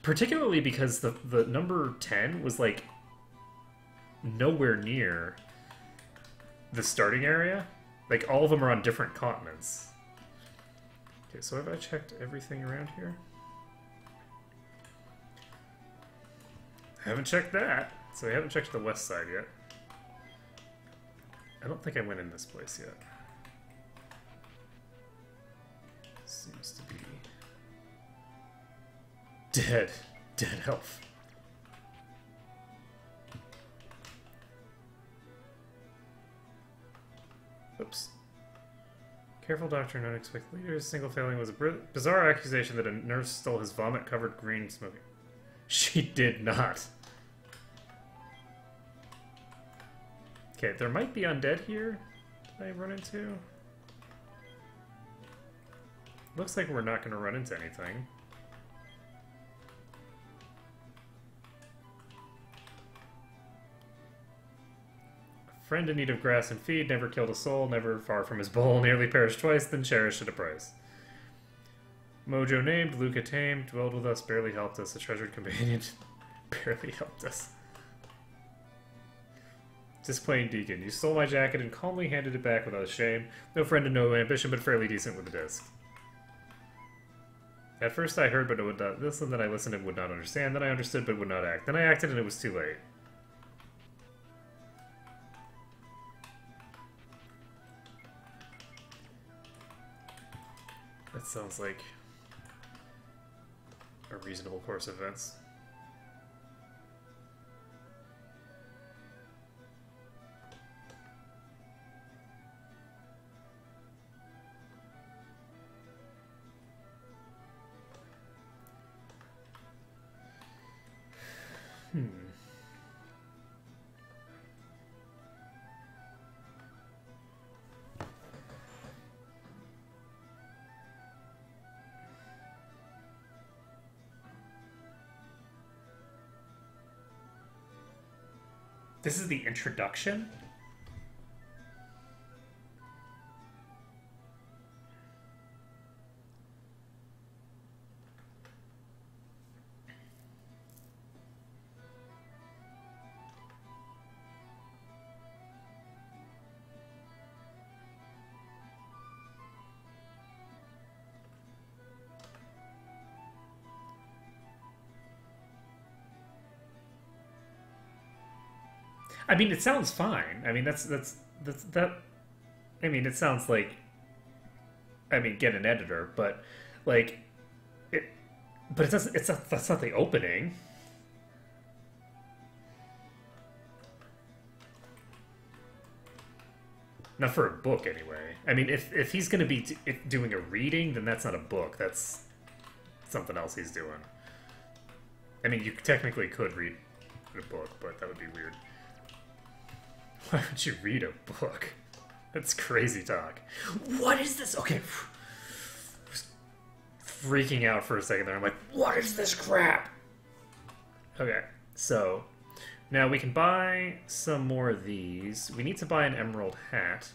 Particularly because the number 10 was like nowhere near the starting area. Like, all of them are on different continents. Okay, so have I checked everything around here? I haven't checked that. So we haven't checked the west side yet. I don't think I went in this place yet. Seems to be... Dead. Dead elf. Oops. Careful, Doctor, and unexpected leaders. Single failing was a bizarre accusation that a nurse stole his vomit-covered green smoking. She did not. Okay, there might be undead here. Did I run into? Looks like we're not going to run into anything. Friend in need of grass and feed, never killed a soul, never far from his bowl, nearly perished twice, then cherished at a price. Mojo named, Luca tamed, dwelled with us, barely helped us, a treasured companion, barely helped us. Disappointing Deacon, you stole my jacket and calmly handed it back without shame. No friend and no ambition, but fairly decent with a disc. At first I heard but would not listen, then I listened and would not understand, then I understood but would not act. Then I acted and it was too late. That sounds like a reasonable course of events. This is the introduction? I mean, it sounds fine. I mean, that's that. I mean, it sounds like. I mean, get an editor, but like, it. But it doesn't. It's not. That's not the opening. Not for a book, anyway. I mean, if he's going to be doing a reading, then that's not a book. That's something else he's doing. I mean, you technically could read a book, but that would be weird. Why would you read a book? That's crazy talk. What is this? Okay. I was freaking out for a second there. I'm like, what is this crap? Okay, so now we can buy some more of these. We need to buy an emerald hat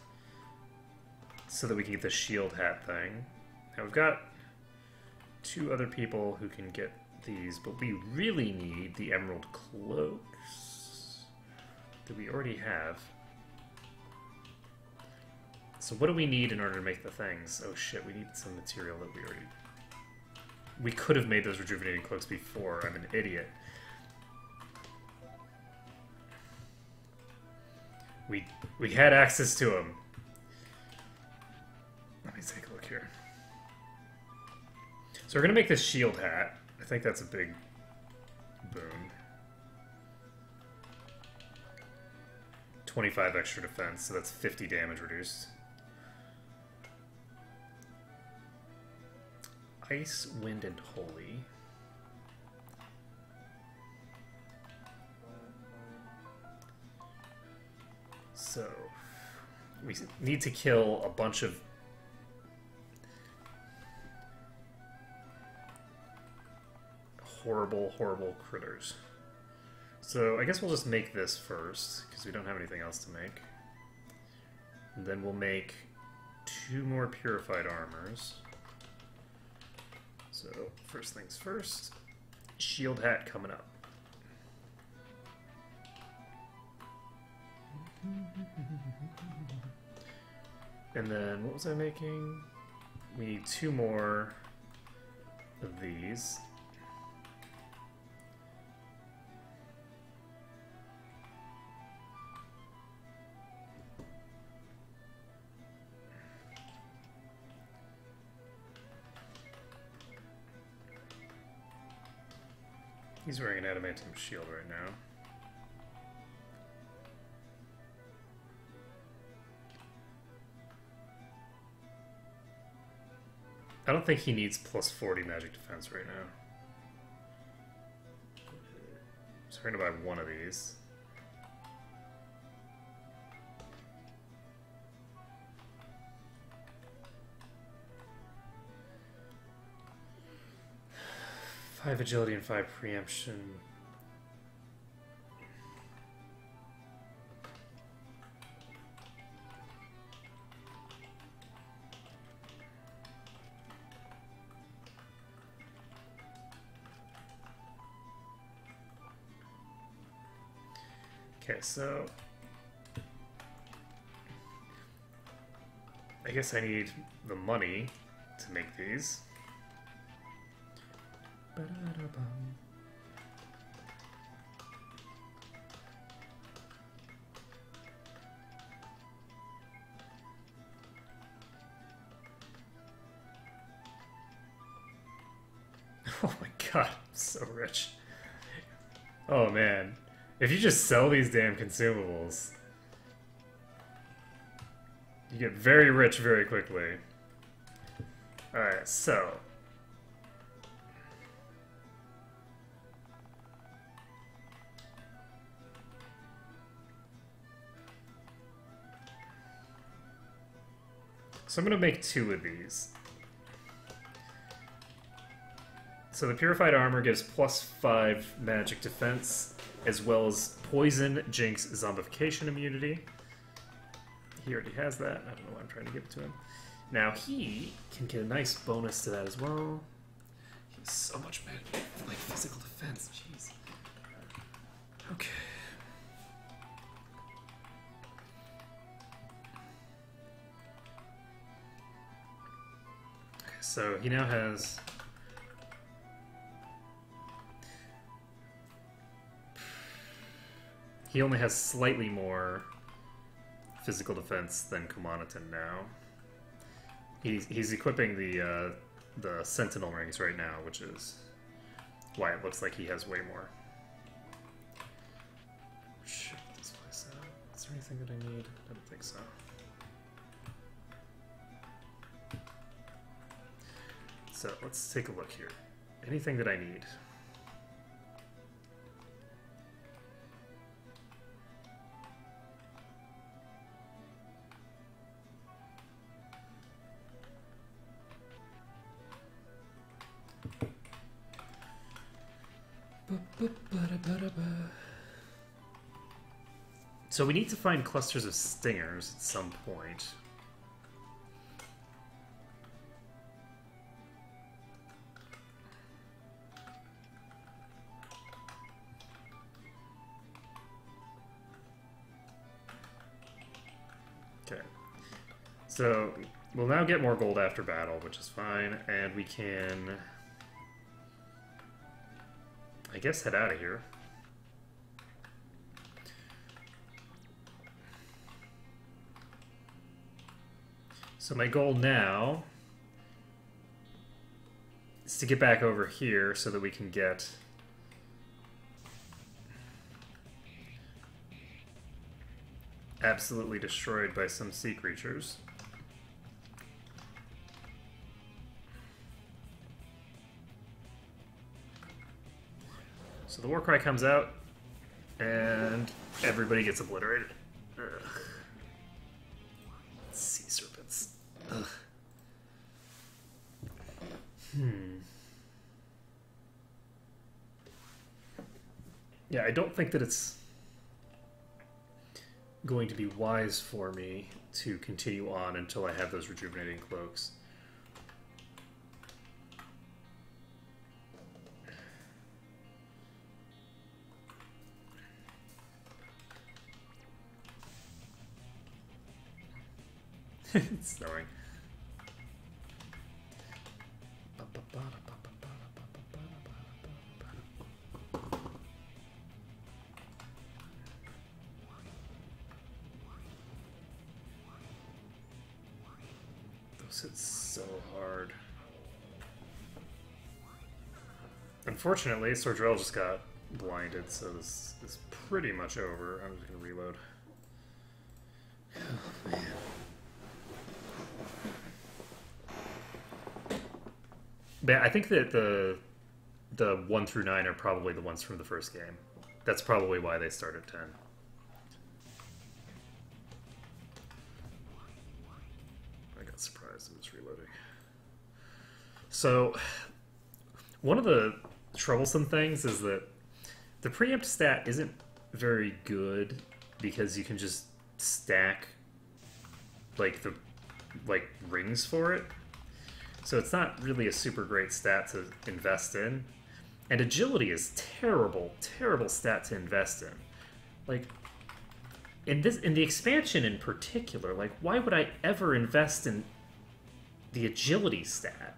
so that we can get the shield hat thing. Now we've got 2 other people who can get these, but we really need the emerald cloaks that we already have. So what do we need in order to make the things? Oh shit, we need some material that we already... We could have made those rejuvenating cloaks before. I'm an idiot. We had access to them. Let me take a look here. So we're gonna make this shield hat. I think that's a big boon. 25 extra defense, so that's 50 damage reduced. Ice, Wind, and Holy. So, we need to kill a bunch of horrible, horrible critters. So, I guess we'll just make this first, because we don't have anything else to make. And then we'll make 2 more purified armors. So, first things first, shield hat coming up. And then, what was I making? We need 2 more of these. He's wearing an adamantium shield right now. I don't think he needs plus 40 magic defense right now. So we're gonna buy 1 of these. 5 agility and 5 preemption. Okay, so I guess I need the money to make these. Ba-da-da-bum. Oh my god, I'm so rich. Oh man. If you just sell these damn consumables, you get very rich very quickly. Alright, so. So I'm going to make 2 of these. So the Purified Armor gives +5 magic defense, as well as Poison, Jinx, Zombification immunity. He already has that. I don't know why I'm trying to give it to him. Now he can get a nice bonus to that as well. He has so much magic, like physical defense. Jeez. Okay. Okay, so he now has. He only has slightly more physical defense than Kumanaton now. He's equipping the Sentinel rings right now, which is why it looks like he has way more. Check this place out. Is there anything that I need? I don't think so. So let's take a look here. Anything that I need? So we need to find clusters of stingers at some point. Okay. So we'll now get more gold after battle, which is fine, and we can, I guess, head out of here. So my goal now is to get back over here so that we can get absolutely destroyed by some sea creatures. So the Warcry comes out, and everybody gets obliterated. Ugh. Sea serpents. Ugh. Yeah, I don't think that it's going to be wise for me to continue on until I have those rejuvenating cloaks. It's snowing. Those hit so hard. Unfortunately, Sordrell just got blinded, so this is pretty much over. I'm just gonna reload. Oh, man. But I think that the 1 through 9 are probably the ones from the first game. That's probably why they start at 10. I got surprised it was reloading. So, one of the troublesome things is that the preempt stat isn't very good because you can just stack like the rings for it. So it's not really a super great stat to invest in. And agility is terrible, terrible stat to invest in. Like in the expansion in particular, like why would I ever invest in the agility stat?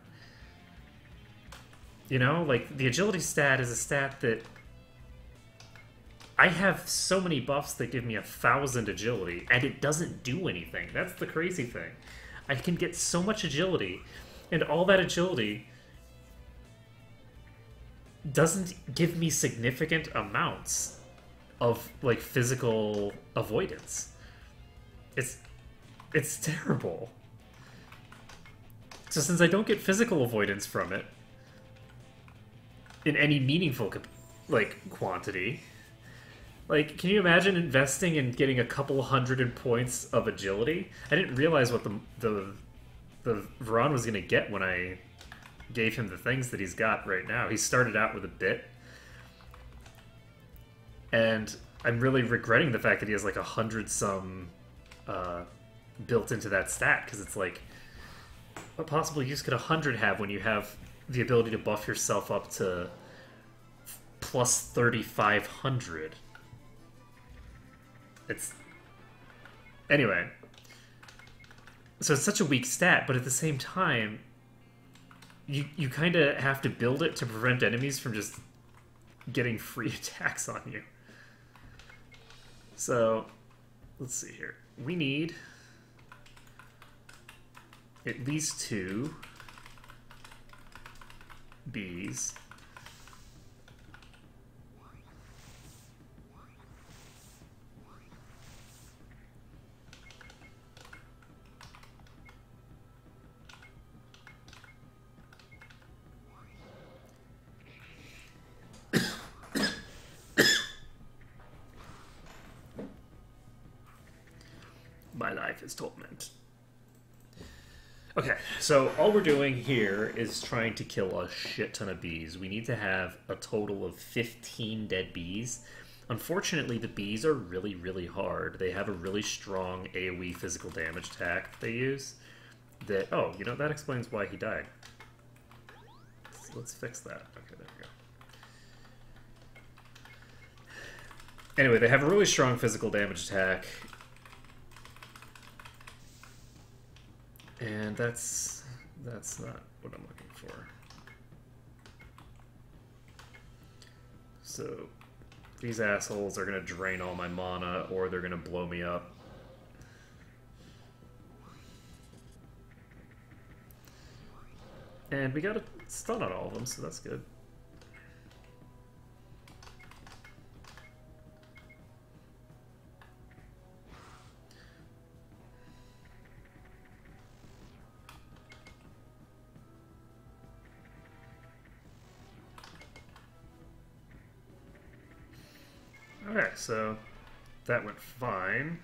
You know, like the agility stat is a stat that I have so many buffs that give me 1,000 agility, and it doesn't do anything. That's the crazy thing. I can get so much agility, and all that agility doesn't give me significant amounts of like physical avoidance. It's terrible. So since I don't get physical avoidance from it in any meaningful like quantity, like can you imagine investing in getting a couple hundred points of agility? I didn't realize what the Varan was gonna get when I gave him the things that he's got right now. He started out with a bit, and I'm really regretting the fact that he has like 100 some built into that stat, because it's like, what possible use could 100 have when you have the ability to buff yourself up to plus 3,500? It's anyway. So it's such a weak stat, but at the same time, you kind of have to build it to prevent enemies from just getting free attacks on you. So, let's see here. We need at least 2 bees. My life is torment. Okay, so all we're doing here is trying to kill a shit ton of bees. We need to have a total of 15 dead bees. Unfortunately, the bees are really, really hard. They have a really strong AoE physical damage attack that they use. That, oh, you know, that explains why he died. So let's fix that. Okay, there we go. Anyway, they have a really strong physical damage attack. And that's not what I'm looking for. So these assholes are gonna drain all my mana, or they're gonna blow me up. And we got a stun on all of them, so that's good. Okay, so that went fine.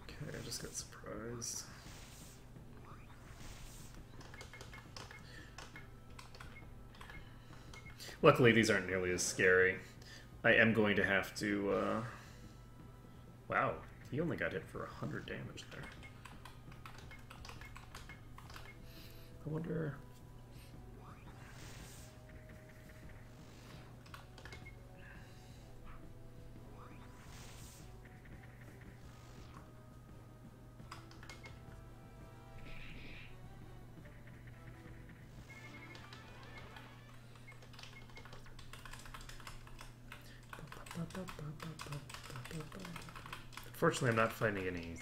Okay, I just got surprised. Luckily, these aren't nearly as scary. I am going to have to, wow, he only got hit for 100 damage there. I wonder... Unfortunately, I'm not finding any...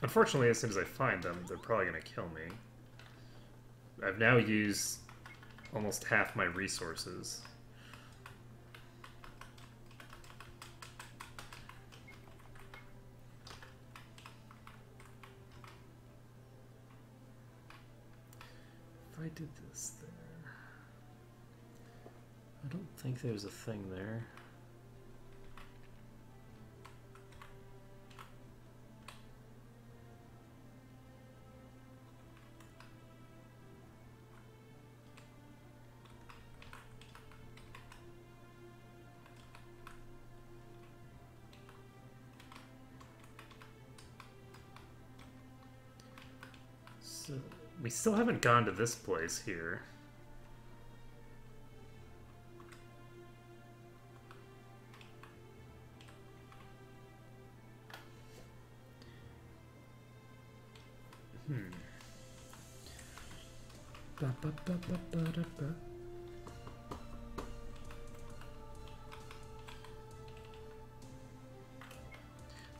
Unfortunately, as soon as I find them, they're probably going to kill me. I've now used almost half my resources. If I did this there... don't think there's a thing there. So we still haven't gone to this place here.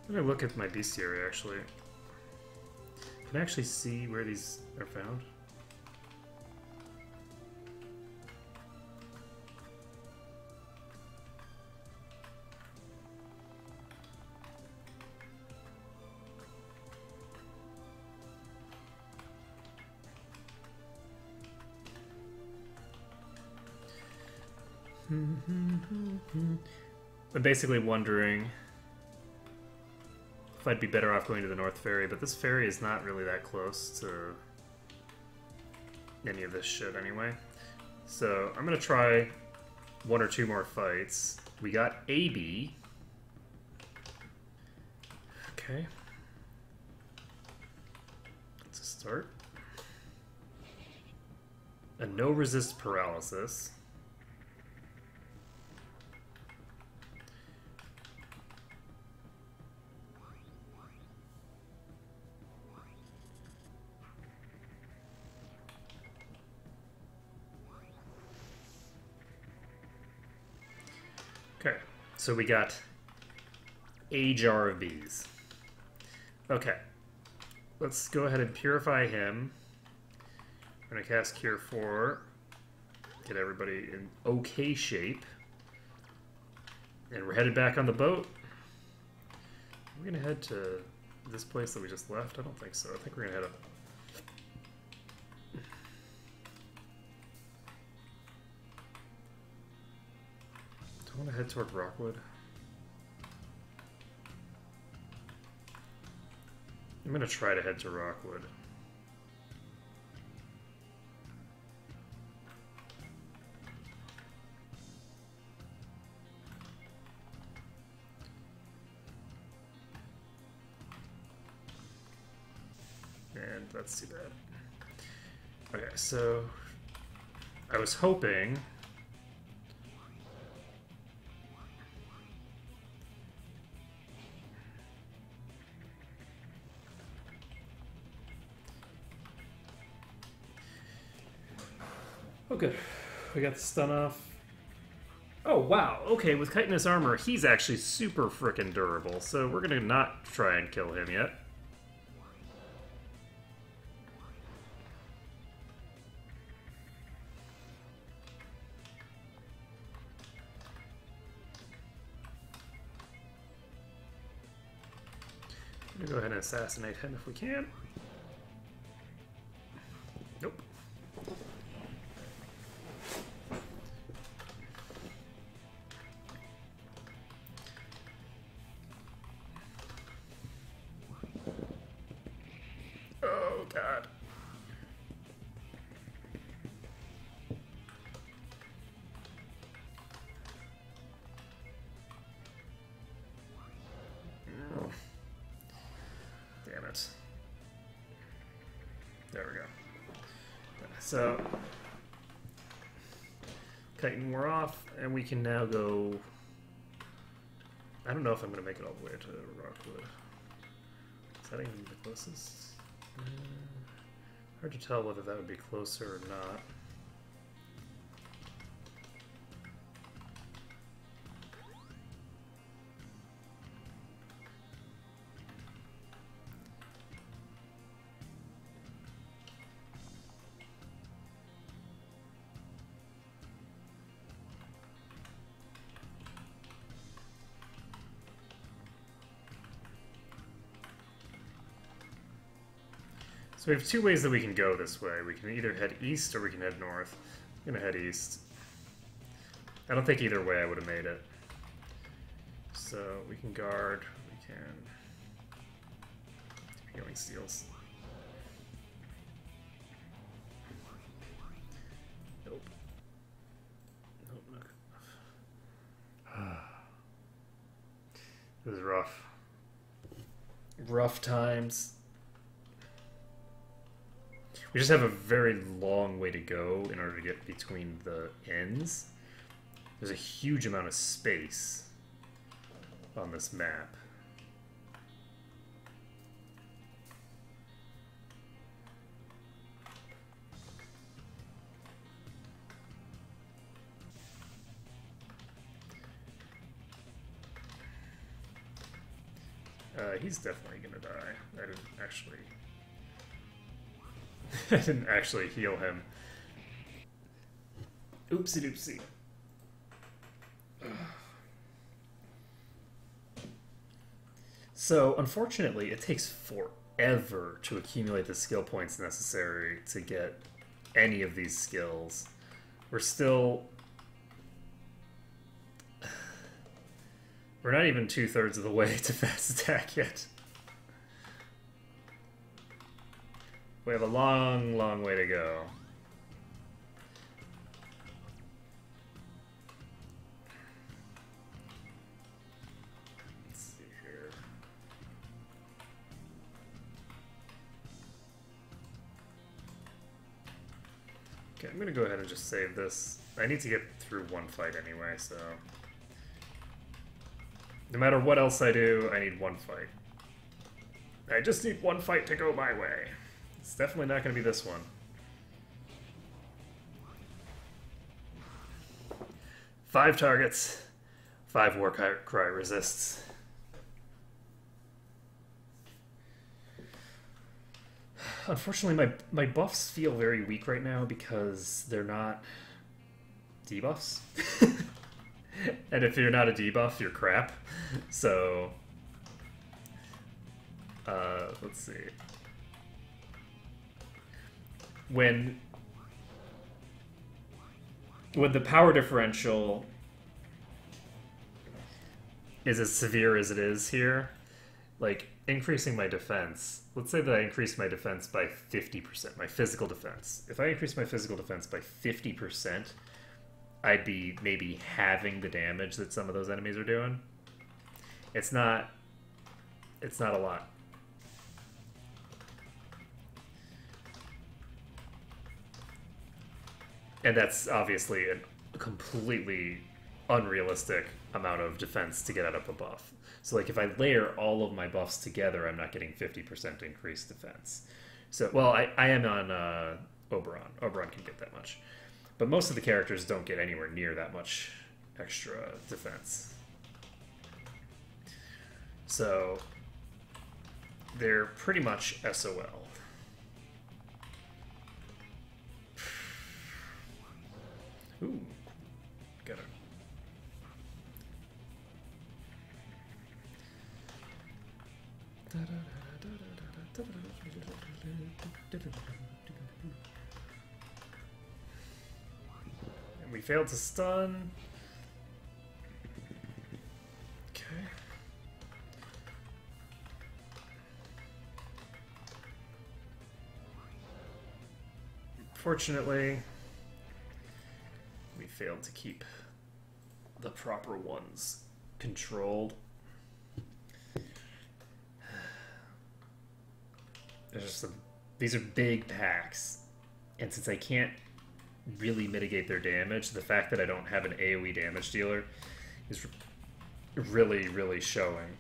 Let me look at my bestiary, actually. Can I actually see where these are found? I'm basically wondering if I'd be better off going to the North Ferry, but this ferry is not really that close to any of this shit anyway. So I'm gonna try one or two more fights. We got AB. Okay. That's a start. A no resist paralysis. Okay, so we got a jar of bees. Okay, let's go ahead and purify him. I'm gonna cast Cure 4, get everybody in okay shape. And we're headed back on the boat. We're gonna head to this place that we just left? I don't think so. I think we're gonna head up. Do I want to head toward Rockwood? I'm gonna try to head to Rockwood. And that's too bad. Okay, so I was hoping oh good, we got the stun off. Oh wow, okay, with chitinous armor he's actually super frickin' durable, so we're gonna not try and kill him yet. I'm gonna go ahead and assassinate him if we can. Nope. Oh god. Oh. Damn it. There we go. So, chitin wore off, and we can now go. I don't know if I'm going to make it all the way to Rockwood. Is that even the closest? Hard to tell whether that would be closer or not. So we have two ways that we can go this way. We can either head east or we can head north. I'm gonna head east. I don't think either way I would have made it. So we can guard, we can healing steals. Nope. Nope, not good enough. This is rough. Rough times. We just have a very long way to go in order to get between the ends. There's a huge amount of space on this map. He's definitely gonna die. I didn't actually heal him. Oopsie doopsie. So, unfortunately, it takes forever to accumulate the skill points necessary to get any of these skills. We're not even 2/3 of the way to fast attack yet. We have a long, long way to go. Let's see here. Okay, I'm gonna go ahead and just save this. I need to get through one fight anyway, so... No matter what else I do, I need one fight. I just need one fight to go my way. It's definitely not going to be this one. 5 targets, 5 war cry resists. Unfortunately, my buffs feel very weak right now because they're not debuffs. And if you're not a debuff, you're crap. So, let's see. When the power differential is as severe as it is here, like increasing my defense, let's say that I increased my defense by 50%, my physical defense. If I increase my physical defense by 50%, I'd be maybe halving the damage that some of those enemies are doing. It's not a lot. And that's obviously a completely unrealistic amount of defense to get out of a buff. So like if I layer all of my buffs together, I'm not getting 50% increased defense. So, well, I am on Oberon. Oberon can get that much. But most of the characters don't get anywhere near that much extra defense. So they're pretty much SOL. Ooh, got it. And we failed to stun. Okay. Fortunately, we failed to keep the proper ones controlled. There's just these are big packs, and since I can't really mitigate their damage, the fact that I don't have an AoE damage dealer is really, really showing.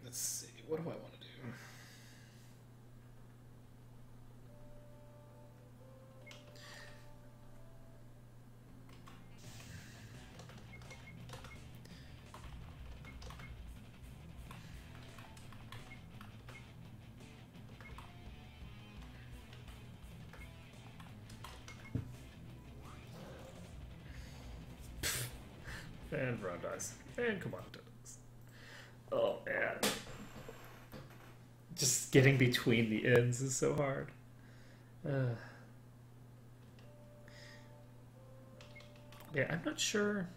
Let's see, what do I want to do? And Brown dies. And Kamado dies. Oh man. Just getting between the ends is so hard. Yeah, I'm not sure.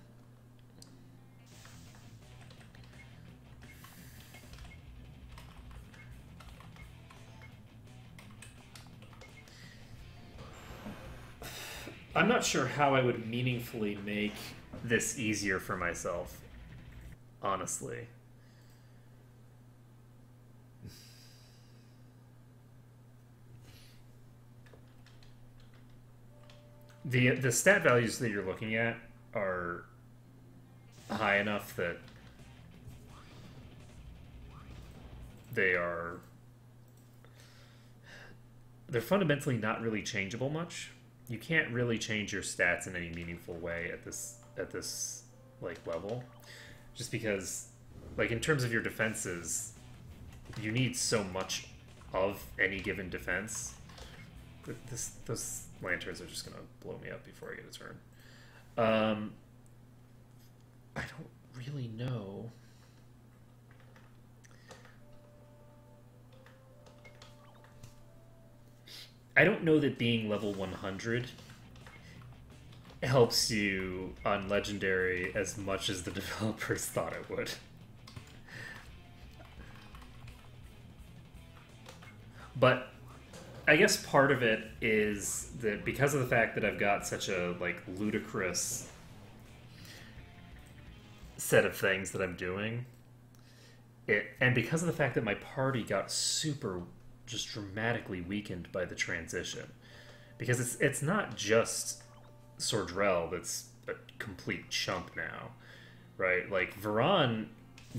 I'm not sure how I would meaningfully make this easier for myself, honestly. The stat values that you're looking at are high enough that they're fundamentally not really changeable much. You can't really change your stats in any meaningful way at this like level, just because like in terms of your defenses, you need so much of any given defense. Those lanterns are just gonna blow me up before I get a turn. I don't really know. I don't know that being level 100 helps you on Legendary as much as the developers thought it would. But I guess part of it is that because of the fact that I've got such a like ludicrous set of things that I'm doing, and because of the fact that my party got super just dramatically weakened by the transition, because it's not just Sordrell that's a complete chump now, right? Like Varan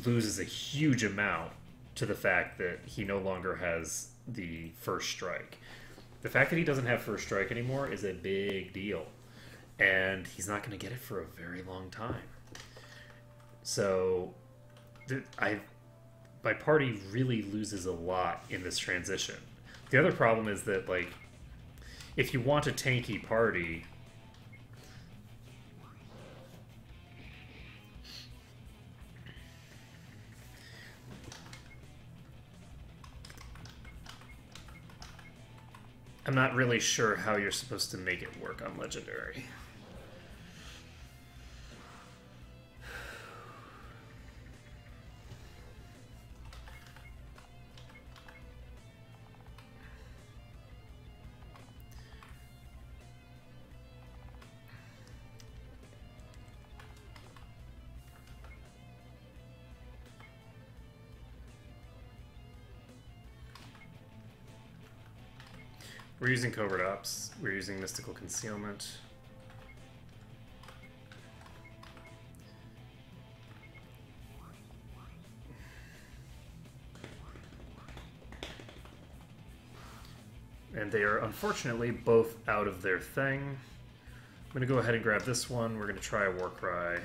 loses a huge amount to the fact that he no longer has the first strike. The fact that he doesn't have first strike anymore is a big deal, and he's not going to get it for a very long time. So my party really loses a lot in this transition. The other problem is that, like, if you want a tanky party, I'm not really sure how you're supposed to make it work on Legendary. We're using Covert Ops. We're using Mystical Concealment. And they are unfortunately both out of their thing. I'm going to go ahead and grab this one. We're going to try a Warcry.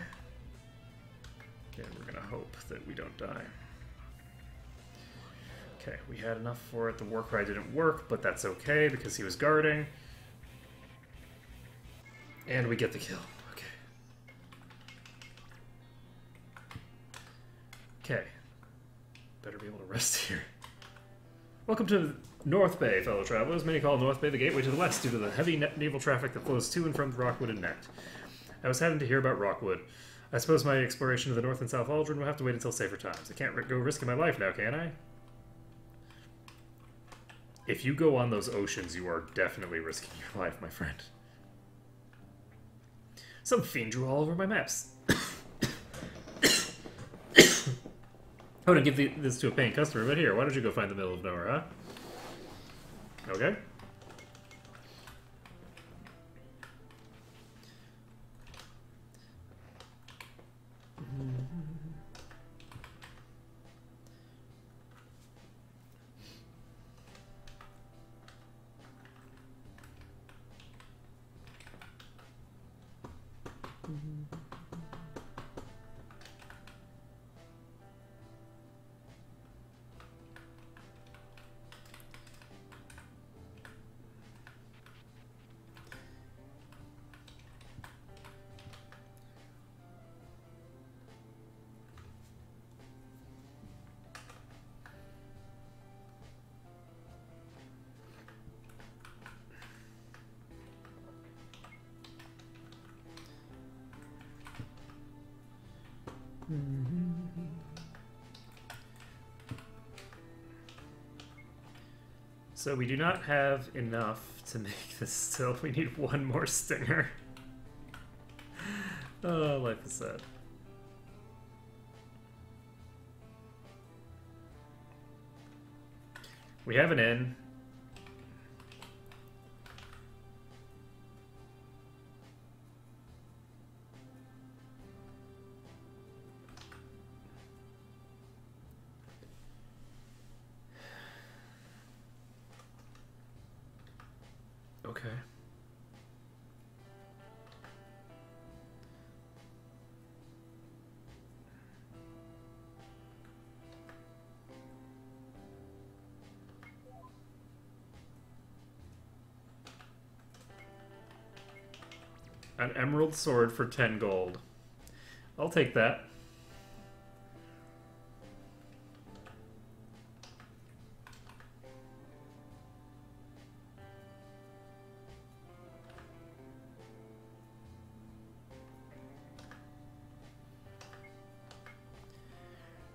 And we're going to hope that we don't die. Okay, we had enough for it. The Warcry didn't work, but that's okay because he was guarding. And we get the kill. Okay. Okay. Better be able to rest here. Welcome to North Bay, fellow travelers. Many call North Bay the gateway to the west due to the heavy naval traffic that flows to and from Rockwood and Necht. I was saddened to hear about Rockwood. I suppose my exploration of the North and South Aldrin will have to wait until safer times. I can't go risking my life now, can I? If you go on those oceans, you are definitely risking your life, my friend. Some fiend drew all over my maps. I would give this to a paying customer, but here, why don't you go find the middle of nowhere, huh? Okay. So we do not have enough to make this still. We need one more stinger. Oh, life is sad. We have an inn. Okay. An emerald sword for 10 gold. I'll take that.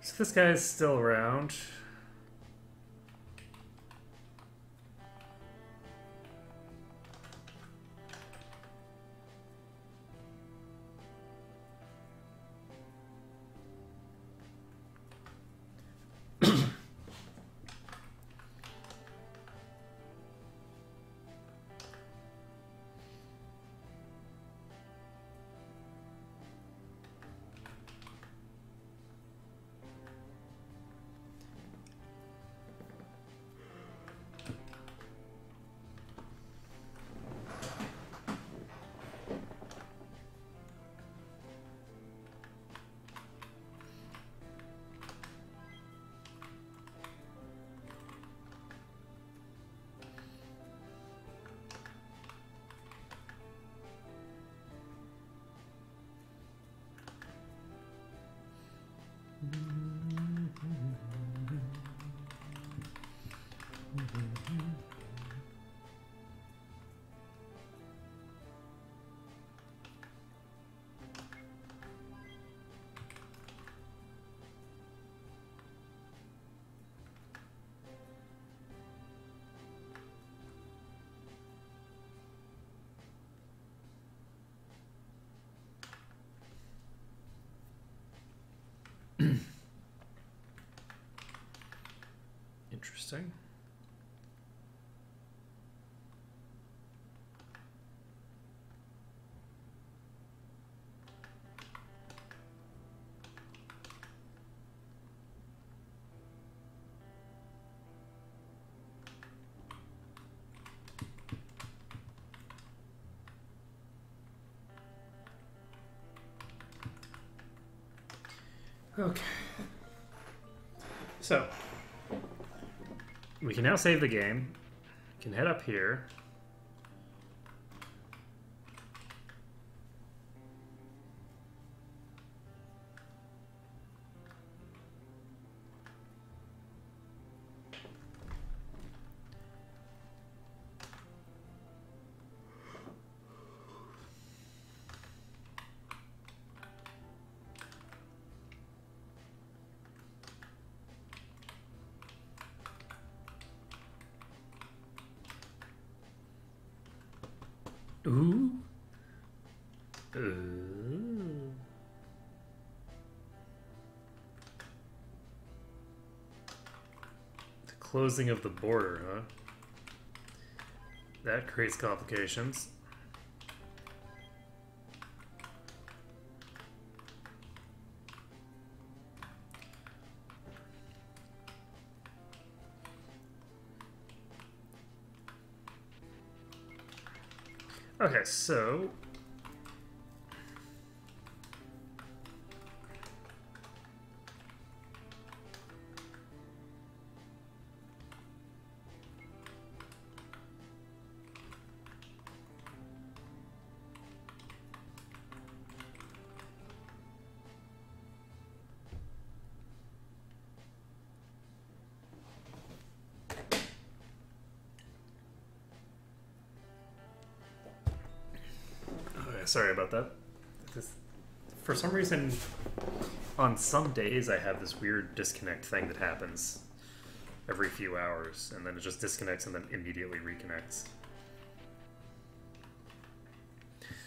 So this guy is still around. Interesting. Okay. So, we can now save the game. We can head up here. Ooh. Ooh. The closing of the border, huh? That creates complications. Okay, so sorry about that. For some reason, on some days I have this weird disconnect thing that happens every few hours, and then it just disconnects and then immediately reconnects.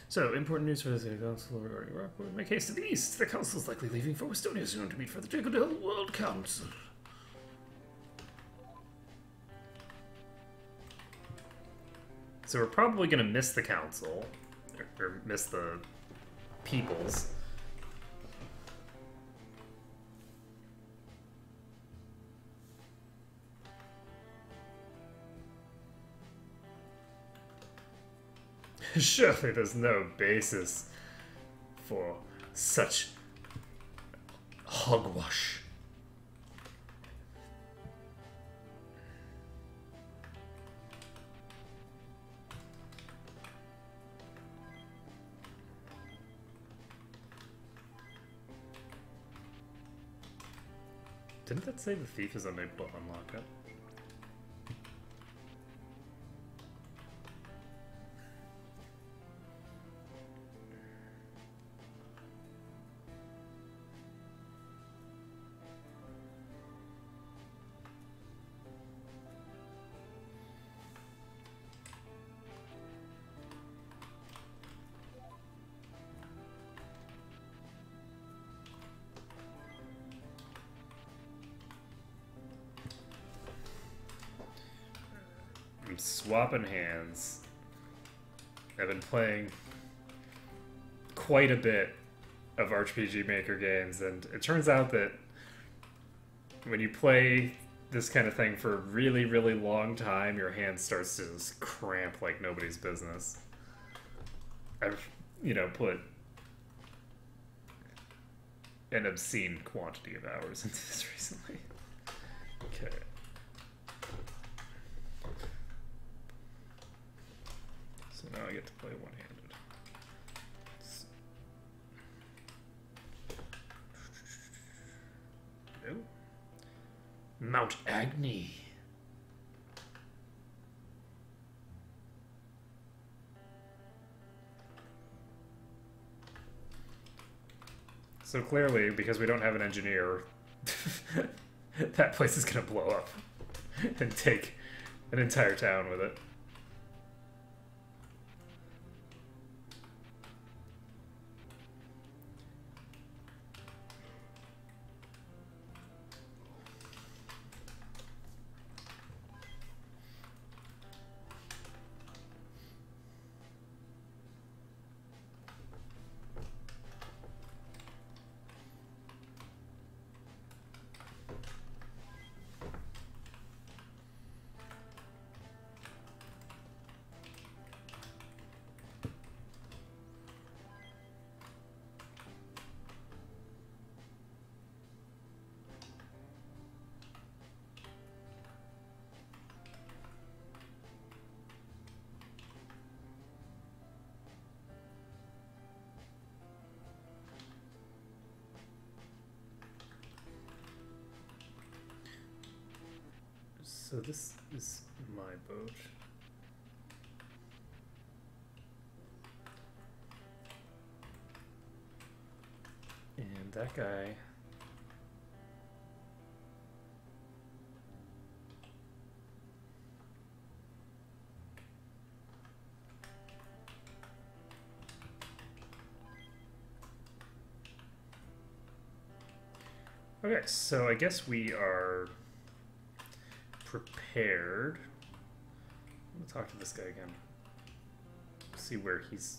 So, important news for the City Council regarding Arkmode. Make haste to the east. The Council is likely leaving for Westonia soon to meet for the Jagodale World Council. So we're probably going to miss the Council, or miss the Peoples. Surely there's no basis for such hogwash. Didn't that say the thief is unable to unlock it? I'm swapping hands. I've been playing quite a bit of RPG Maker games, and it turns out that when you play this kind of thing for a really, really long time, your hand starts to just cramp like nobody's business. I've, put an obscene quantity of hours into this recently. Okay. So now I get to play one-handed. No. Mount Agni. So clearly, because we don't have an engineer, that place is going to blow up and take an entire town with it. So this is my boat. And that guy... Okay, so I guess we are prepared. I'm gonna talk to this guy again. See where he's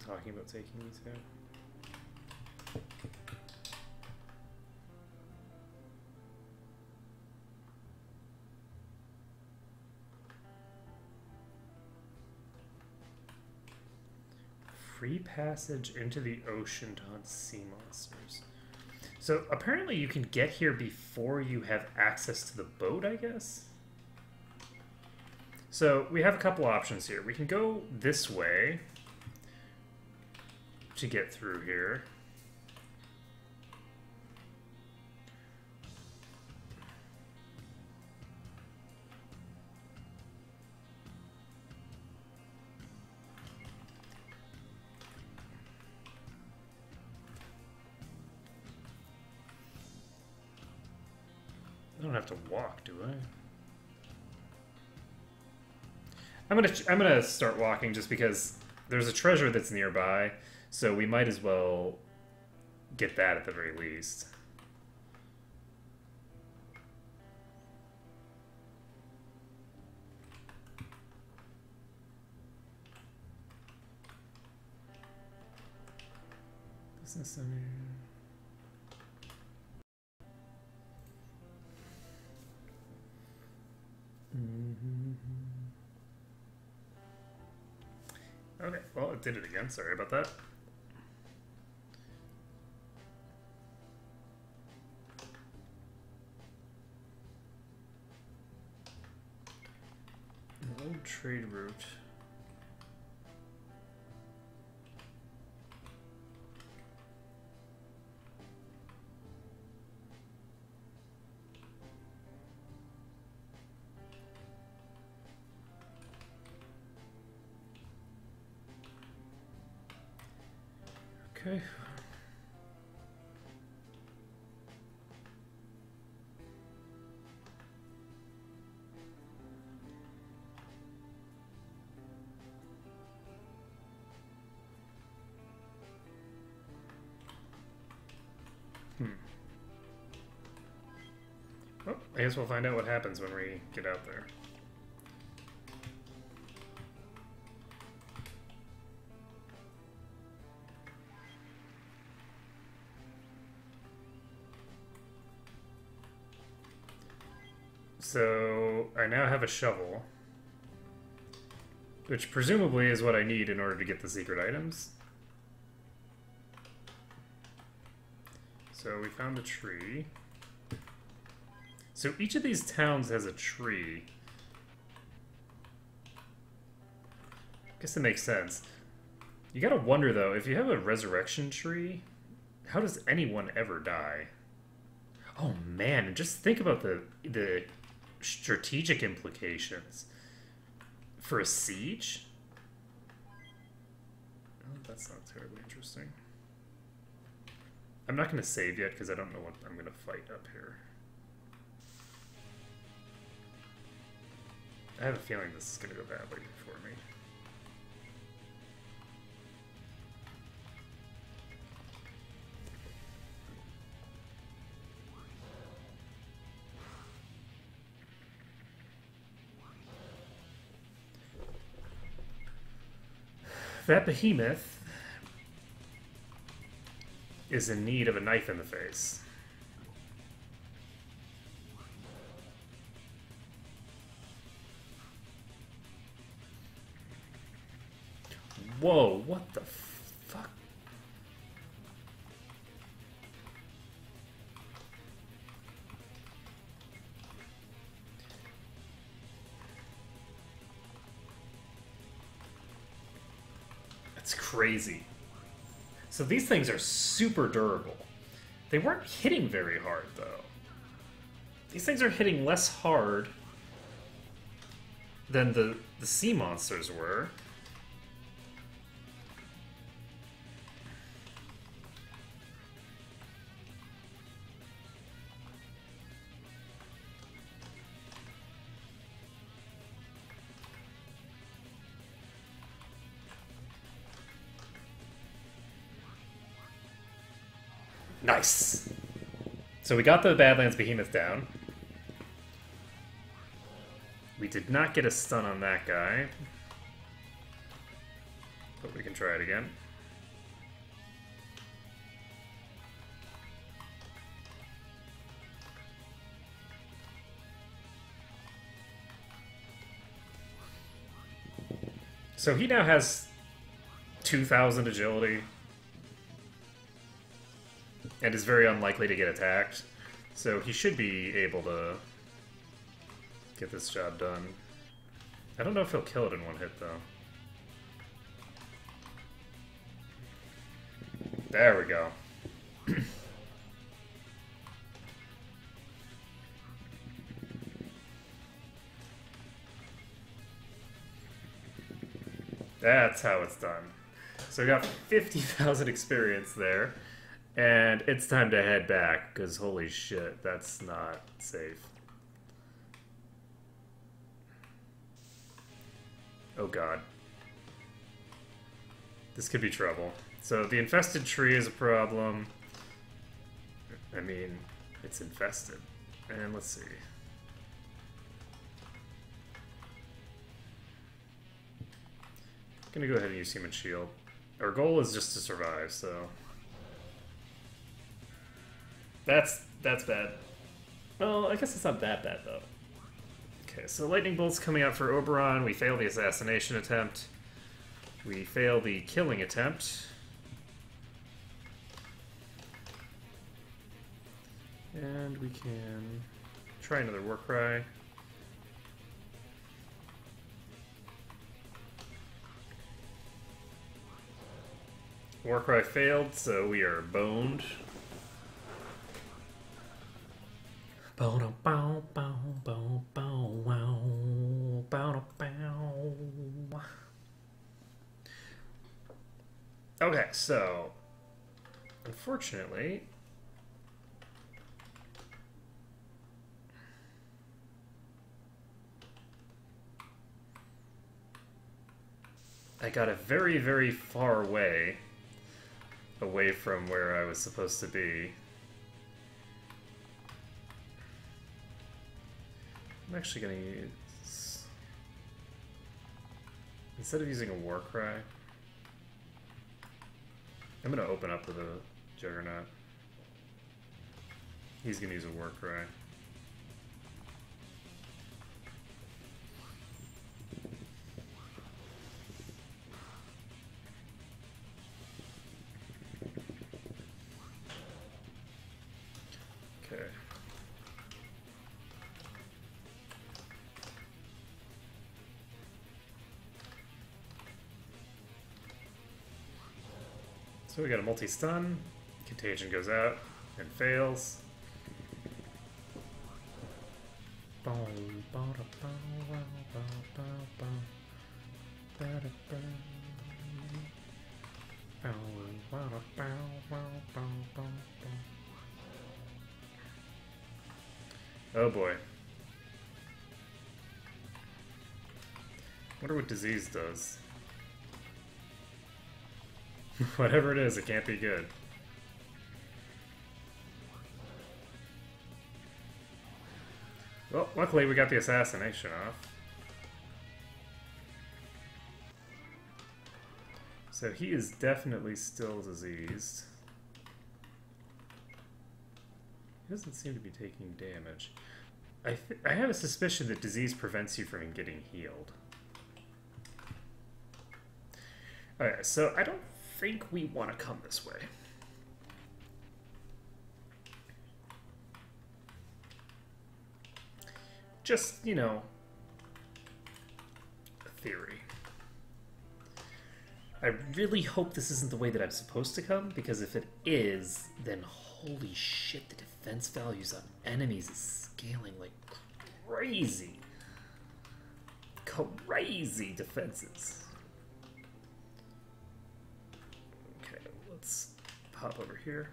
talking about taking me to. Free passage into the ocean to hunt sea monsters. So apparently you can get here before you have access to the boat, I guess? So we have a couple options here. We can go this way to get through here. I don't have to walk, do I? I'm gonna start walking just because there's a treasure that's nearby, so we might as well get that at the very least. Business center. Okay, well, it did it again. Sorry about that. An old trade route. Okay. Well, I guess we'll find out what happens when we get out there. So I now have a shovel, which presumably is what I need in order to get the secret items. So we found a tree. So each of these towns has a tree. I guess it makes sense. You gotta wonder though, if you have a resurrection tree, how does anyone ever die? Oh man, and just think about the strategic implications for a siege. Oh, that's not terribly interesting. I'm not going to save yet because I don't know what I'm going to fight up here. I have a feeling this is going to go badly for me. That behemoth is in need of a knife in the face. Whoa, what the fuck? That's crazy. So these things are super durable. They weren't hitting very hard, though. These things are hitting less hard than the sea monsters were. Nice. So we got the Badlands Behemoth down. We did not get a stun on that guy. But we can try it again. So he now has 2,000 agility. And is very unlikely to get attacked. So he should be able to get this job done. I don't know if he'll kill it in one hit, though. There we go. That's how it's done. So we got 50,000 experience there. And it's time to head back, because holy shit, that's not safe. Oh god. This could be trouble. So the infested tree is a problem. I mean, it's infested. And let's see. I'm gonna go ahead and use Human Shield. Our goal is just to survive, so... That's bad. Well, I guess it's not that bad, though. Okay, so Lightning Bolt's coming out for Oberon. We fail the assassination attempt. We fail the killing attempt. And we can try another Warcry. Warcry failed, so we are boned. Okay, so unfortunately, I got a very, very far away from where I was supposed to be. I'm actually going to use... Instead of using a Warcry, I'm going to open up with a Juggernaut. He's going to use a Warcry. Okay. So we got a multi-stun, Contagion goes out and fails. Oh boy. Wonder what disease does. Whatever it is, it can't be good. Well, luckily we got the assassination off. So he is definitely still diseased. He doesn't seem to be taking damage. I have a suspicion that disease prevents you from getting healed. Okay, so I don't think we want to come this way. Just, you know, a theory. I really hope this isn't the way that I'm supposed to come, because if it is, then holy shit, the defense values on enemies is scaling like crazy. Crazy defenses. Okay, let's pop over here.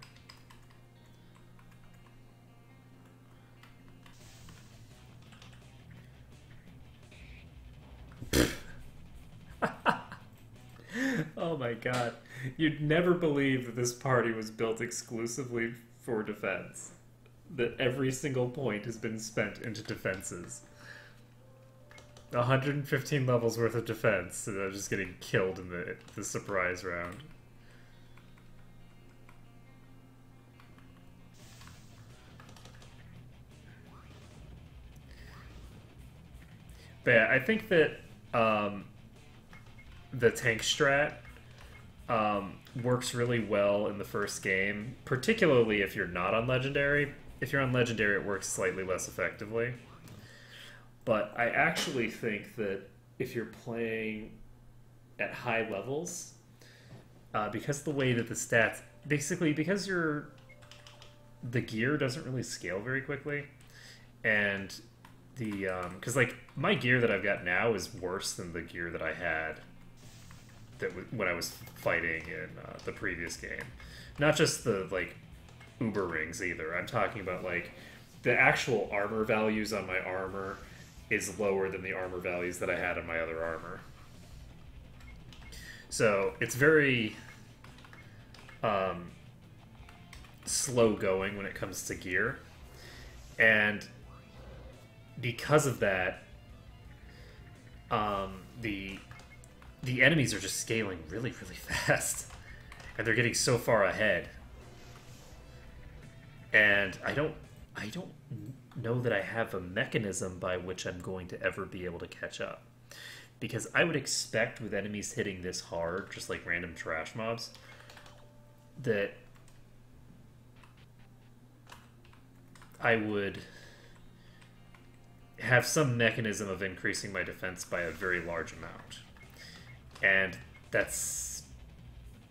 Oh my god. You'd never believe that this party was built exclusively for defense. That every single point has been spent into defenses. 115 levels worth of defense, and I'm just getting killed in the surprise round. But yeah, I think that the tank strat works really well in the first game, particularly if you're not on Legendary. If you're on Legendary, it works slightly less effectively. But I actually think that if you're playing at high levels, because the way that the stats... Basically, because the gear doesn't really scale very quickly, and the... Because, like, my gear that I've got now is worse than the gear that I had when I was fighting in the previous game. Not just the, like, uber rings either. I'm talking about, like, the actual armor values on my armor is lower than the armor values that I had on my other armor. So it's very slow going when it comes to gear. And because of that, the enemies are just scaling really, really fast. And they're getting so far ahead. And I don't know that I have a mechanism by which I'm going to ever be able to catch up. Because I would expect with enemies hitting this hard, just like random trash mobs, that I would have some mechanism of increasing my defense by a very large amount. And that's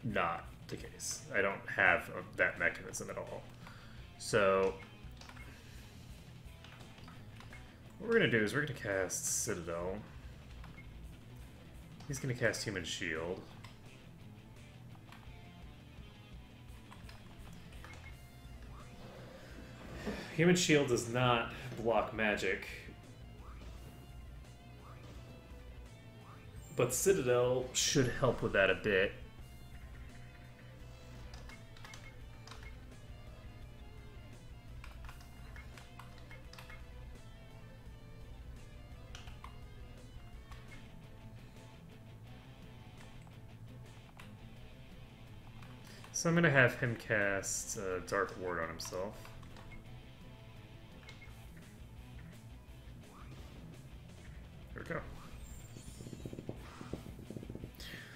not the case. I don't have that mechanism at all. So what we're going to do is we're going to cast Citadel. He's going to cast Human Shield. Human Shield does not block magic, but Citadel should help with that a bit. So I'm going to have him cast Dark Ward on himself. There we go.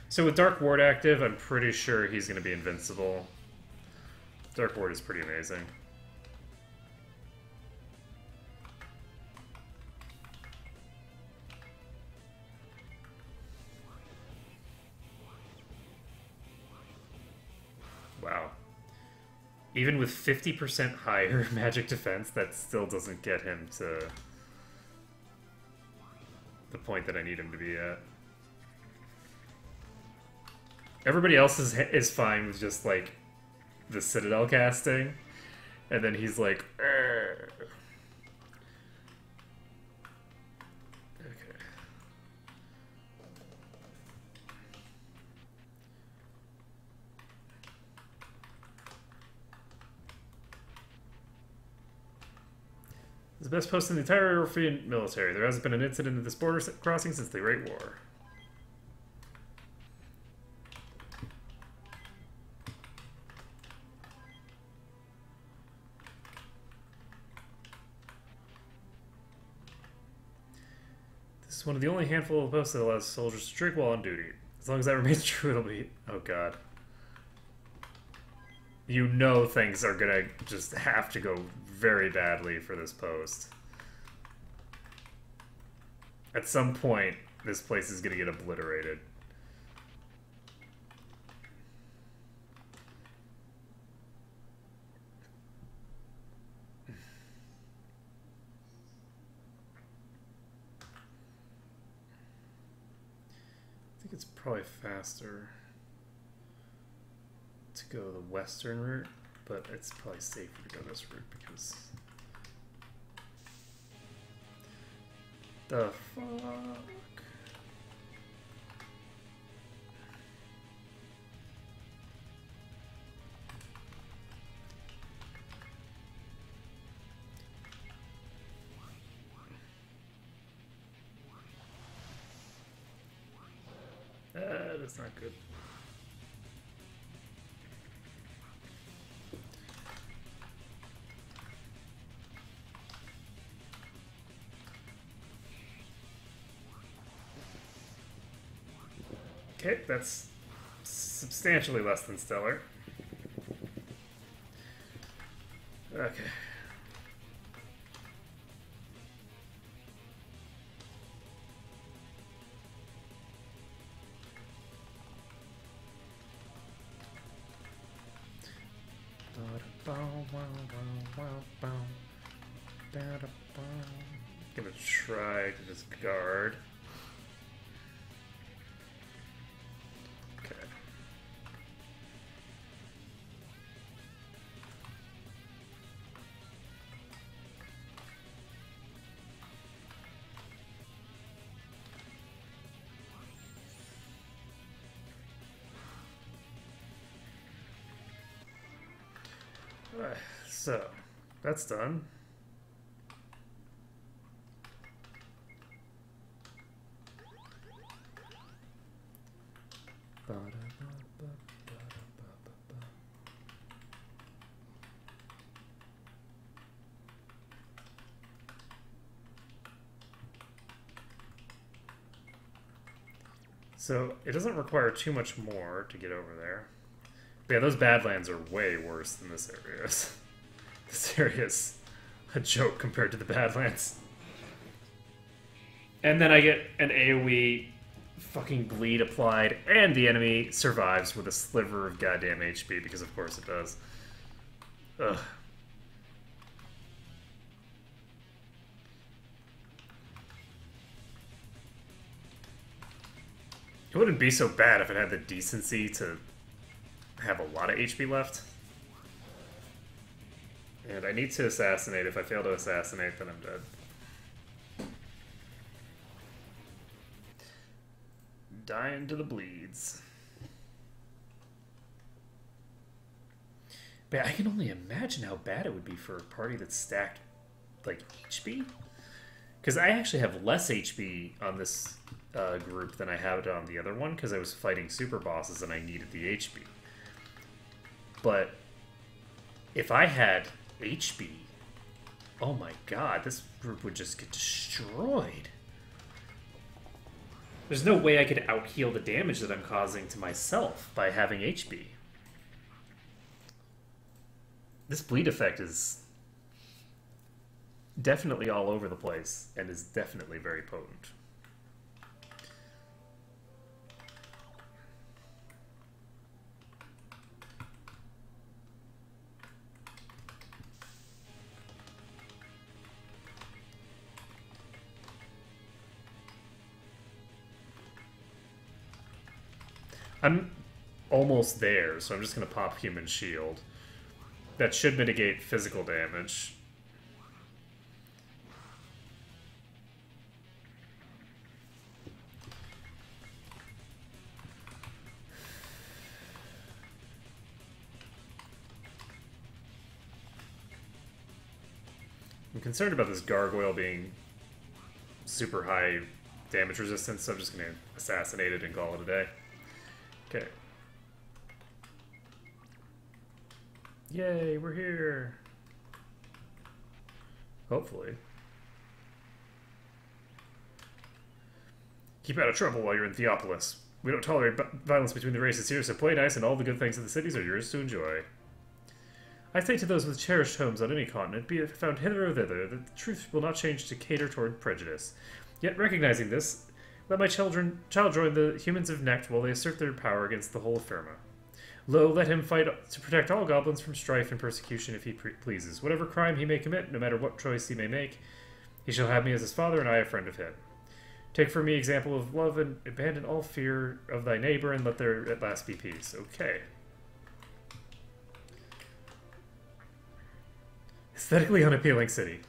So with Dark Ward active, I'm pretty sure he's going to be invincible. Dark Ward is pretty amazing. Wow. Even with 50% higher magic defense, that still doesn't get him to the point that I need him to be at. Everybody else is fine with just, like, the Citadel casting, and then he's like, "Arr." Okay. It's the best post in the entire European military. There hasn't been an incident at this border crossing since the Great War. This is one of the only handful of posts that allows soldiers to drink while on duty. As long as that remains true, it'll be... Oh, God. You know things are gonna just have to go very badly for this post. At some point, this place is gonna get obliterated. I think it's probably faster to go the western route, but it's probably safer to go this route because the fuck. That's not good. Okay, that's substantially less than stellar. Okay. Gonna try to just guard. Okay. So, that's done. So, it doesn't require too much more to get over there. But yeah, those Badlands are way worse than this area is. This area is a joke compared to the Badlands. And then I get an AoE fucking bleed applied, and the enemy survives with a sliver of goddamn HP, because of course it does. Ugh. It wouldn't be so bad if it had the decency to have a lot of HP left. And I need to assassinate. If I fail to assassinate, then I'm dead. Dying to the bleeds. But I can only imagine how bad it would be for a party that's stacked, like, HP. Because I actually have less HP on this group than I had on the other one, because I was fighting super bosses and I needed the HP. But if I had HP, oh my god, this group would just get destroyed. There's no way I could out-heal the damage that I'm causing to myself by having HP. This bleed effect is definitely all over the place and is definitely very potent. I'm almost there, so I'm just going to pop Human Shield. That should mitigate physical damage. I'm concerned about this gargoyle being super high damage resistance, so I'm just going to assassinate it and call it a day. Okay. Yay, we're here. Hopefully. Keep out of trouble while you're in Theopolis. We don't tolerate violence between the races here, so play nice and all the good things of the cities are yours to enjoy. I say to those with cherished homes on any continent, be it found hither or thither, that the truth will not change to cater toward prejudice. Yet recognizing this, let my child join the humans of Necht while they assert their power against the whole of Firma. Lo, let him fight to protect all goblins from strife and persecution if he pleases. Whatever crime he may commit, no matter what choice he may make, he shall have me as his father and I a friend of him. Take for me example of love and abandon all fear of thy neighbor and let there at last be peace. Okay. Aesthetically unappealing city.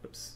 Oops.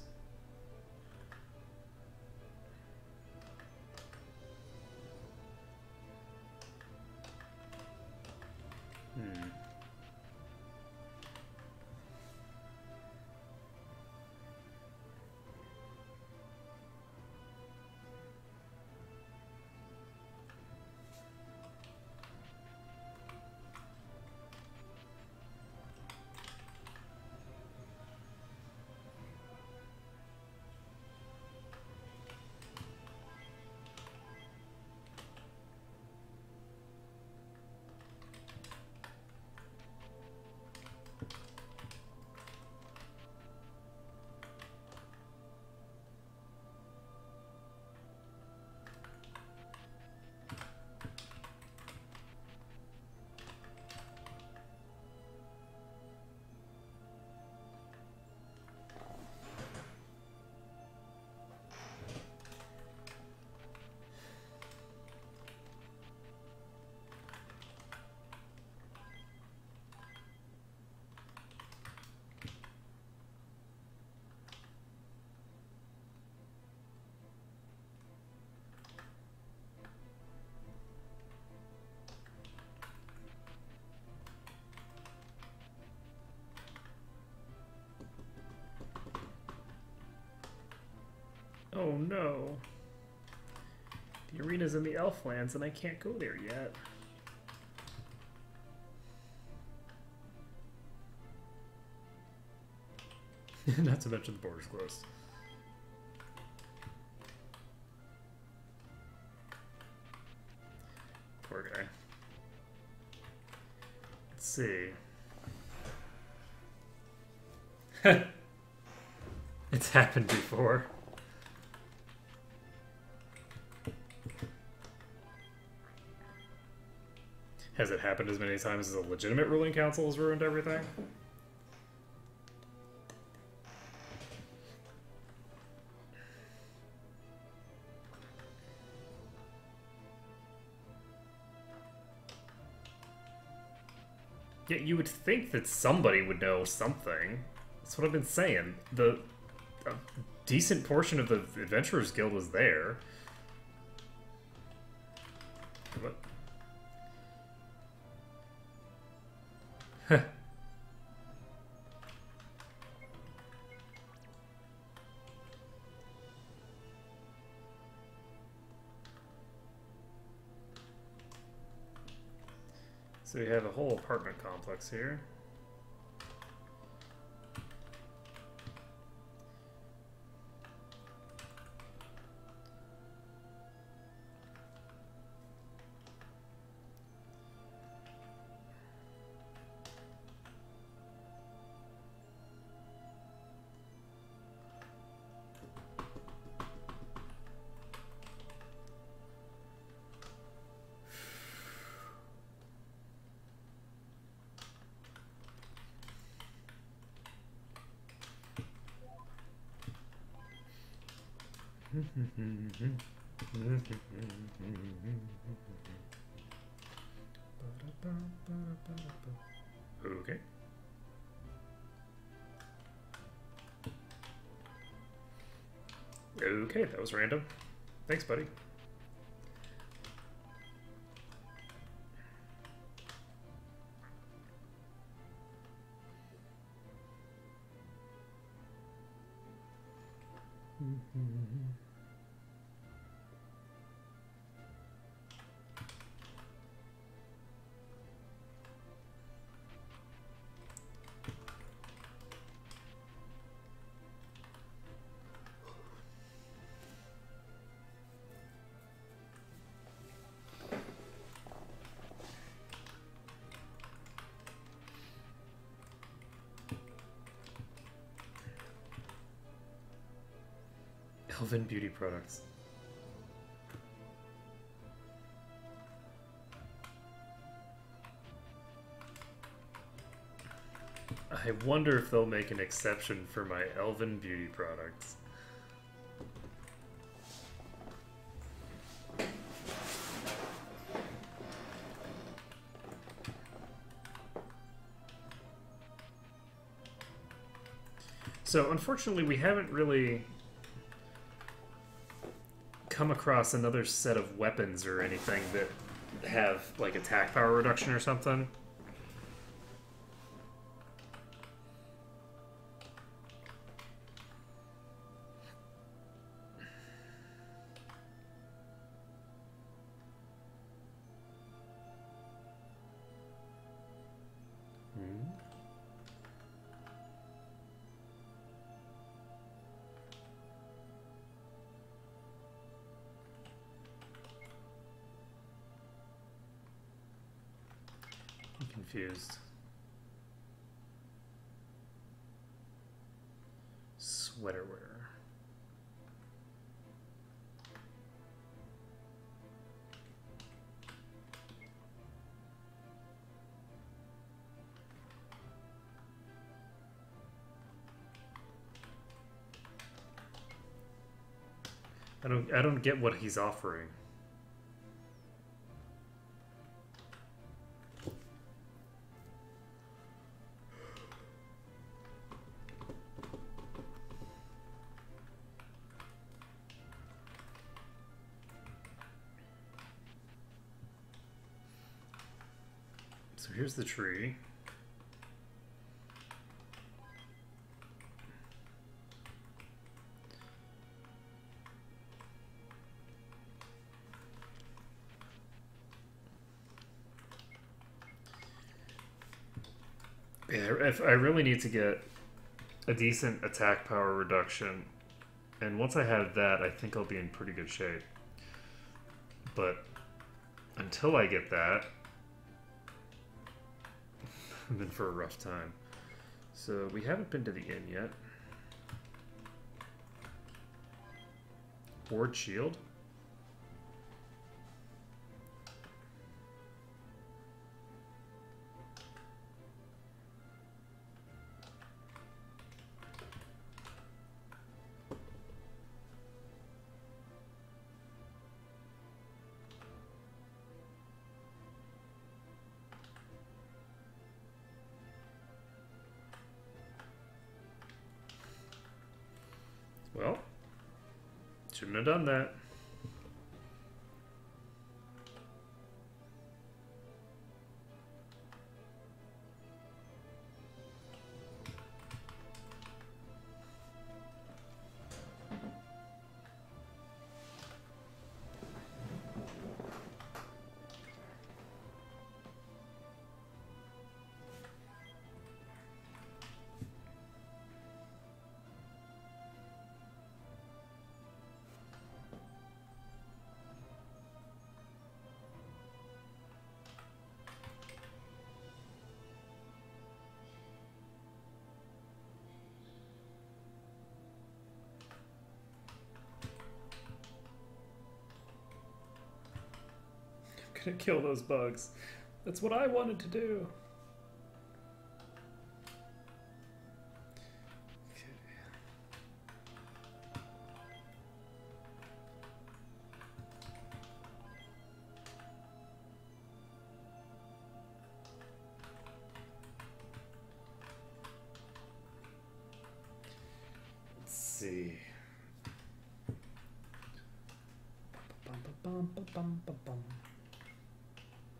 Oh no. The arena's in the Elflands and I can't go there yet. Not to mention the border's closed. Poor guy. Let's see. It's happened before. Has it happened as many times as a legitimate ruling council has ruined everything? Yeah, you would think that somebody would know something. That's what I've been saying. A decent portion of the Adventurers Guild was there. What? So we have a whole apartment complex here. Okay. Okay, that was random. Thanks, buddy. Elven beauty products. I wonder if they'll make an exception for my elven beauty products. So unfortunately we haven't really come across another set of weapons or anything that have like attack power reduction or something. Confused. Sweater wear. I don't get what he's offering. So here's the tree. Yeah, if I really need to get a decent attack power reduction, and once I have that, I think I'll be in pretty good shape. But until I get that, I'm in for a rough time. So we haven't been to the inn yet. Ward shield. Well, shouldn't have done that. Gonna kill those bugs. That's what I wanted to do. Okay. Let's see.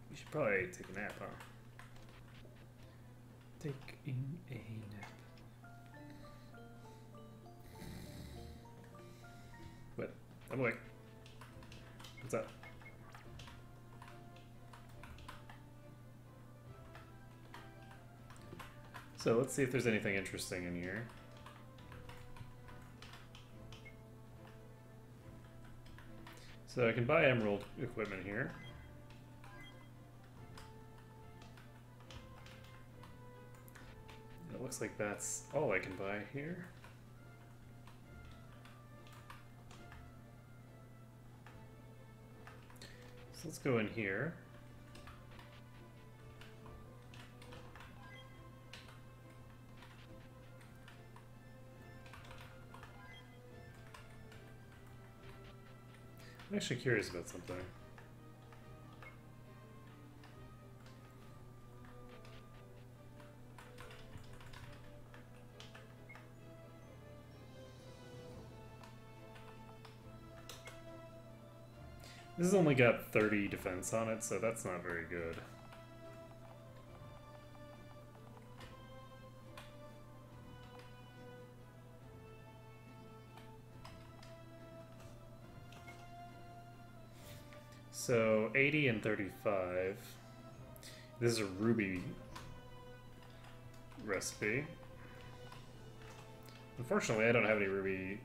We should probably take a nap, huh? Taking a nap. What? I'm awake. What's up? So let's see if there's anything interesting in here. So I can buy emerald equipment here. It looks like that's all I can buy here. So let's go in here. I'm actually curious about something. This has only got 30 defense on it, so that's not very good. So 80 and 35. This is a ruby recipe. Unfortunately, I don't have any ruby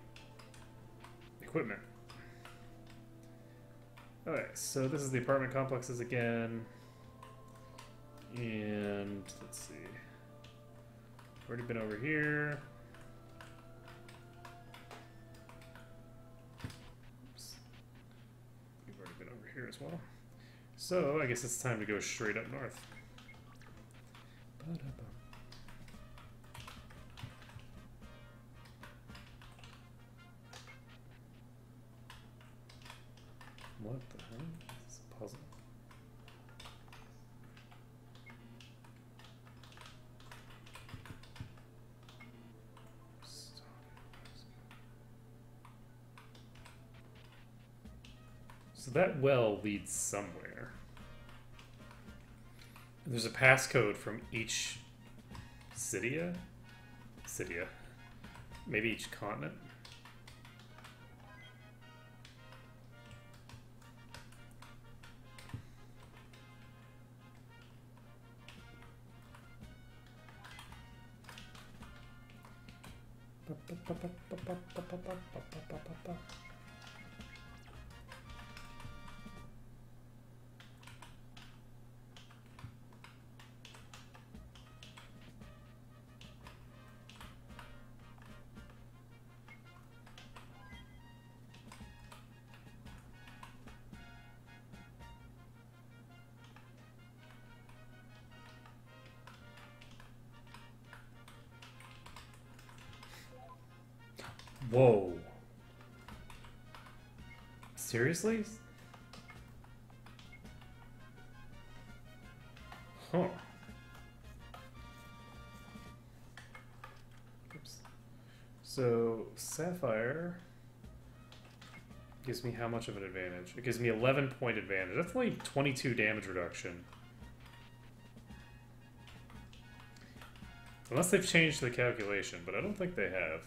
equipment. Okay, so this is the apartment complexes again. And let's see. Already been over here. Oops. We've already been over here as well. So I guess it's time to go straight up north. Ba-da-ba. What the hell? This is a puzzle. So that well leads somewhere. There's a passcode from each Cydia? Maybe each continent? Whoa. Seriously? Huh. Oops. So, Sapphire gives me how much of an advantage? It gives me 11-point advantage. That's only 22 damage reduction. Unless they've changed the calculation, but I don't think they have.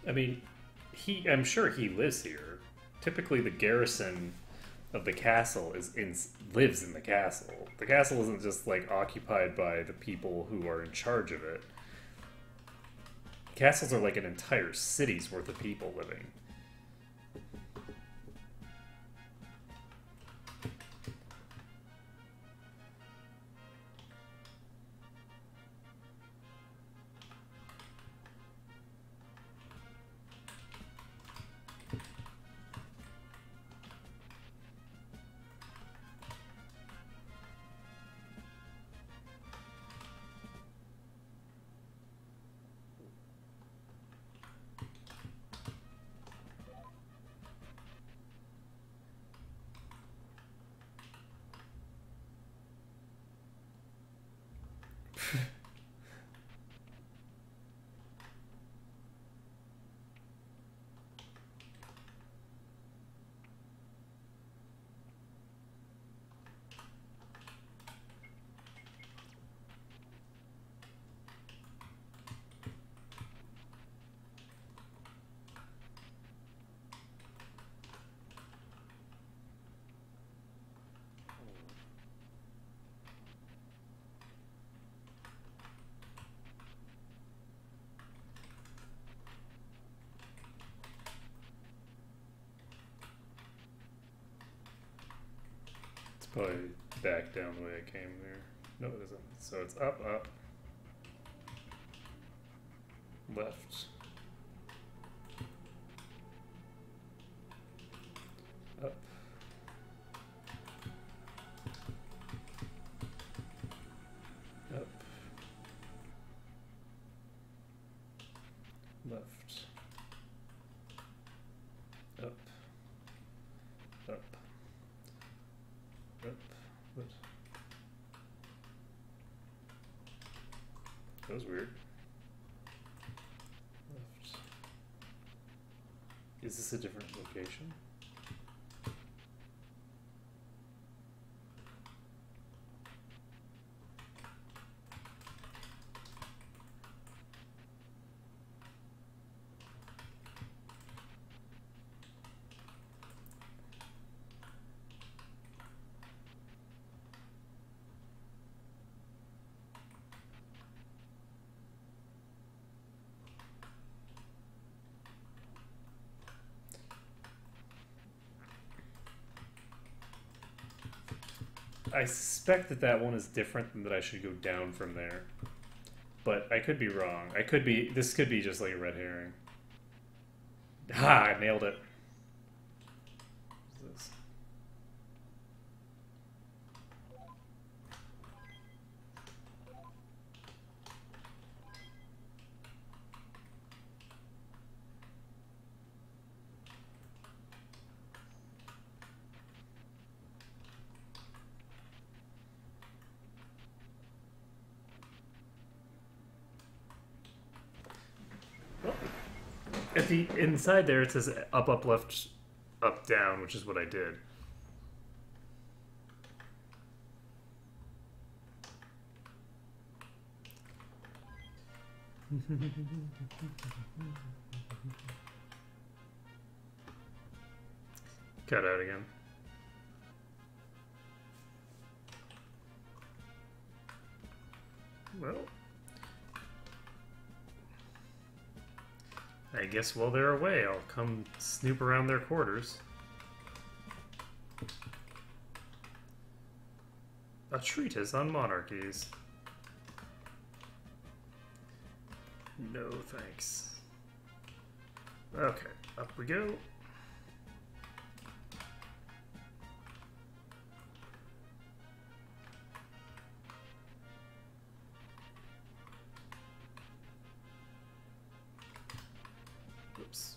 I mean, I'm sure he lives here. Typically, the garrison of the castle lives in the castle. The castle isn't just like occupied by the people who are in charge of it. Castles are like an entire city's worth of people living. Probably back down the way I came there. No, it isn't. So it's up, up, left, up, up, left, up, up. What? That was weird. Left. Is this a different location? I suspect that that one is different and that I should go down from there. But I could be wrong. This could be just like a red herring. Ha! I nailed it. What's this? At the inside there, it says up, up, left, up, down, which is what I did. Cut out again. Well, I guess while they're away, I'll come snoop around their quarters. A treatise on monarchies. No thanks. Okay, up we go. Oops.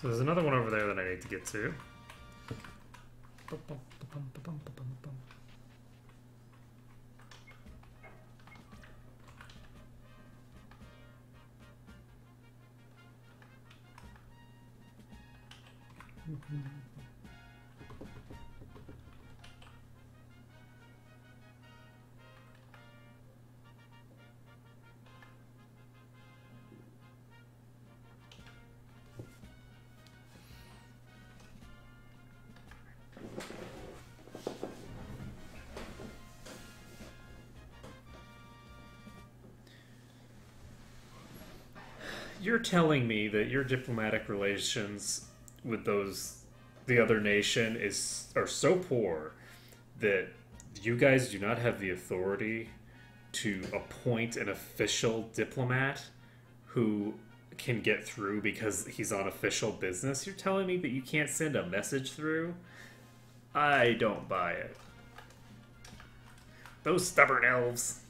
So there's another one over there that I need to get to. You're telling me that your diplomatic relations with the other nation are so poor that you guys do not have the authority to appoint an official diplomat who can get through because he's on official business? You're telling me that you can't send a message through? I don't buy it. Those stubborn elves.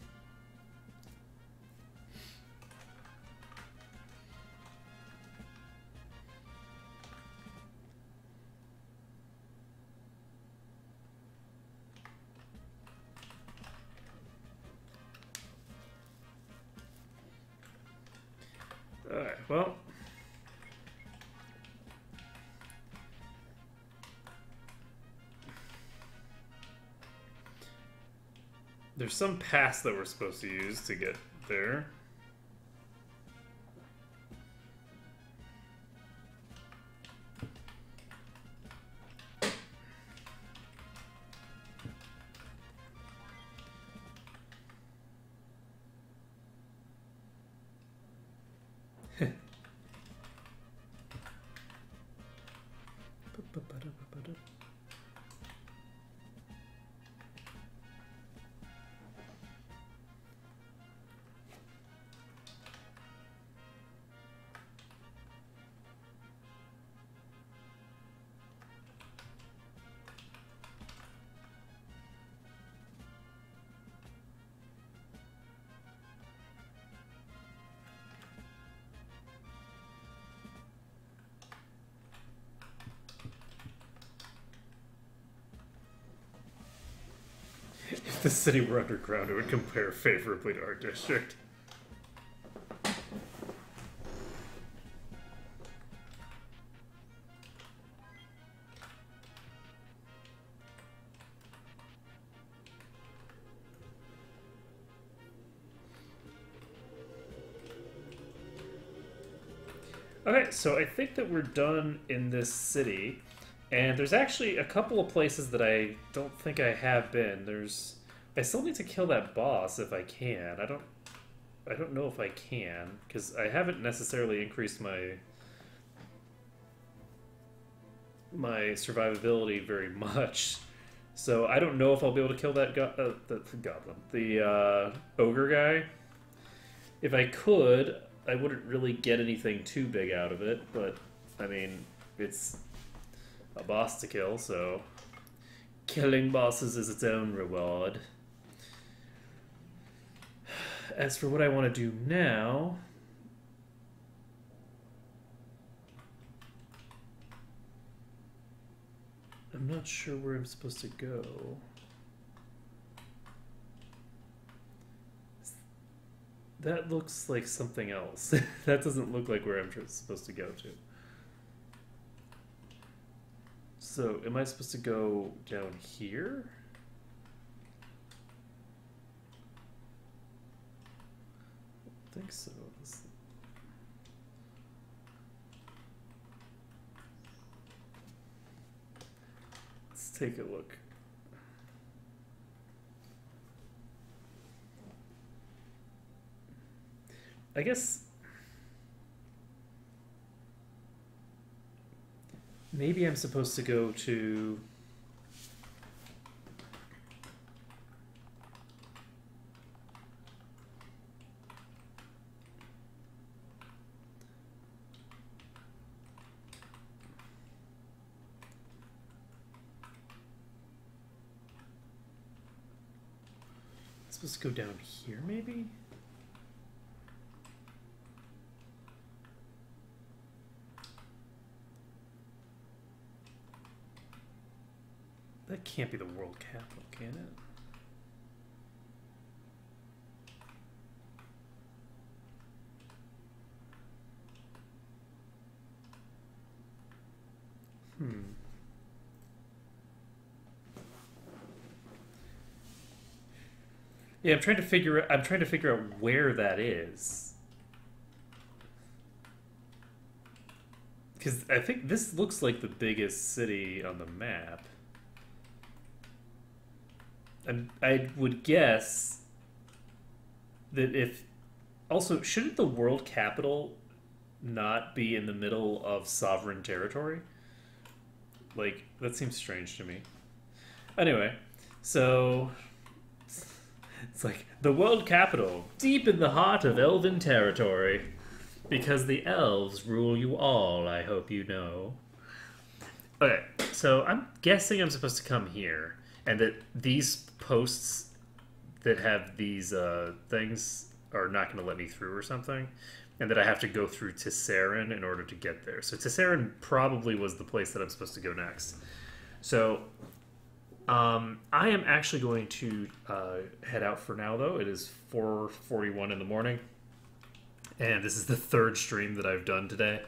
Alright, well. There's some pass that we're supposed to use to get there. If the city were underground, it would compare favorably to our district. Okay, so I think that we're done in this city. And there's actually a couple of places that I don't think I have been. I still need to kill that boss if I can. I don't know if I can, because I haven't necessarily increased my survivability very much. So I don't know if I'll be able to kill that the ogre guy. If I could, I wouldn't really get anything too big out of it, but I mean, it's a boss to kill, so killing bosses is its own reward. As for what I want to do now, I'm not sure where I'm supposed to go. That looks like something else. That doesn't look like where I'm supposed to go to. So, am I supposed to go down here? I think so. Let's take a look. I guess maybe I'm supposed to go to supposed to go down here maybe? That can't be the world capital, can it? Yeah, I'm trying to figure out where that is. Because I think this looks like the biggest city on the map. And I would guess that if... Also, shouldn't the world capital not be in the middle of sovereign territory? Like, that seems strange to me. Anyway, so... It's like, the world capital, deep in the heart of elven territory. Because the elves rule you all, I hope you know. Okay, so I'm guessing I'm supposed to come here. And that these posts that have these things are not going to let me through or something. And that I have to go through Tissarin in order to get there. So Tissarin probably was the place that I'm supposed to go next. So I am actually going to head out for now, though. It is 4:41 in the morning. And this is the third stream that I've done today.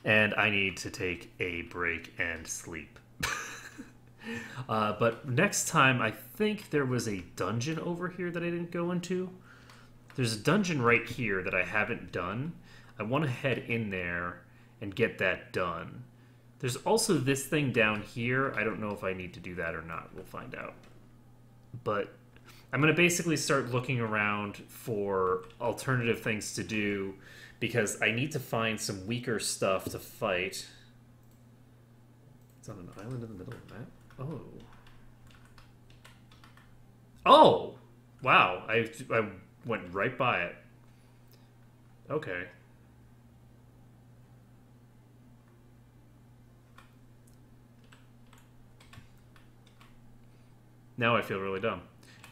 And I need to take a break and sleep. But next time, I think there was a dungeon over here that I didn't go into. There's a dungeon right here that I haven't done. I want to head in there and get that done. There's also this thing down here. I don't know if I need to do that or not. We'll find out. But I'm going to basically start looking around for alternative things to do because I need to find some weaker stuff to fight. It's on an island in the middle of the map. Oh. Oh! Wow. I went right by it. Okay. Now I feel really dumb.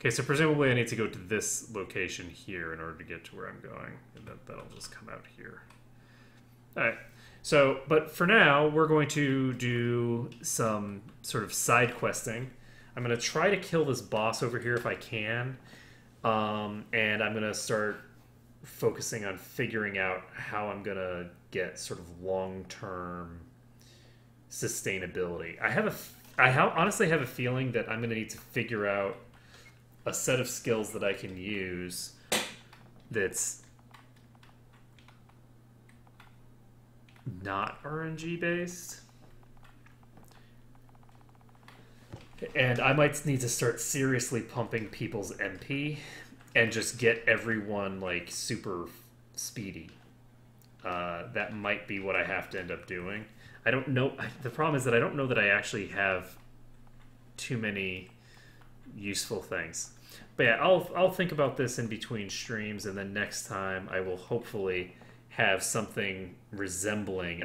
Okay, so presumably I need to go to this location here in order to get to where I'm going. And that'll just come out here. Alright. So, but for now, we're going to do some sort of side questing. I'm going to try to kill this boss over here if I can. And I'm going to start focusing on figuring out how I'm going to get sort of long-term sustainability. I honestly have a feeling that I'm going to need to figure out a set of skills that I can use that's not RNG based. And I might need to start seriously pumping people's MP and just get everyone like super speedy. That might be what I have to end up doing. I don't know. The problem is that I don't know that I actually have too many useful things. But yeah, I'll think about this in between streams, and then next time I will hopefully have something resembling